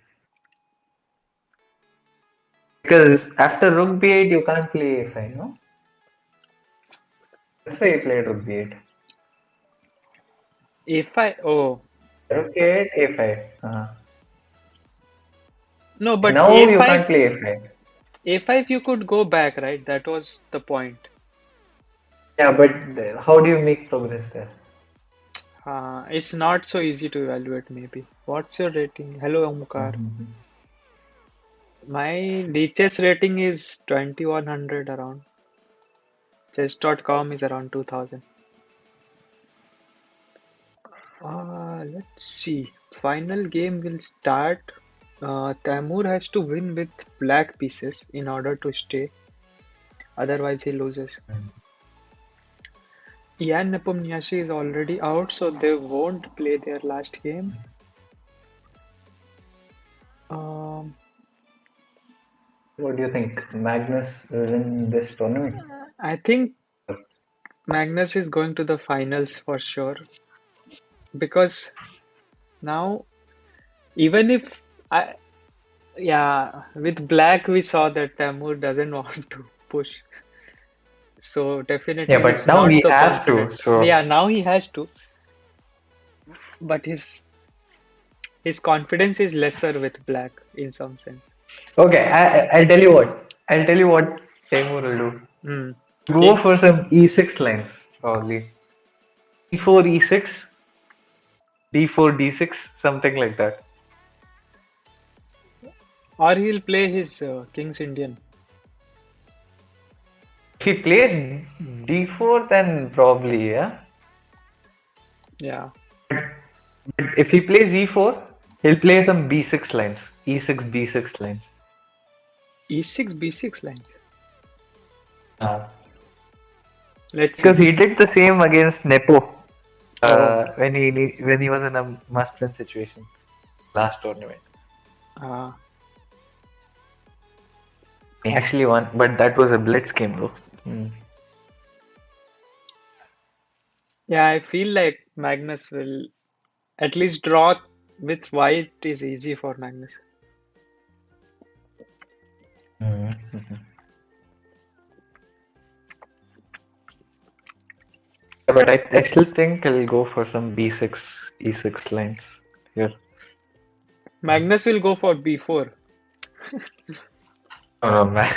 because after Rook B8 you can't play A5, no? That's why he played Rook B8. a5. Oh, Rook A8, A5. no, And but now you can't a5, play A5. a5 you could go back, right? That was the point. Yeah, but how do you make progress there? It's not so easy to evaluate, maybe. What's your rating? Hello, Omkar. Mhm. My DChess rating is 2100 around. Chess.com is around 2000. Let's see. Final game will start. Taimur has to win with black pieces in order to stay. Otherwise, he loses. Ian Nepomniachtchi is already out, so they won't play their last game. Um, What do you think? Magnus will win this tournament? I think Magnus is going to the finals for sure because now, even if I, yeah, with black we saw that Taimur doesn't want to push, so Yeah, definitely but he's now not he so has to. confident. So Yeah, now he has to, but his confidence is lesser with black in some sense. okay, I'll tell you what. I'll tell you what Timur will do. Hmm. Go King, for some E6 lines, probably. E4, E6, D4, D6, something like that. or he'll play his King's Indian. If he plays D4, then probably, yeah. Yeah, But if he plays E4, he'll play some B6 lines, E6, B6 lines. E6, B6 lines. Uh, Let's see. because he did the same against Nepo Oh, when he was in a must-win situation. last tournament. Uh, He actually won, but that was a blitz game though. Hmm. yeah, I feel like Magnus will at least draw with white is easy for Magnus. Mhm. Yeah, but I still think I'll go for some B6, E6 lines here. Magnus will go for B4. Oh no, man.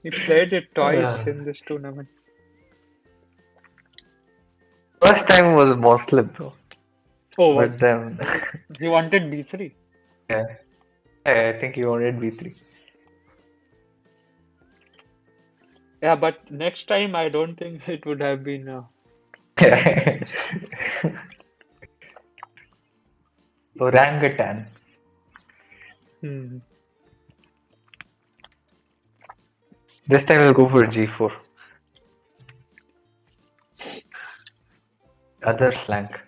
He played it twice Uh, in this tournament. First time was Muslim though, Oh, was but then he wanted B3? yeah, I think he wanted B3. Yeah, but next time I don't think it would have been. Orangutan. Hmm. This time we'll go for G4. Other flank.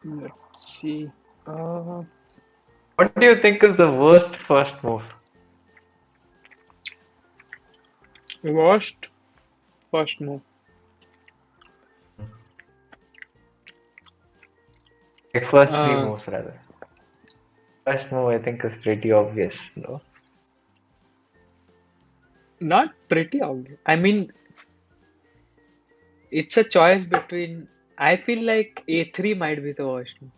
Let's see. Uh, What do you think is the worst first move? worst first move. Like first three Uh, moves rather. First move I think is pretty obvious, no? Not pretty obvious. I mean, it's a choice between. I feel like A3 might be the worst move.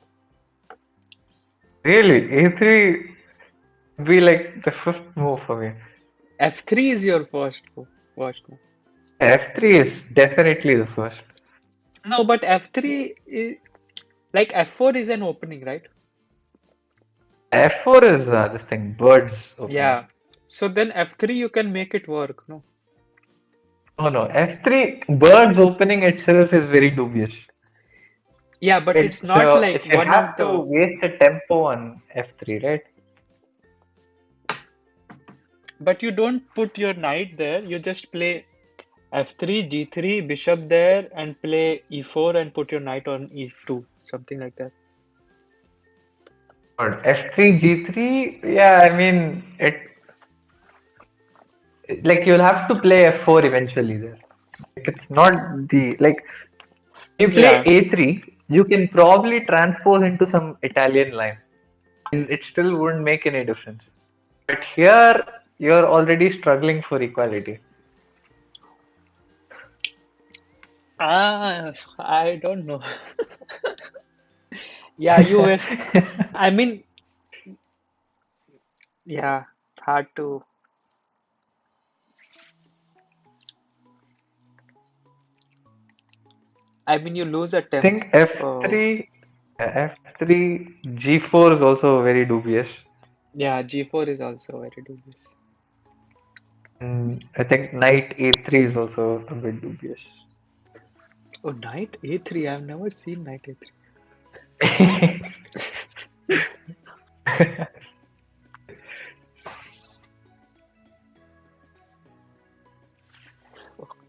Really, A3 be like the fifth move for me. F3 is your first move. Worst move. F3 is definitely the first. No, but F3 is, like F4 is an opening, right? F4 is this thing, birds opening. Yeah. So then F3 you can make it work, no? Oh no, F3 birds opening itself is very dubious. Yeah, but it's It's not like if you one of have to the. waste a tempo on F3, right? But you don't put your knight there. You just play F3, G3, bishop there, and play E4 and put your knight on E2, something like that. But F3, G3, yeah, I mean it. Like you'll have to play F4 eventually there. Like, it's not the like you play Yeah. A3, you can probably transpose into some Italian line, and it still wouldn't make any difference. But here you're already struggling for equality. I don't know. Yeah, US. I mean, yeah, hard to. I mean, you lose a I think tempo. F3, G4 is also very dubious. Yeah, G4 is also very dubious. And I think knight A3 is also a bit dubious. Oh, knight A3. I've never seen knight A3.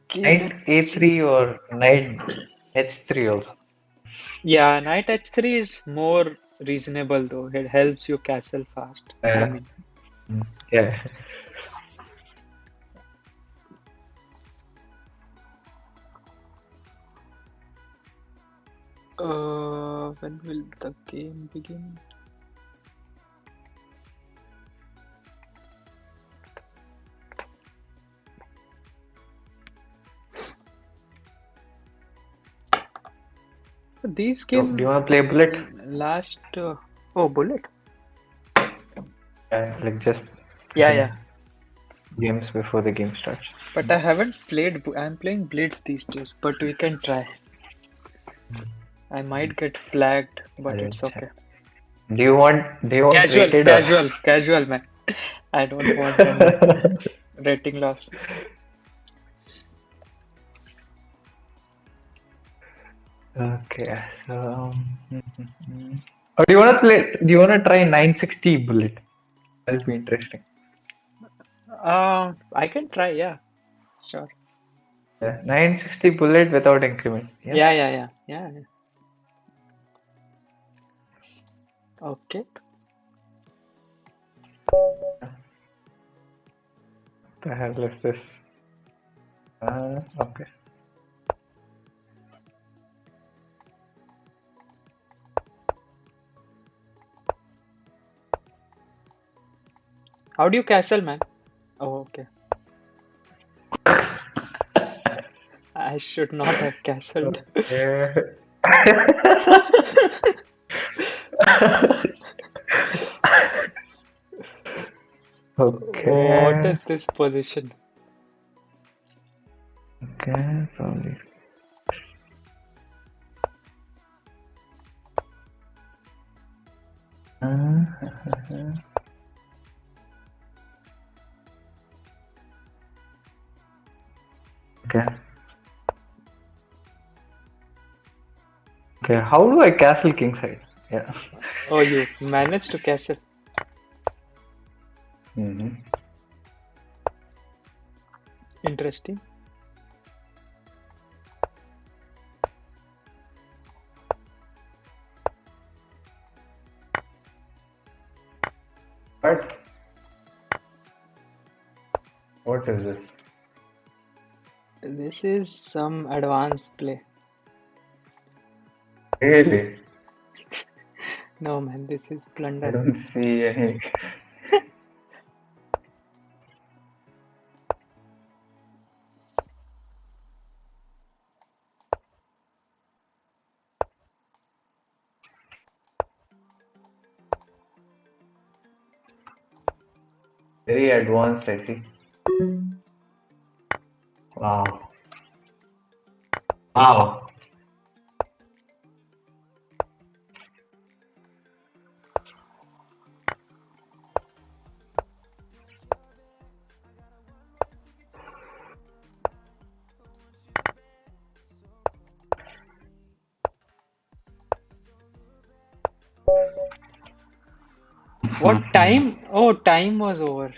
Okay, Knight let's see. A3 or knight H3 also. Yeah, knight H3 is more reasonable though. It helps you castle fast. I Uh, mean, yeah. when will the game begin? These Do you game want to play bullet? last. Oh, bullet. Like just Yeah, putting yeah. games before the game starts. But I haven't played. I'm playing Blitz these days, but we can try. I might get flagged, but it's Alright. okay. Do you want Casual, rated or casual, casual, man. I don't want any rating loss. okay, so or do you wanna play do you wanna try 960 bullet? That'll be interesting. I can try, yeah, sure. Yeah, 960 bullet without increment. Yeah. Yeah. Okay. The hell is this? Okay. How do you castle, man? Oh, okay. I should not have castled. Yeah. What Okay. is this position? Okay, probably. Uh, okay. Okay, how do I castle kingside? Yeah. Oh, you managed to castle. Mm-hmm. Interesting. But what is this? This is some advanced play. Really? No, man, this is I blunder. don't see any. Very advanced, I see. Wow. Wow. What time? Oh, time was over.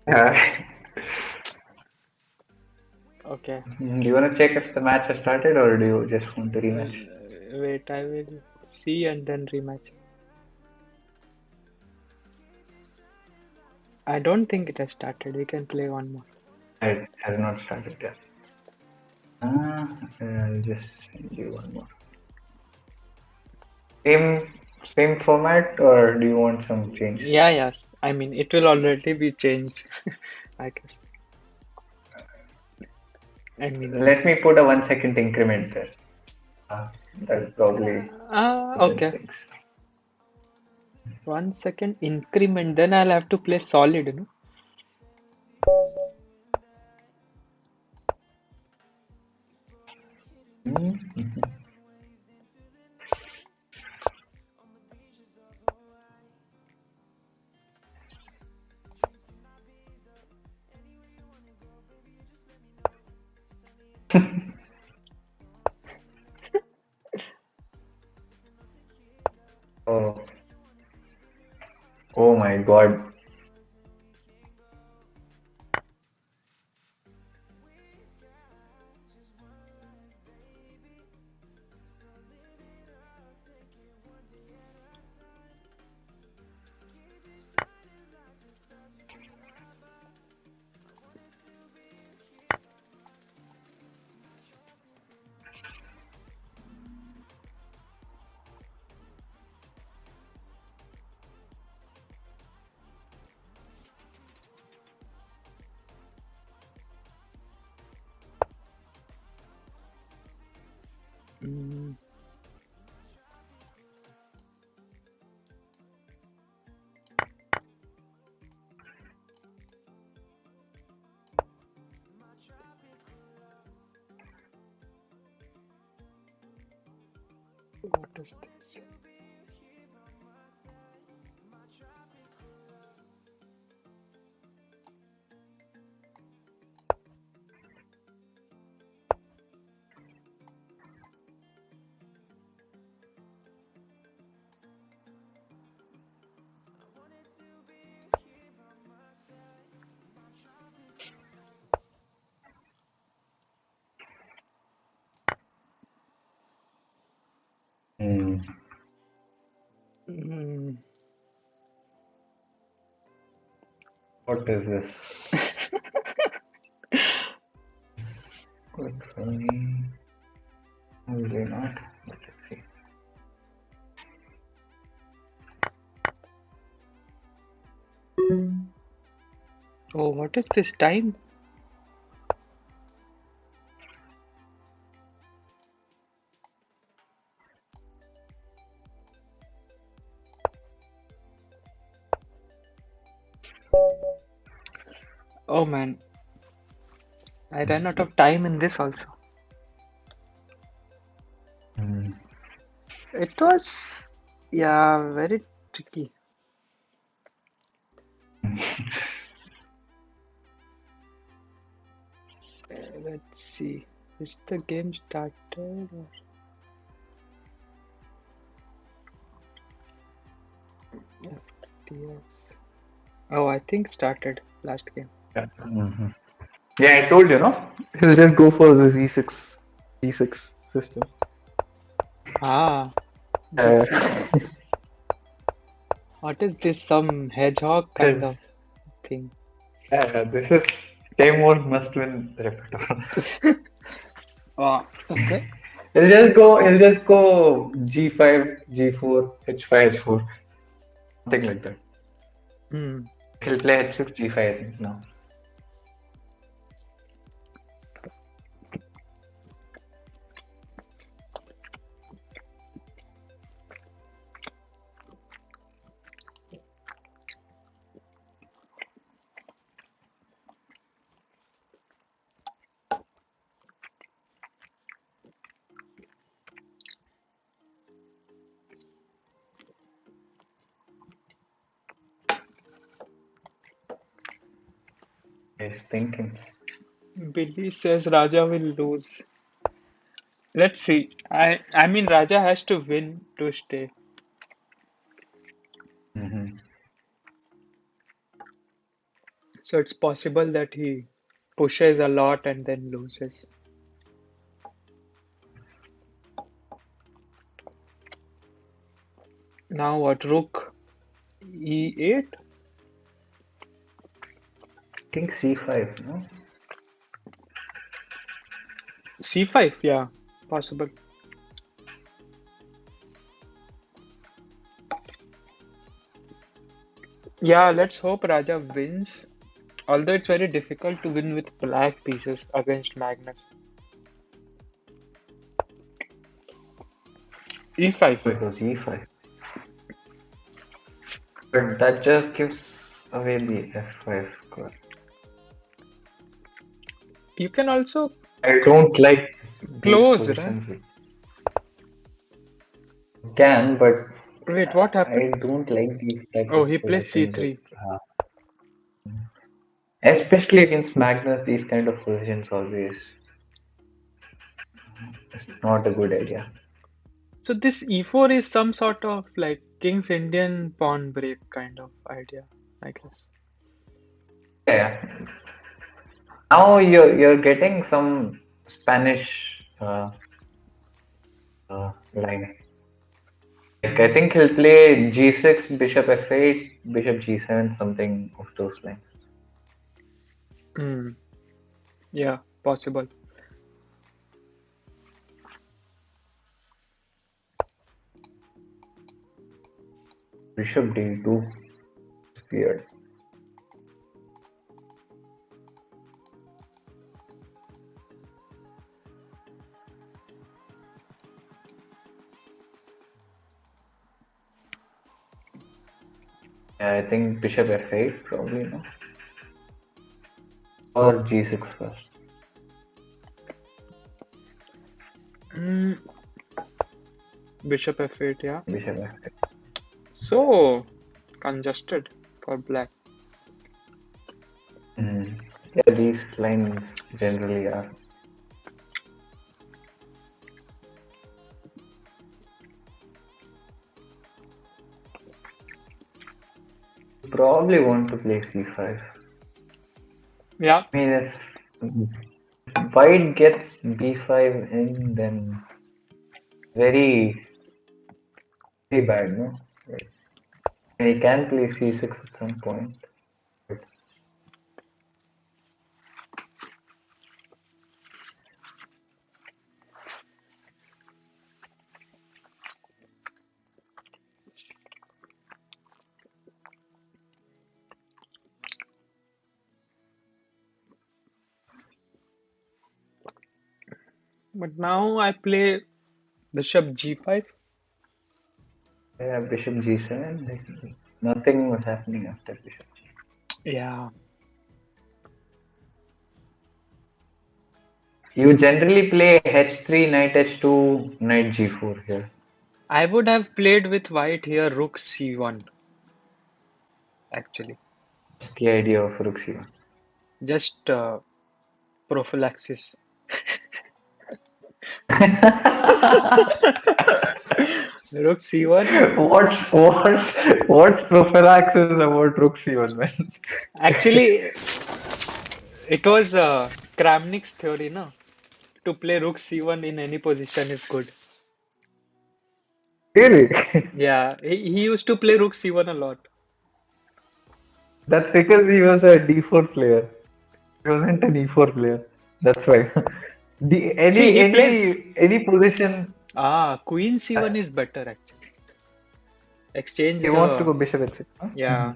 Yeah. Okay. Do you want to check if the match has started or do you just want to rematch? Wait, I will see and then rematch. I don't think it has started. We can play one more. It has not started yet. I'll just send you one more. Same format or do you want some change? Yes. I mean, it will already be changed, I guess. I mean, Let me put a 1 second increment there. That'll probably even okay. things. 1 second increment. Then I'll have to play solid, you know. Mhm. Oh, oh my God. Mm, what is this? What is this? Good for me. Probably not. But let's see. Oh, what is this time? Oh man, I ran out of time in this also. It was, yeah, very tricky. Let's see. Is the game started or FTX? Oh, I think started last game. Yeah. Yeah, I told you, no? He'll just go for the Z6 system. Ah, Uh, this what is this? Some hedgehog kind of Because thing. this is Timur must win repertoire. Oh, okay. He'll just go G5, G4, H5, H4, something like that. Hmm. He'll play H6, G5, I think now. He's thinking. Billy says Raja will lose. Let's see. I mean Raja has to win to stay. Mm-hmm. So it's possible that he pushes a lot and then loses. Now what? Rook E8? I think C5, no? C5, yeah, possible. Yeah, let's hope Raja wins. Although it's very difficult to win with black pieces against Magnus. E5. It was E5. But that just gives away the F5 score. You can also I don't like these close, right? positions. Can, but Wait, what I happened? don't like these type Oh, of he plays positions. C3. Uh, Especially against Magnus, these kind of positions always it's not a good idea. So this E4 is some sort of like King's Indian pawn break kind of idea, I guess. Yeah. Now you're getting some Spanish line. Like I think he'll play G6, Bishop F8, Bishop G7, something of those lines. Hmm. Yeah, possible. Bishop D2 is weird. Yeah, I think Bishop F8 probably no. Or G6 first. Mm, Bishop F8, yeah. Bishop F8. So congested for black. Yeah, these lines generally are. Probably want to play C5. Yeah. I mean, if White gets B5 in, then very, very bad, no? Like, he can play C6 at some point. But But now I play bishop g5. Yeah, bishop g7. Like, nothing was happening after bishop g7. Yeah, You generally play h3, knight h2, knight g4 here. I would have played with white here, rook c1 actually. What's the idea of rook c1? Just prophylaxis. Rook c1. What's prophylaxis about rook c1, man? Actually, it was Kramnik's theory, no? To play rook c1 in any position is good. Really? Yeah, he used to play rook c1 a lot. That's because he was a d4 player. He wasn't an e4 player. That's why. The See, any he plays. any position Queen uh, c1 is better actually. Exchange he wants to the. go bishop h6. Huh? Yeah.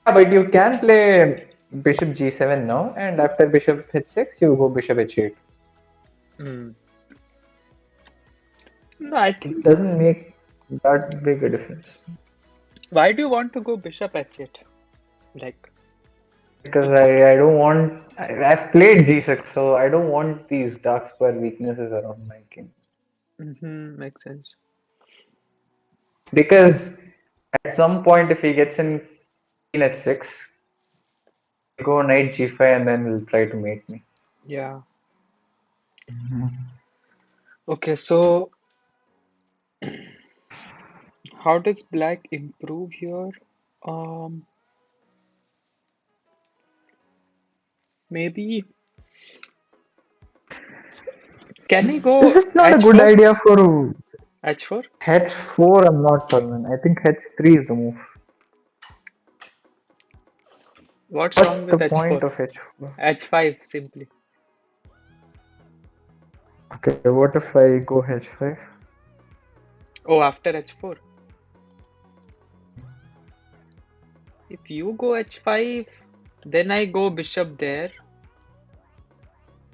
Yeah, but you can play bishop g7 now, and after bishop h6, you go bishop h8. Hmm. No, I It think. doesn't make that big a difference Why do you want to go bishop h8? Like, because it's. I don't want. I've played g6, so I don't want these dark square weaknesses around my king. Makes sense. Because at some point, if he gets in queen h6, go knight g5, and then he'll try to mate me. Yeah. Okay, so how does black improve here? Um, Maybe can he This go is not a good h4? idea for H4? h4. I'm not sure, man. I think h3 is the move. What's What's wrong the with h4? point of h4? H5 simply. Okay, what if I go h5? Oh, after h4. If you go h5, then I go bishop there,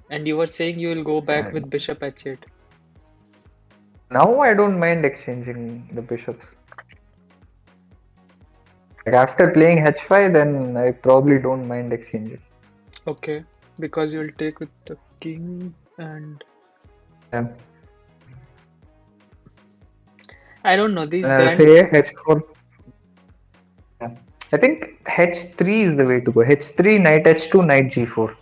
and you were saying you will go back And with bishop h8. now I don't mind exchanging the bishops. Like after playing h5, then I probably don't mind exchanging. Okay, because you'll take with the king and Yeah. I don't know And these I'll grand. say h4. Yeah. I think h3 is the way to go. h3, knight h2, knight g4.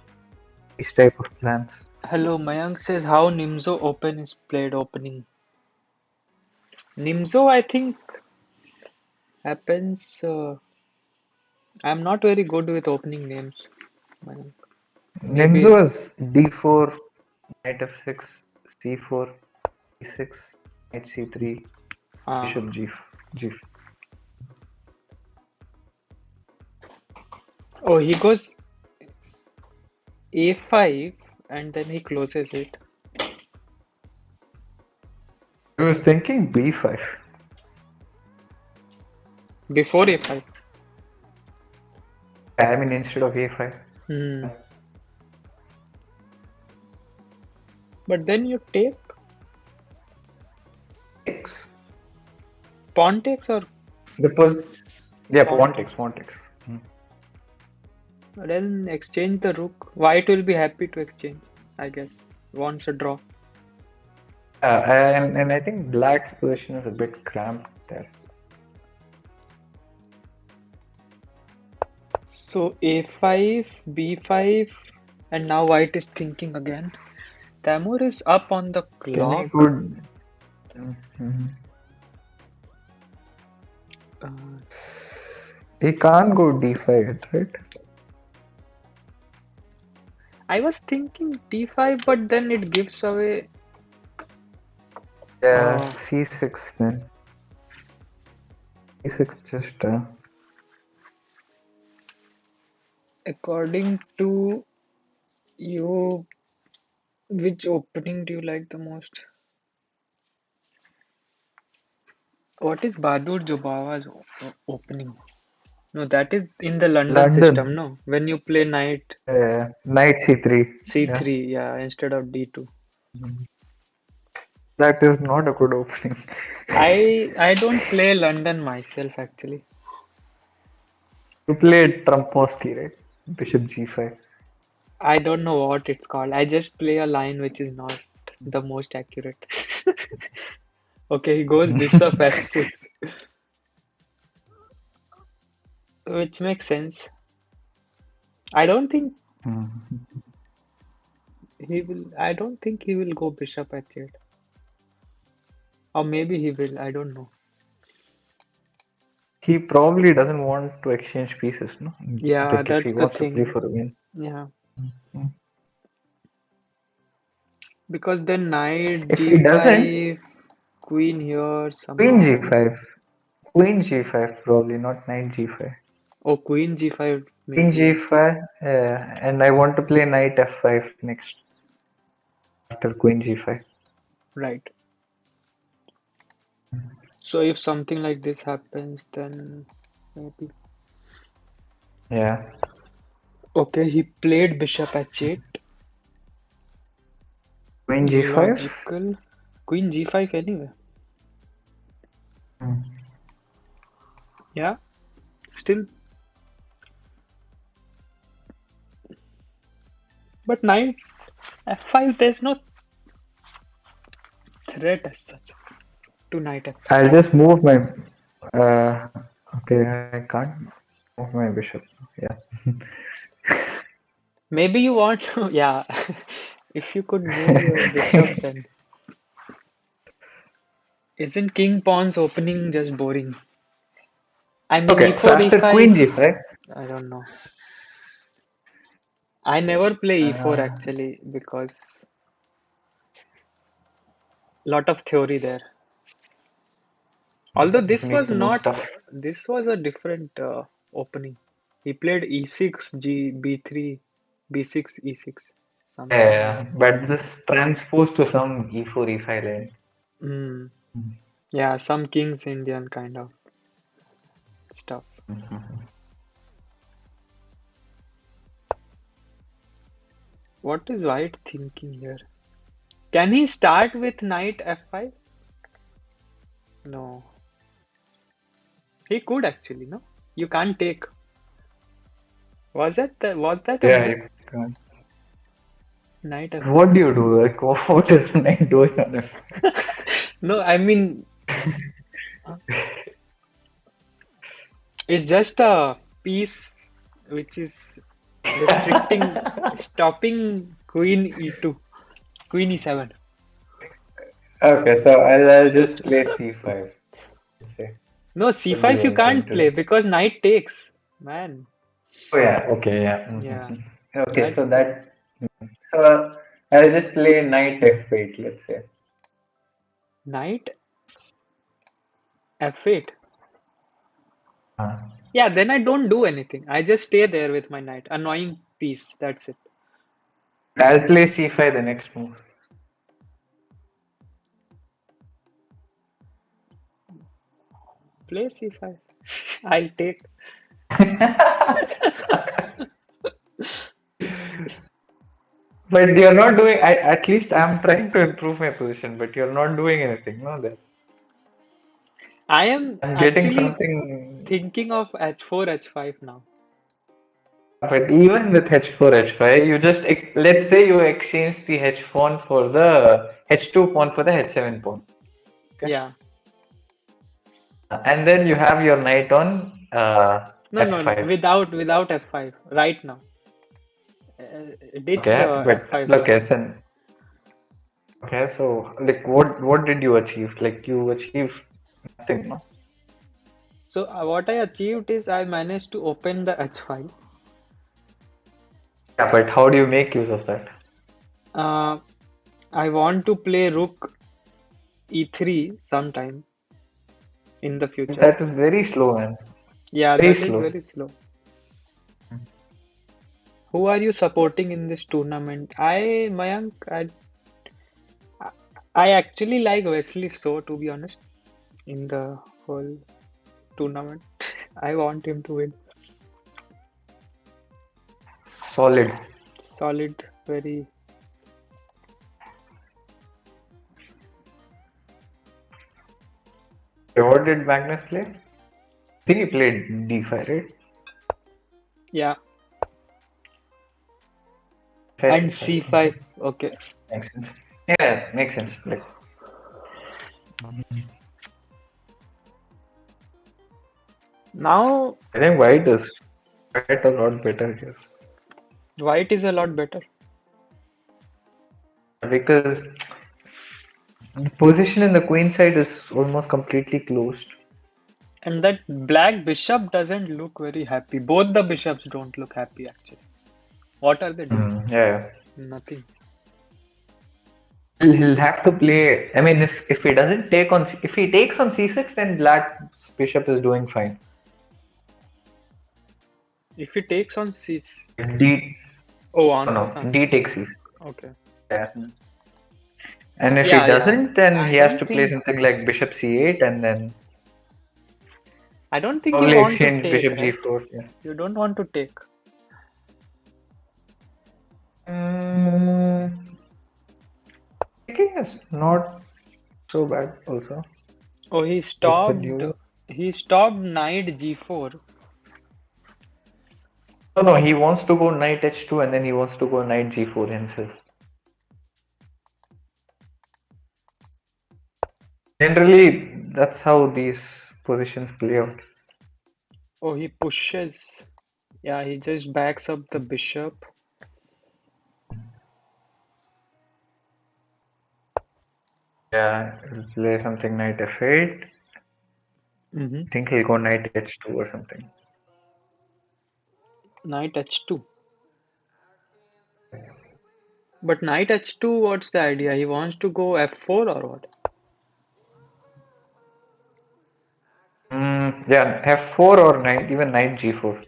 These type of plans. Hello, Mayank says how Nimzo Open is played opening. Nimzo, I think happens. I'm not very good with opening names. Mayank. Nimzo Maybe. is d4, knight f6, c4, e6, knight c3, Ah. bishop g. Oh, he goes a5 and then he closes it. I was thinking b5. Before a5. I mean, instead of a5. Hmm. But then you take X. pawn takes or The yeah, pawn pawn takes. takes, pawn takes. Then exchange the rook. White will be happy to exchange, I guess. Wants a draw. And I think black's position is a bit cramped there. So a5, b5, and now white is thinking again. Tamur is up on the Can he clock. go? Mhm. Uh, He can't go d5, right? I was thinking d5, but then it gives away. Yeah, Uh, c6 then. C6 just. According to you, which opening do you like the most? What is Bahadur Jobawa's opening? No, that is in the London system, London. no? When you play knight Knight c3. Yeah. c3, yeah, instead of d2. That is not a good opening. I don't play London myself actually. You played Trumpowski, right? Bishop g5. I don't know what it's called. I just play a line which is not the most accurate. Okay, he goes bishop f6, which makes sense. I don't think I don't think he will go bishop h8. Or maybe he will, I don't know. He probably doesn't want to exchange pieces, no? Yeah, Like if he that's the wants to play thing. for a win. Yeah, because then knight If he doesn't, g5, queen here Queen somehow. g5. Queen g5 probably, not knight g5. Oh, queen g5 Queen maybe. g5, and I want to play knight f5 next after queen g5. Right. So if something like this happens, then maybe. Yeah. Okay, he played bishop h8. Queen g5. Logical. Queen g5 anyway. Yeah, still. But knight f5, there's no threat as such to knight f5. I'll just move my. Uh, okay, I can't move my bishop. Yeah. Maybe you want to, yeah. If you could move your bishop, then isn't king pawns opening just boring? I mean, Okay, so e4, after e5. queen g5, I don't know. I never play e4 uh, actually because lot of theory there. Although it this was makes it more not, stuff. this was a different opening. He played e6, g, b3, b6, e6, something. Yeah, but this transposed to some e4, e5 line. Mm. Yeah, some King's Indian kind of stuff. What is White thinking here? Can he start with knight f5? No. He could actually, no? You can't take. Was that a Yeah, move? you can't. Knight f5. What do you do? Like, what is the knight doing on it? No, I mean it's just a piece which is restricting, stopping queen e2, queen e7. Okay, so I'll just play c5. Let's say. No, Could do c5 you anything can't play today. because knight takes. Man, Oh yeah, okay, yeah. yeah, Okay, that's so the that so I'll just play knight f8, let's say. knight f8. Uh, Yeah, then I don't do anything. I just stay there with my knight. Annoying piece. That's it. I'll play c5 the next move. Play c5. I'll take. But you're not doing. At least I'm trying to improve my position, but you're not doing anything. No, that I am I'm getting actually something. thinking of h4, h5 now. But even with h4, h5, you just let's say you exchange the h pawn for the h2 pawn for the h7 pawn. Okay, Yeah. and then you have your knight on No, no, no. f5. Without f5. Right now. Ditch Okay, the but f5 line. okay, so okay, so like what did you achieve? Like you achieved nothing, no? So what I achieved is I managed to open the h file. Yeah, but how do you make use of that? Uh, I want to play rook e3 sometime in the future. That is very slow, man. Yeah, Very that is slow. very slow. Who are you supporting in this tournament? Mayank, I actually like Wesley so, to be honest, in the whole tournament. I want him to win. Solid. Solid, very. So what did Magnus play? I think he played d5, right? Yeah, Five, and c5. Okay, c5. Okay. makes sense. Yeah, makes sense. Like Now I think white is quite a lot better here white is a lot better. because the position in the queen side is almost completely closed. And that black bishop doesn't look very happy. Both the bishops don't look happy actually. What are they doing? Yeah. Nothing. He'll have to play. I mean, if he doesn't take on, if he takes on c6, then Black's bishop is doing fine. If he takes on c, D, oh, oh on no, on D takes c6. okay. Yeah. And if he Yeah. doesn't, then I he has don't to play think something like bishop c8 and then I don't think you probably want to exchange take, bishop right? g4. Yeah. You don't want to take. Mm, Taking is not so bad also. Oh, Open you. he stopped knight g4. Oh no, he wants to go knight h2 and then he wants to go knight g4 himself. Generally, that's how these positions play out. Oh, he pushes. Yeah, he just backs up the bishop. Yeah, he'll play something knight f8. Mm-hmm. I think he'll go knight h2 or something. Knight h2. But knight h2, what's the idea? He wants to go f4 or what? Yeah, f4 or knight, even knight g4.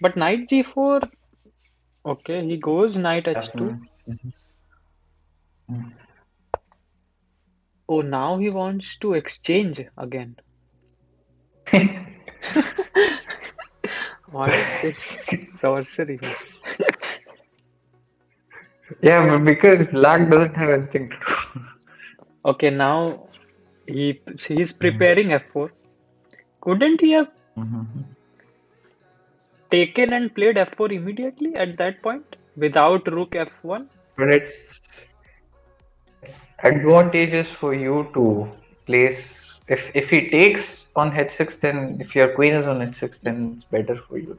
But knight g4, okay, he goes knight Yeah. h2. Oh, now he wants to exchange again. What is this sorcery here? Yeah, but because black doesn't have anything to do. Okay, now he's preparing f4. Couldn't he have taken and played f4 immediately at that point without rook f1? But it's advantageous for you to place if he takes on h6, then if your queen is on h6, then it's better for you.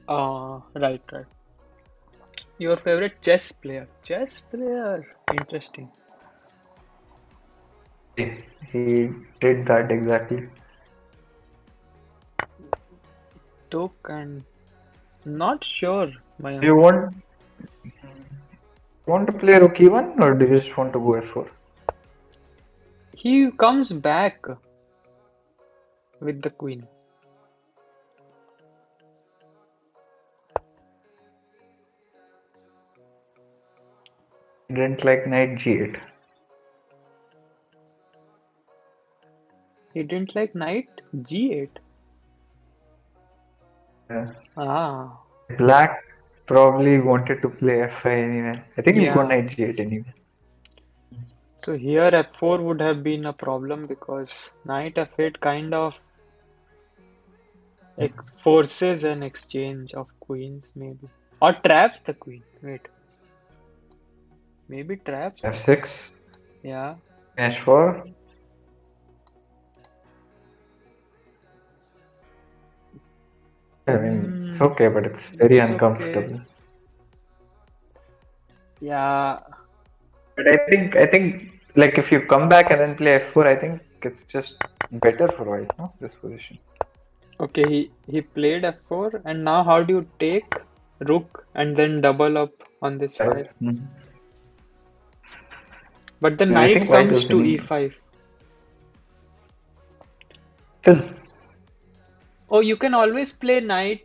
Right, right. Your favorite chess player. Chess player. Interesting. He did that exactly. Took and not sure, Do Mayank. you want to play rook e1 or do you just want to go f4? He comes back with the queen. He didn't like knight g8. He didn't like knight g8. Yeah. Ah, Black probably wanted to play f5 anyway. I think he'll go yeah. knight g8 anyway. So here f4 would have been a problem because knight f8 kind of forces an exchange of queens, maybe. Or traps the queen. Wait. Maybe traps. f6, Yeah. h4. I mean, it's okay, but it's very It's okay. uncomfortable. Yeah. But I think like if you come back and then play f4, I think it's just better for white, no? This position. Okay, he played f4, and now how do you take rook and then double up on this file? Mhm. But the I knight think white comes is to winning. e5. Still, Oh, you can always play knight.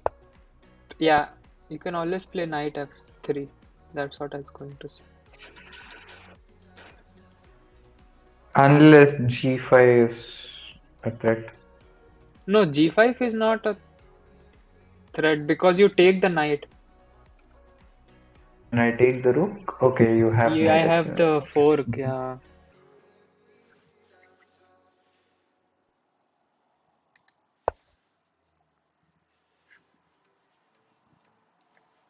Yeah, you can always play knight f3. That's what I was going to say. unless g5 is a threat. No, g5 is not a threat because you take the knight. When I take the rook, okay, you have Yeah, I knight have h7. the Okay. fork. Yeah.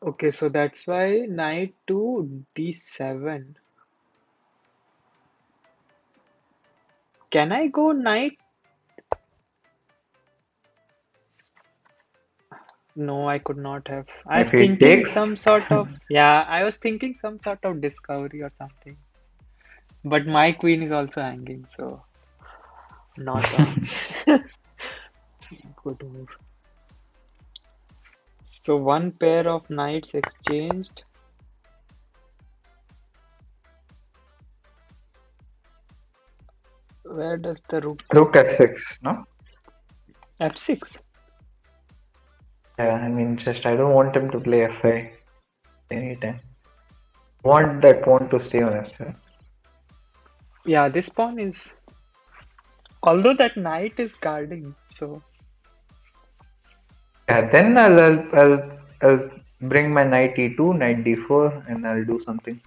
Okay, so that's why knight to d7. Can I go knight? No, I could not have. I was If he thinking takes, some sort of, yeah, I was thinking some sort of discovery or something. But my queen is also hanging, so not a good move. So one pair of knights exchanged. Where does the rook rook go? f6, no? F6. Yeah, I mean, just I don't want him to play f5 anytime. I want that pawn to stay on f7. Yeah, this pawn is. Although that knight is guarding, so Yeah, then I'll bring my knight e2, knight d4, and I'll do something.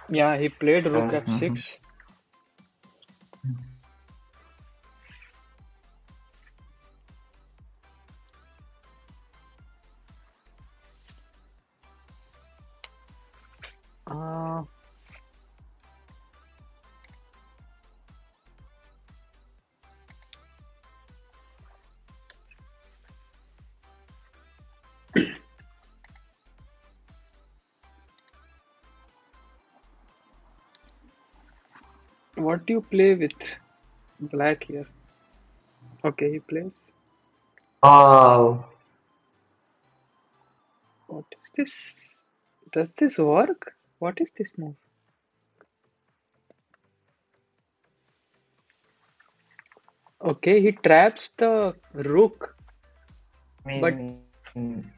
yeah, he played rook Mhm. f6. Uh, what do you play with black here? Okay, he plays. Oh, What is this? Does this work? What is this move? Okay, he traps the rook, I but mean,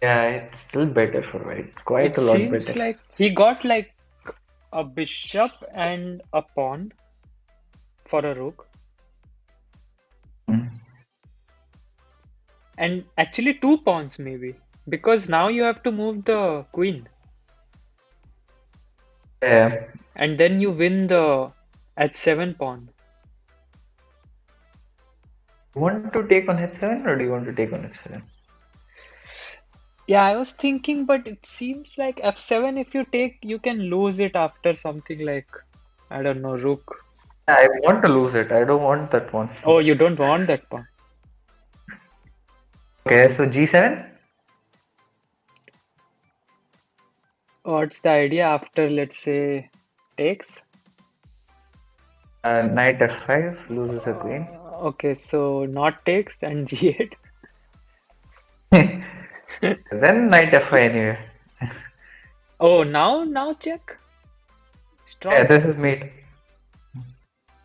yeah, it's still better for white. Quite it a lot seems better. like he got like a bishop and a pawn for a rook, Mm. and actually two pawns maybe, because now you have to move the queen, Yeah. and then you win the h7 pawn. You want to take on h7 or do you want to take on f7? Yeah, I was thinking, but it seems like f7, if you take, you can lose it after something like, I don't know, rook. I want to lose it. I don't want that one. Oh, you don't want that pawn. Okay, so g7? What's the idea after, let's say, takes? Knight f5 loses a queen. Okay, so not takes and g8. Then knight f5 anyway. Oh, now check. Yeah, Strong. this is mate.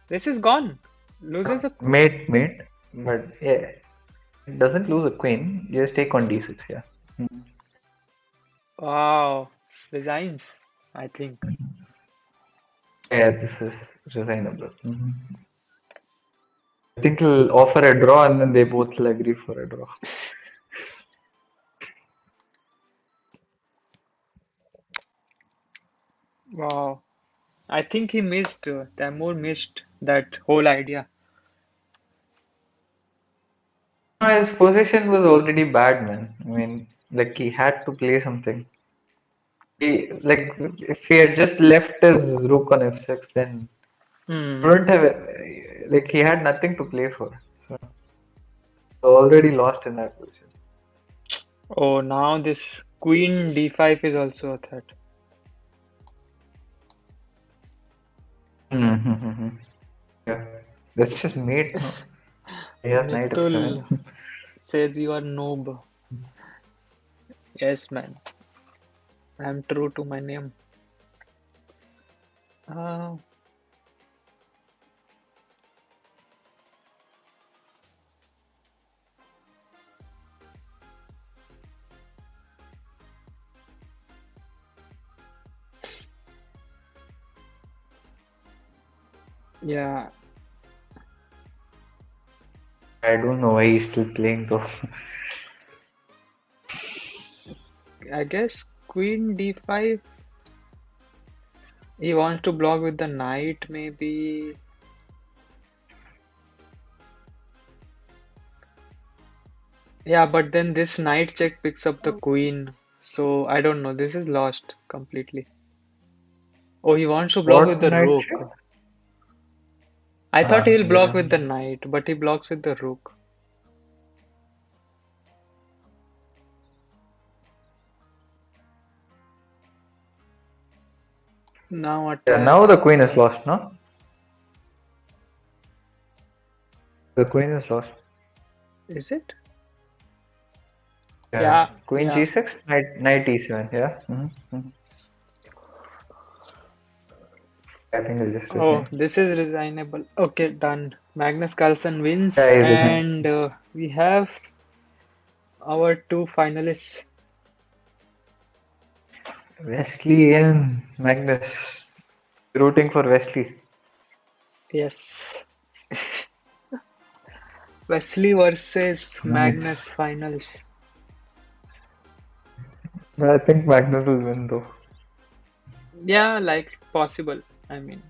This is gone. Loses a queen. Mate. But yeah, it doesn't lose a queen. You just take on d6, yeah. Wow. Resigns, I think. Yeah, this is resignable. I think he'll offer a draw and then they both will agree for a draw. Wow. I think he missed, Tamur missed that whole idea. His position was already bad, man. I mean, like he had to play something. He like if he had just left his rook on f6, then Hmm. wouldn't have like he had nothing to play for. So already lost in that position. Oh, now this queen d5 is also a threat. Mm-hmm. Yeah, that's just mate. No, he has knight f7. Mitul says you are noob. Yes, man. I'm true to my name. Uh, yeah, I don't know why he's still playing though. I guess queen d5. He wants to block with the knight, maybe. Yeah, but then this knight check picks up the queen. So I don't know. This is lost completely. Oh, he wants to block with What the knight check? rook. I thought he'll block Yeah. with the knight, but he blocks with the rook. Now Yeah, now the attacks. queen is lost, no? The queen is lost. Is it? Yeah. Yeah, Queen yeah. g6, knight e7. Yeah. I think it's just Oh, resign. this is resignable. Okay, done. Magnus Carlsen Yeah, wins, I resign. and we have our two finalists. Wesley and Magnus. Rooting for Wesley. Yes. Wesley versus Magnus Nice. finals. But I think Magnus will win though. Yeah, like possible. I mean,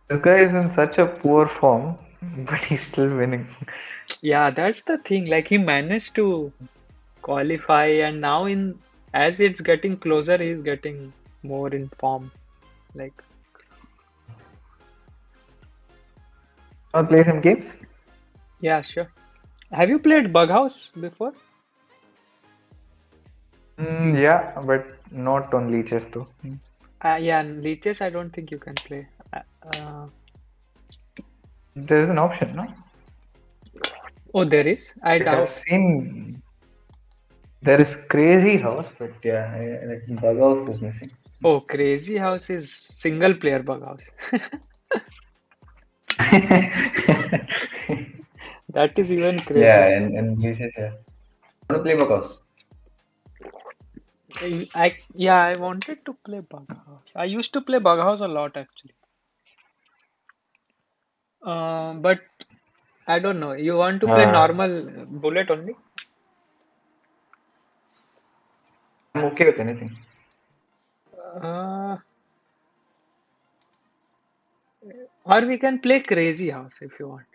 This guy is in such a poor form, but he's still winning. yeah, that's the thing. Like he managed to qualify, and now in as it's getting closer, he's getting more in form. Like, Wanna play some games? yeah, sure. Have you played Bug House before? Yeah, but not on leeches though. Yeah, leeches. I don't think you can play. Uh, There's an option, no? oh, there is. I Like I've doubt. seen there is Crazy House, but yeah, like Bug House is missing. Oh, Crazy House is single player Bug House. That is even Yeah, crazier. and leeches, yeah. Wanna play Bug House? Yeah, I wanted to play Bug House. I used to play Bug House a lot actually. But I don't know. You want to play Uh, normal bullet only? I'm okay with anything. Uh, or we can play Crazy House if you want.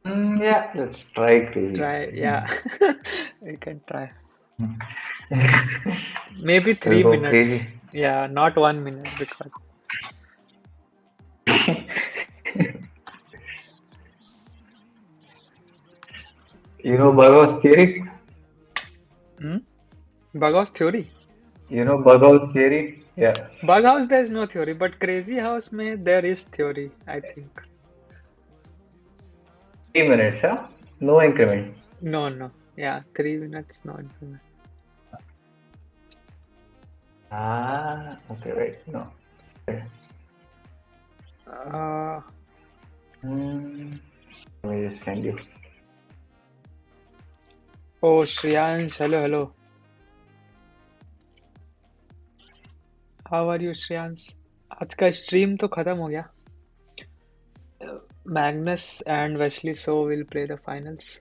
Yeah, let's try Crazy House. Try, yeah. We can try. Hmm. Maybe We'll three go minutes. crazy. Yeah, not 1 minute because. You know Bug House theory? Hmm? Bug House theory. You know Bug House theory? Yeah. Bug House, there's no theory, but Crazy House, there is theory, I think. 3 minutes, huh? No increment. No, no. Yeah, 3 minutes, no improvement. Okay, wait, no. Sorry. Uh, Hmm, Let me just send you. oh, Shreyansh, hello, hello. How are you, Shreyansh? आज का stream तो खत्म हो गया. Magnus and Wesley So will play the finals.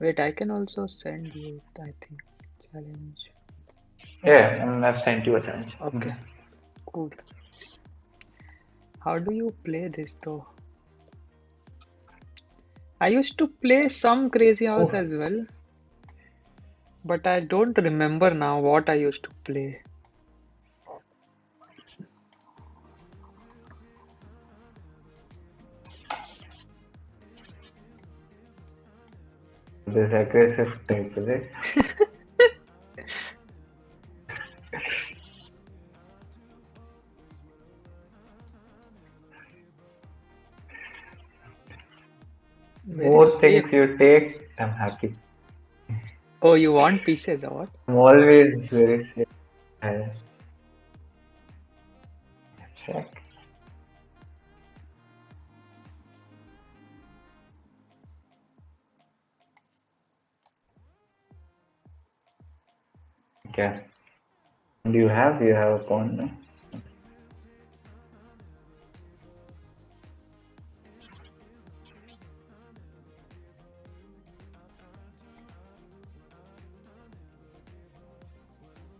Wait, I can also send you, I think, challenge. Yeah, and I've sent you a challenge. Okay, cool. How do you play this though? I used to play some Crazy House Oh, as well, but I don't remember now what I used to play. this aggressive type, is it? Very More safe. things you take, I'm happy. Oh, you want pieces or what? I'm always very safe. Uh, Check. Okay. Do you have a pawn, no?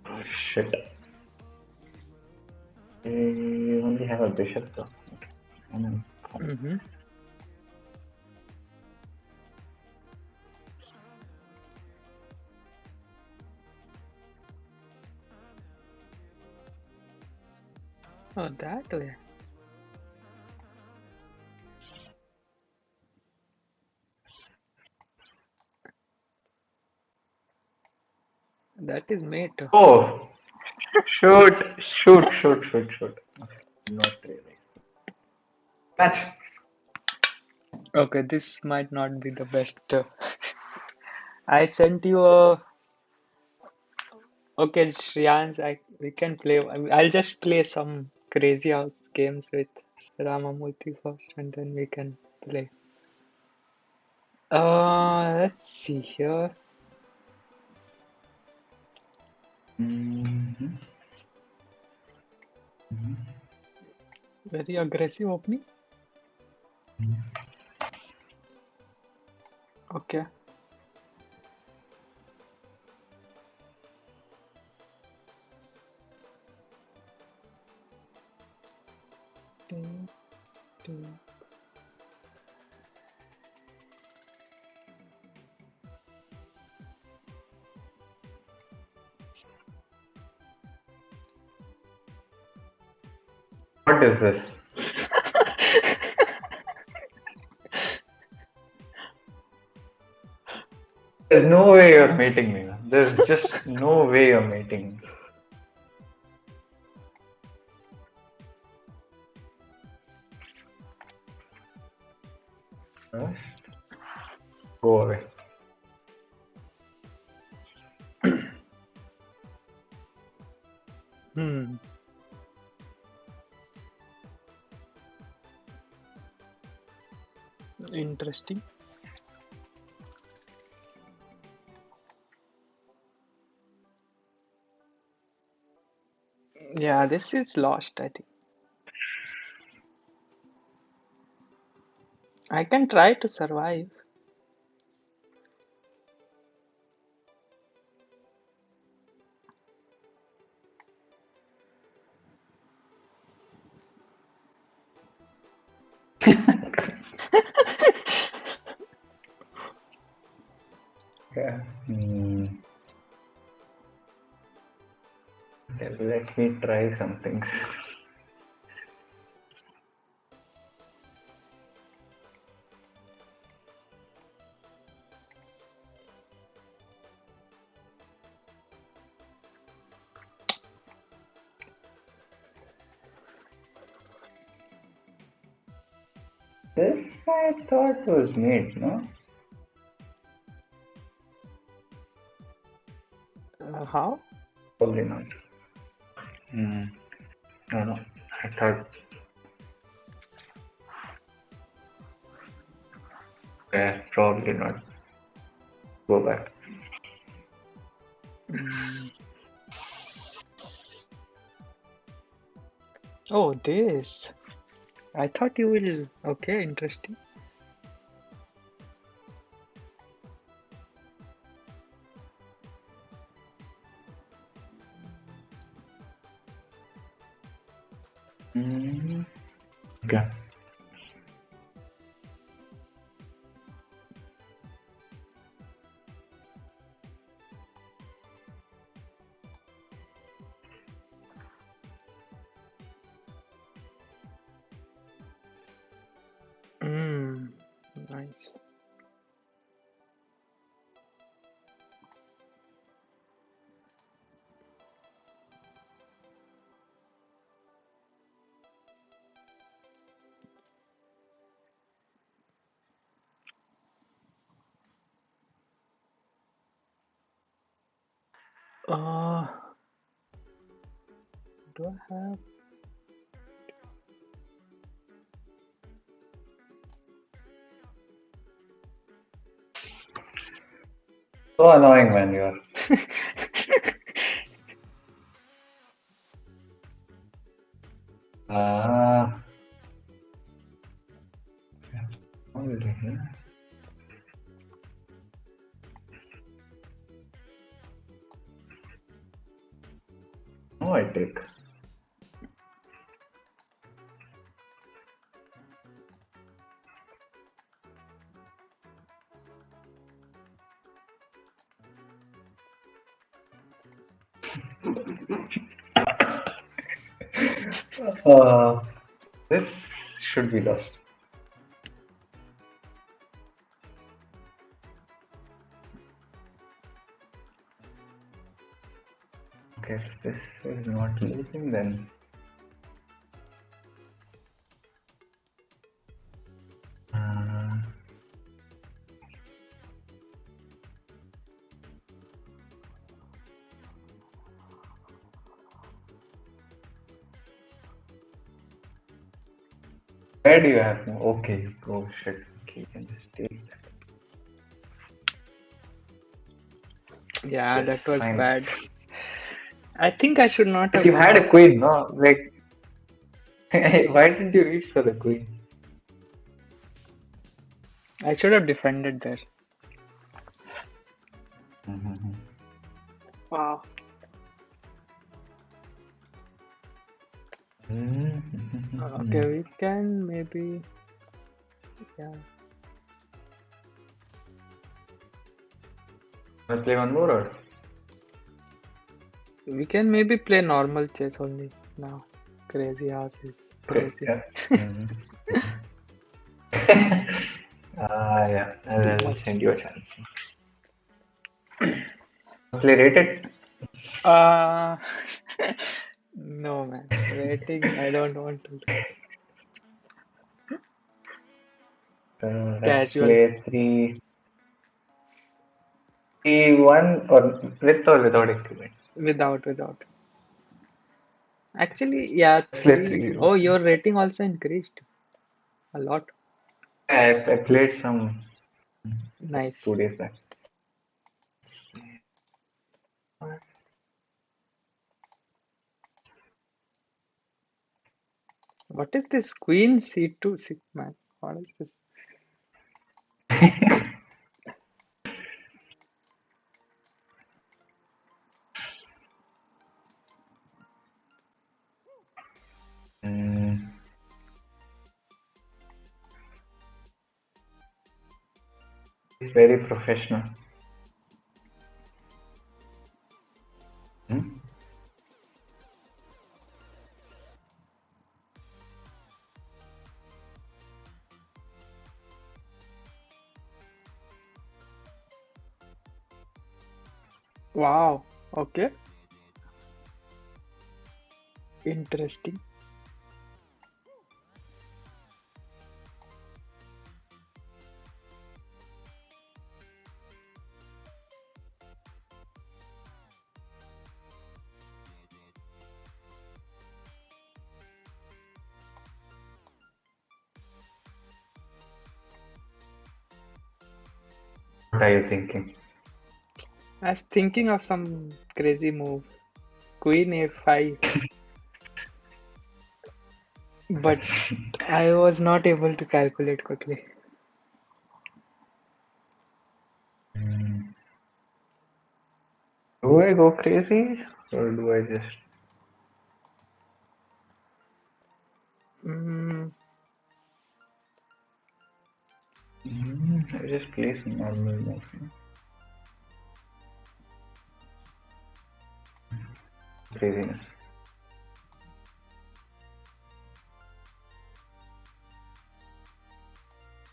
Oh, shit. You only have a bishop though. Okay. Mm-hmm. Oh, that way. That is mate. Oh, shoot. Not really. Match. Okay, this might not be the best. I sent you a. Okay, Shriyans, we can play. I'll just play some crazy house games with Ramamurthy first, and then we can play. Let's see here. Mhm. Very aggressive opening. Okay. Ding, ding. What is this? There's no way you're mating me, man. There's just no way you're mating me. Huh? Go away. Hmm. Interesting. Yeah, this is lost, I think. I can try to survive. Yeah. Let me try some things. This I thought was made, no? How? Probably not. No. I thought. Probably not. Go back. Mm. Oh, this. I thought you will. Okay, interesting. Okay. Nice. Uh, do I have? So annoying, man, you are. Ah. Already. No, I take. Uh, this should be lost. Okay, if this is not losing, then uh, where do you have more? Okay, oh shit. Okay, you can just take that. Yeah, Yes, that was fine. bad. I think I should not But have you gone had off. a queen, no? Like, why didn't you reach for the queen? I should have defended there. Mm-hmm. Wow. Okay, we can maybe. Yeah. Wanna play one more or? We can maybe play normal chess only now. Crazy house is Okay, crazy. yeah. Mhm. Yeah, Too I'll much. send you a chance. Play rated? Uh no man. Rating I don't want to. Let's Casual. play 3-1 or with or without increment. Without. Actually, yeah, Let's play three. 3. Oh, your rating also increased a lot. I played some like Nice. 2 days back. What is this Queen C2 6 man? What is this? Mm, it's very professional. Hmm? Wow. Okay. Interesting. What are you thinking? I was thinking of some crazy move. Queen A5. But I was not able to calculate quickly. Mm, do I go crazy or do I just? Mm, I just play some normal moves. Craziness.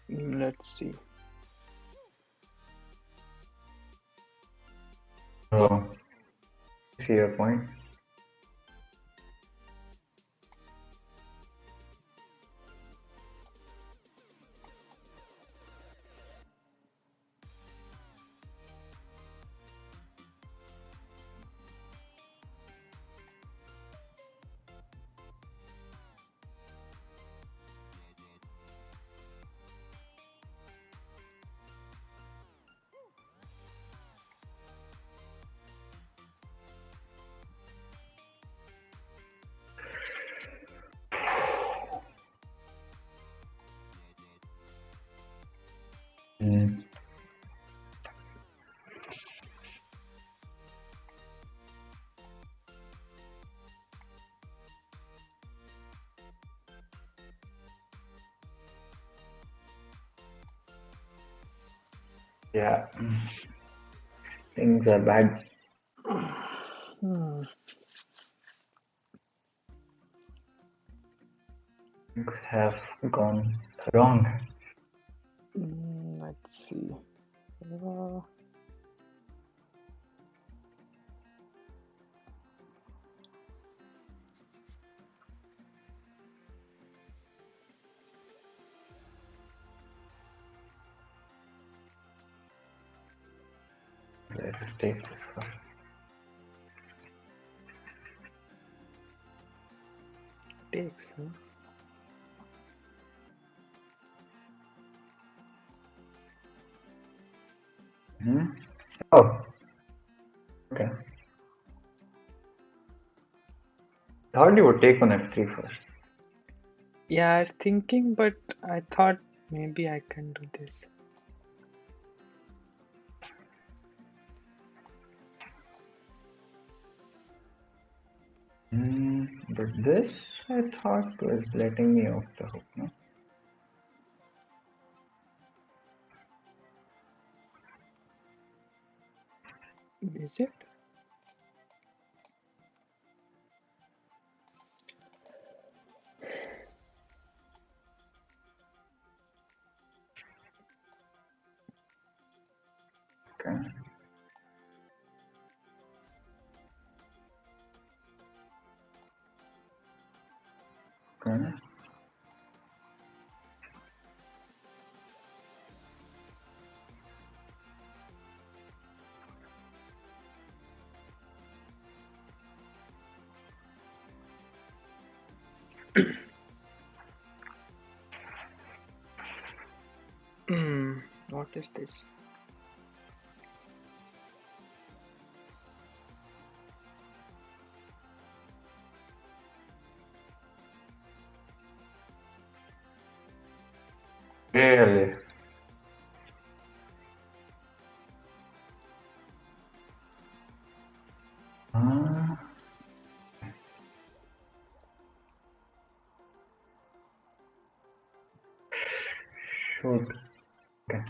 let's see. Oh, see your point. Mm, yeah, things are bad. Hmm. things have gone wrong. Let's see. Uh, Let's just take this one. takes, huh? Oh, okay. Thought you would take on F3 first. Yeah, I was thinking, but I thought maybe I can do this. But this I thought was letting me off the hook, no? Is it? Okay. Okay. What is this? Really? Ah, shoot. Okay.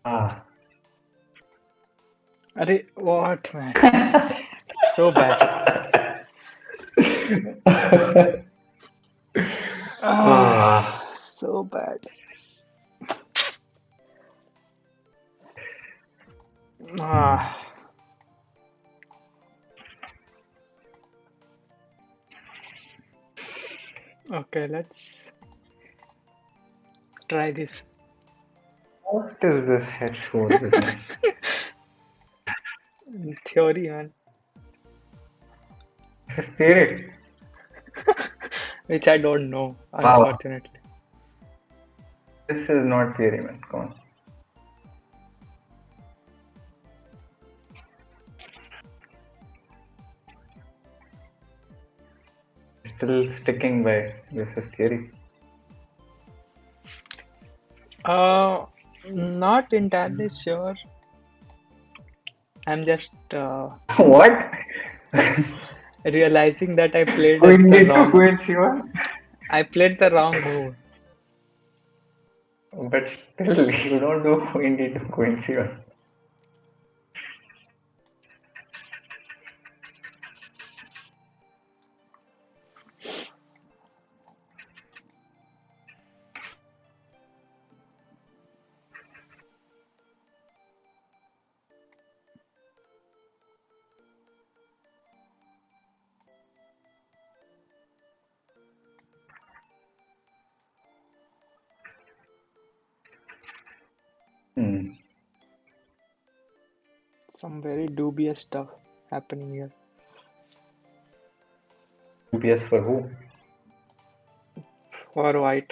Ah. Arey, what, man? So bad. Ah. So bad. Ah. Okay, let's try this. What is this head shoulder business? Theory, man. This is theory. Which I don't know, Wow. unfortunately. This is not theory, man. Come on. Still sticking by this is theory. Not entirely sure. I'm just What? realizing that I played Queen the D2 wrong. Queen C1? I played the wrong move. But still, you don't do Queen D2 Queen C1. Some very dubious stuff happening here. UPS for who? For white.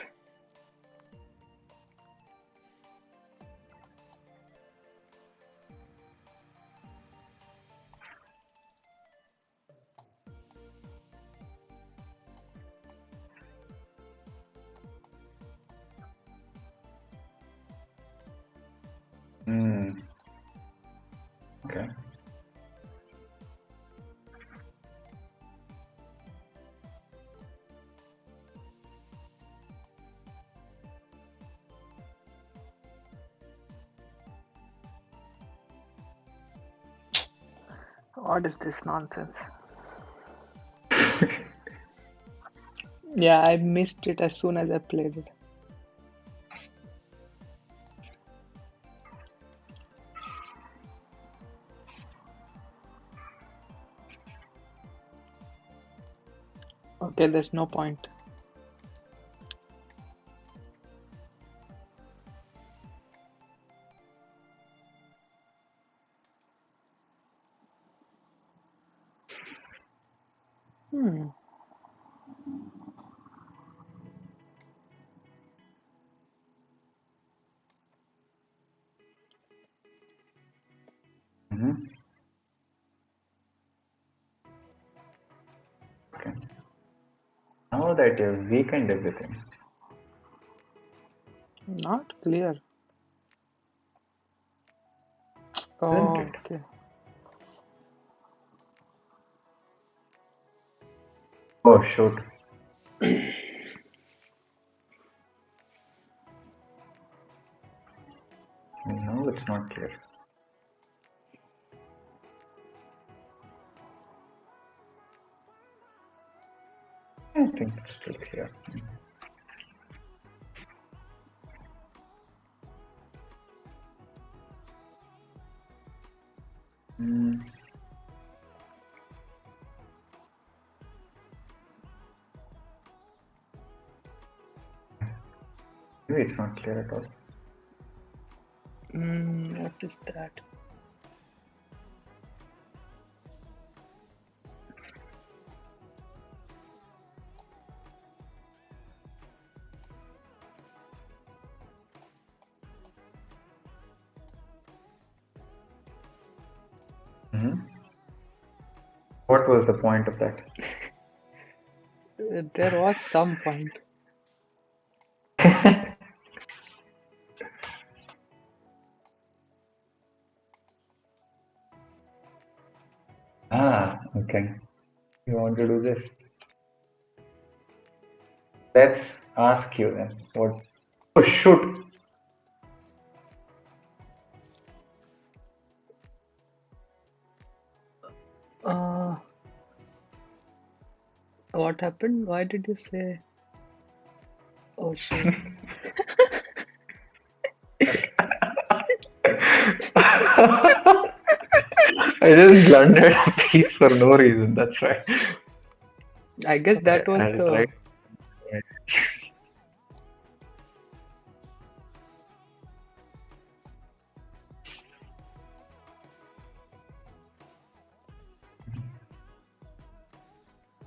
Okay. What is this nonsense? Yeah, I missed it as soon as I played it. Okay, there's no point. Hmm. Mm-hmm. Okay. Now that you've weakened everything. Not clear. Isn't Oh, it? okay. Oh shoot. No, it's not clear. I think it's still clear. Mm. Maybe it's not clear at all. What is that? Mm-hmm. What was the point of that? There was some point. Okay. You want to do this? Let's ask you then. What? Oh shoot! Uh, what happened? Why did you say? Oh shit. I just blundered a piece for no reason. That's right. I guess that was I'll try. the.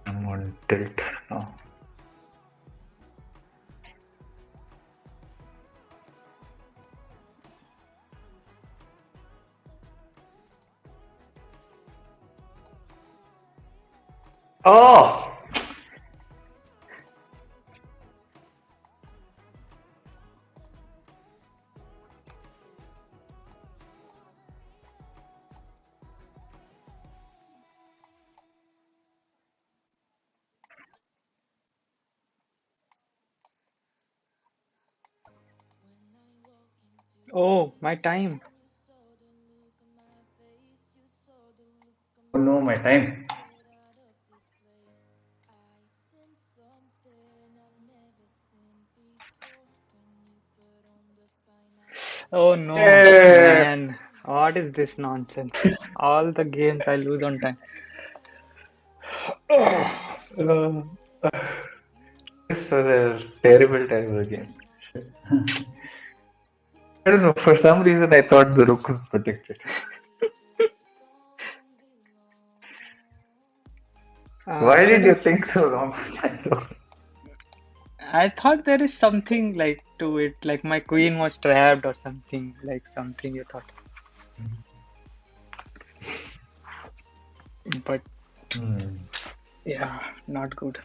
I'm on tilt now. Oh! Oh, my time. Oh no, my time. Oh no, Yeah. man. What is this nonsense? All the games I lose on time. Uh, this was a terrible game. I don't know, for some reason I thought the rook was protected. Why did you Actually, think so long? I thought there is something like to it, like my queen was trapped or something, like something you thought. But Hmm. yeah, not good.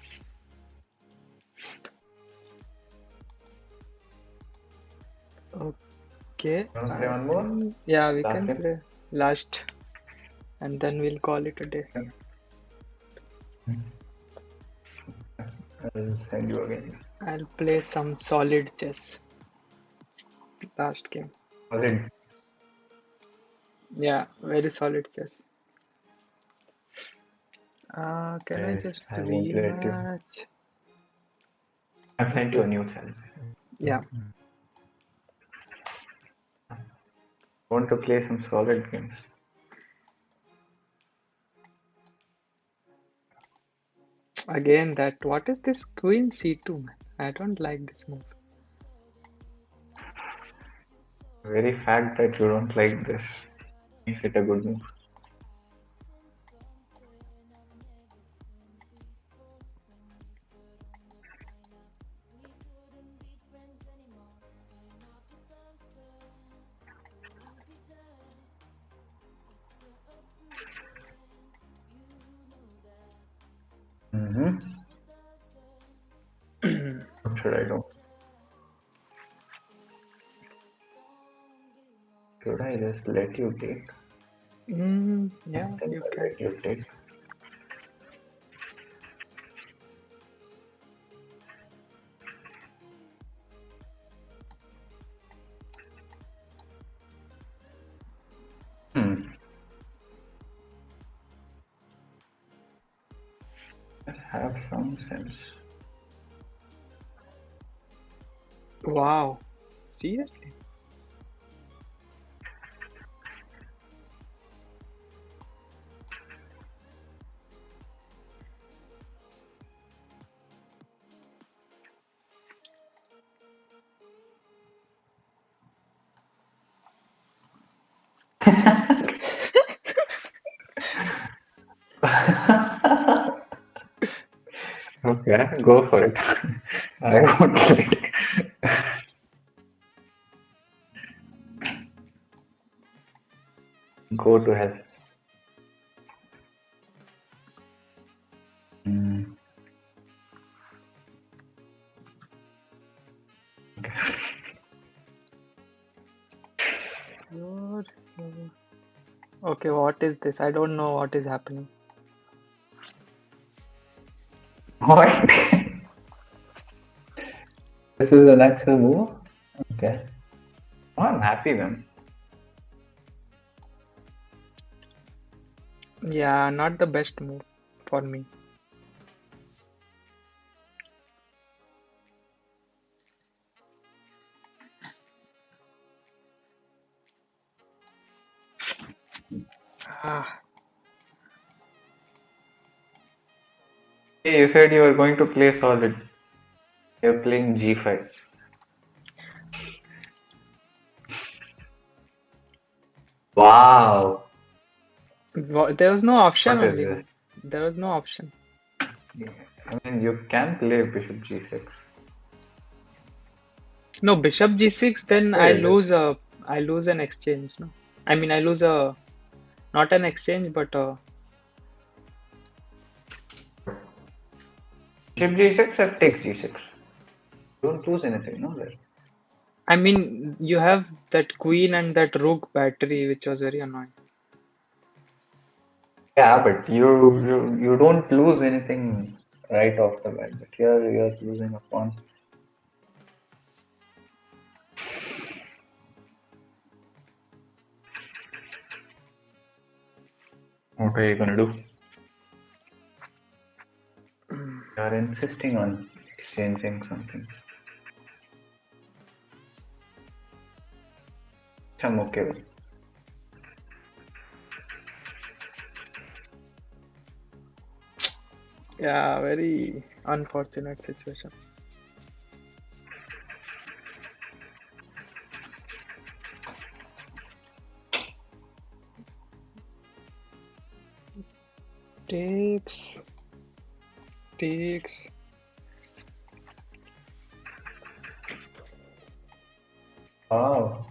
Okay, Wanna play I one more? think yeah, we Last can game? play last. and then we'll call it a day. I'll send you again. I'll play some solid chess. Last game. Solid. Yeah, very solid chess. Can I just I won't let you. rematch? I've sent you a new challenge. Yeah. Want to play some solid games? Again, that what is this Queen C2, man? I don't like this move. The very fact that you don't like this makes it a good move. Mm-hmm. What should I do? Should I just let you take? Yeah, I think you I'll can. let you take. Hmm. Let's have some sense. Wow. Seriously? Okay, go for it. I won't let it. Go to hell. Hmm. You're- Okay, what is this? I don't know what is happening. What? This is an actual move? Okay. Oh, I'm happy then. Yeah, not the best move for me. Ah, Hey, you said you were going to play solid. You're playing G5. Wow. there was no option What is only, this? man. There was no option. I mean, you can play Bishop G6. No, Bishop G6, then Where is it? I lose an exchange, no? I mean I lose a not an exchange but Bishop G6 or takes G6. Don't lose anything, no? There. I mean you have that queen and that rook battery which was very annoying. Yeah, but you don't lose anything right off the bat. But here you're losing a pawn. What are you gonna do? You're insisting on exchanging something. Which I'm okay with. Yeah, very unfortunate situation. Takes, takes. Wow.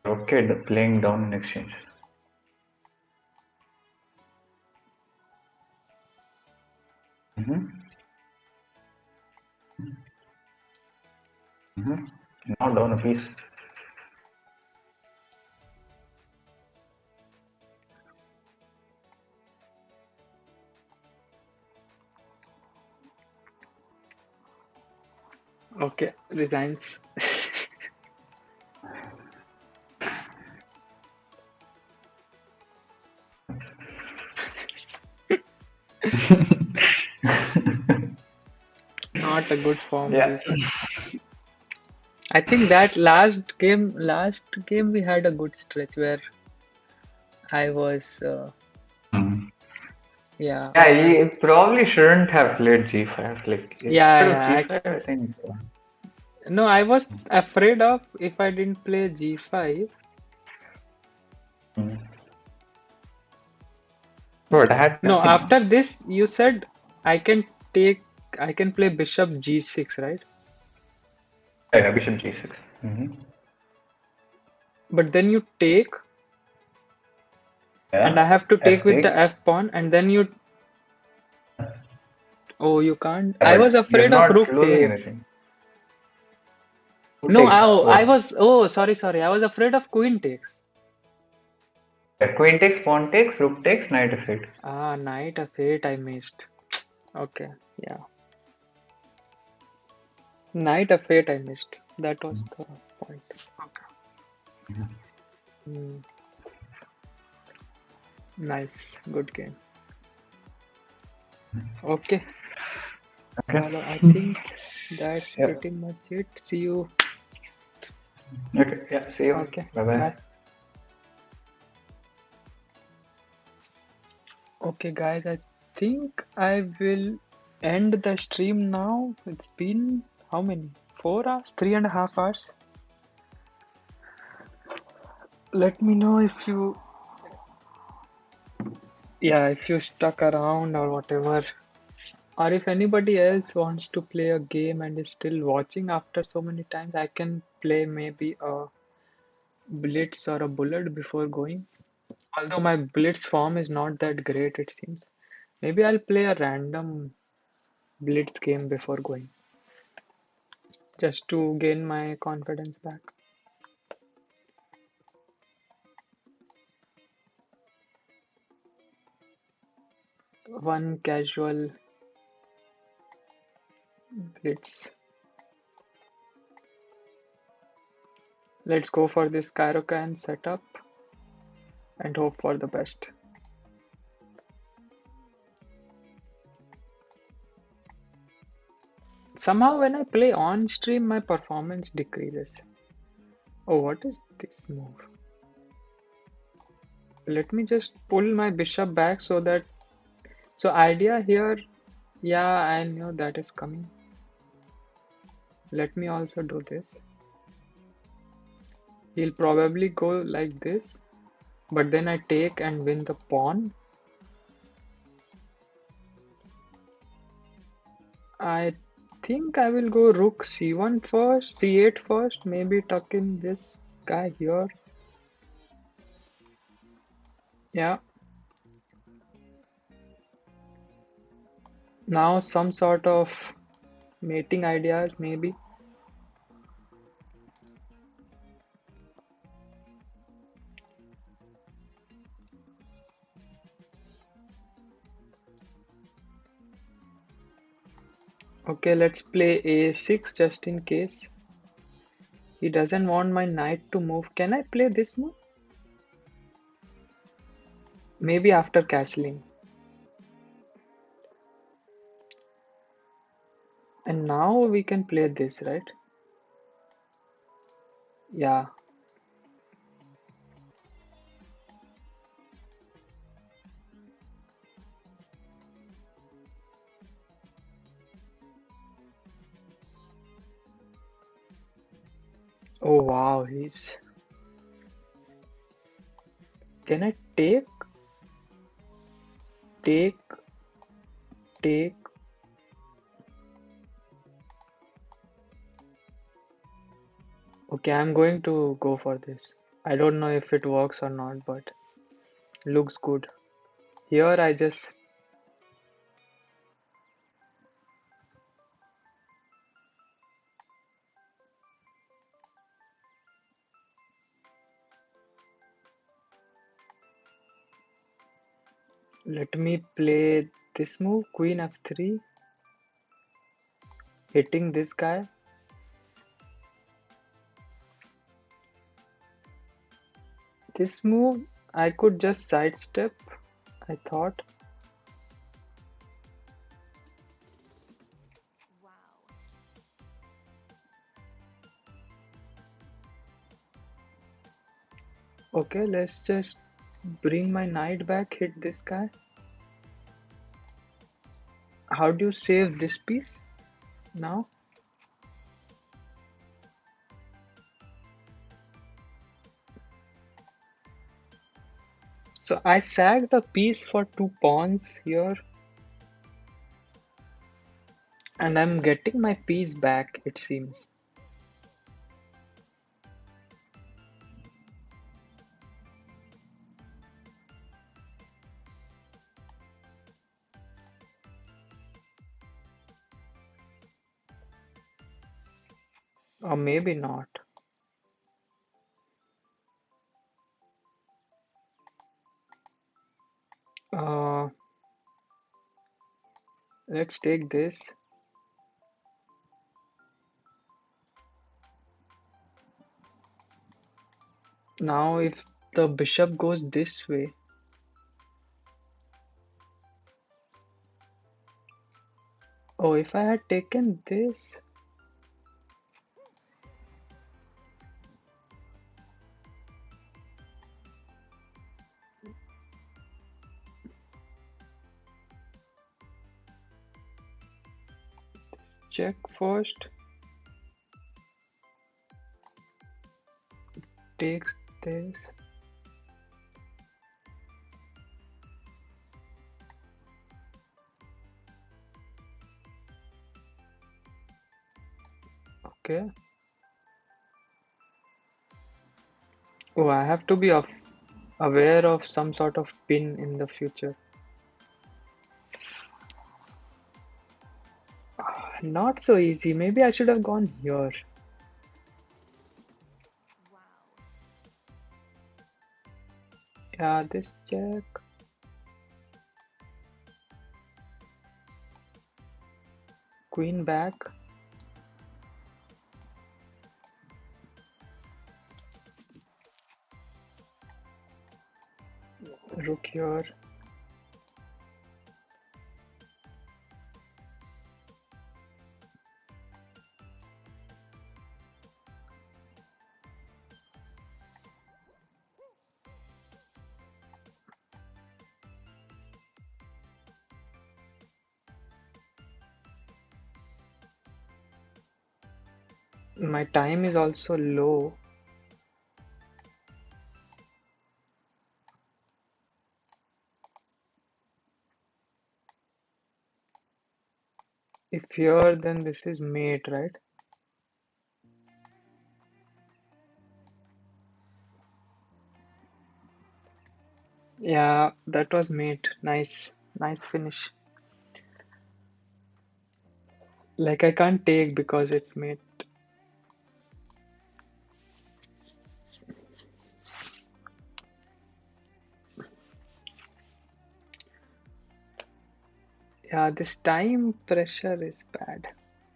Okay, playing down in exchange. Mm-hmm. Mm-hmm. Now down a piece. Okay, resigns. Not a good form Yeah. these days. I think that last game we had a good stretch where I was, yeah, Yeah, he probably shouldn't have played G5. Like yeah, instead of yeah. G5, I think. No, I was afraid of if I didn't play G5. Mm. But I had No, nothing. after this, you said I can take, I can play Bishop G6, right? Yeah, Bishop G6. Mm-hmm. But then you take, and I Yeah, have to take with the FTX. F pawn, and then you, oh, you can't. Yeah, I was but you're afraid of not Rook losing takes. anything. Who No, takes I what? was, oh, sorry. I was afraid of Queen takes. Yeah, Queen takes, pawn takes, Rook takes, Knight F8. Ah, Knight F8 I missed. Okay, yeah. Knight F8 I missed. That was the point. Okay. Hmm. Nice, good game. Okay, Okay. well, I think that's Yeah. pretty much it. See you. Okay. Yeah. See you. Okay, Bye bye. bye. Okay, guys, I think I will end the stream now. It's been how many? 4 hours? 3.5 hours? Let me know if you, yeah, if you stuck around or whatever. Or if anybody else wants to play a game and is still watching after so many times, I can play maybe a blitz or a bullet before going. Although my blitz form is not that great, it seems. Maybe I'll play a random blitz game before going, just to gain my confidence back. One casual blitz. Let's go for this Cairocan setup and hope for the best. Somehow when I play on stream, my performance decreases. Oh, what is this move? Let me just pull my bishop back so that, so idea here, yeah, I knew that is coming. Let me also do this. He'll probably go like this, but then I take and win the pawn. I think I will go rook c1 first, c8 first, maybe tuck in this guy here. Yeah. Now some sort of mating ideas maybe. Okay, let's play a6 just in case. He doesn't want my knight to move. Can I play this move? Maybe after castling. And now we can play this, right? Yeah. Oh wow, he's... Can I take, take, take? Okay, I'm going to go for this. I don't know if it works or not, but looks good. Here I just... Let me play this move, Queen f3, hitting this guy. This move, I could just sidestep, I thought. Okay, let's just bring my knight back, hit this guy. How do you save this piece now? So I sacked the piece for 2 pawns here, and I'm getting my piece back, it seems. Or maybe not. Uh, let's take this. Now if the bishop goes this way, oh, if I had taken this, check first, takes this. Okay. Oh, I have to be aware of some sort of pin in the future. Not so easy. Maybe I should have gone here. Yeah, this check. Queen back. Rook here. My time is also low. If here, then this is mate, right? Yeah, that was mate. Nice. Nice finish. Like I can't take because it's mate. Yeah, this time pressure is bad.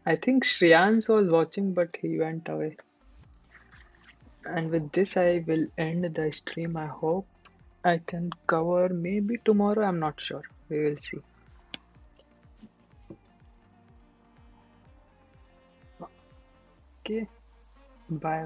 I think Shreyans was watching, but he went away. And with this, I will end the stream. I hope I can cover maybe tomorrow. I'm not sure. We will see. Okay. Bye.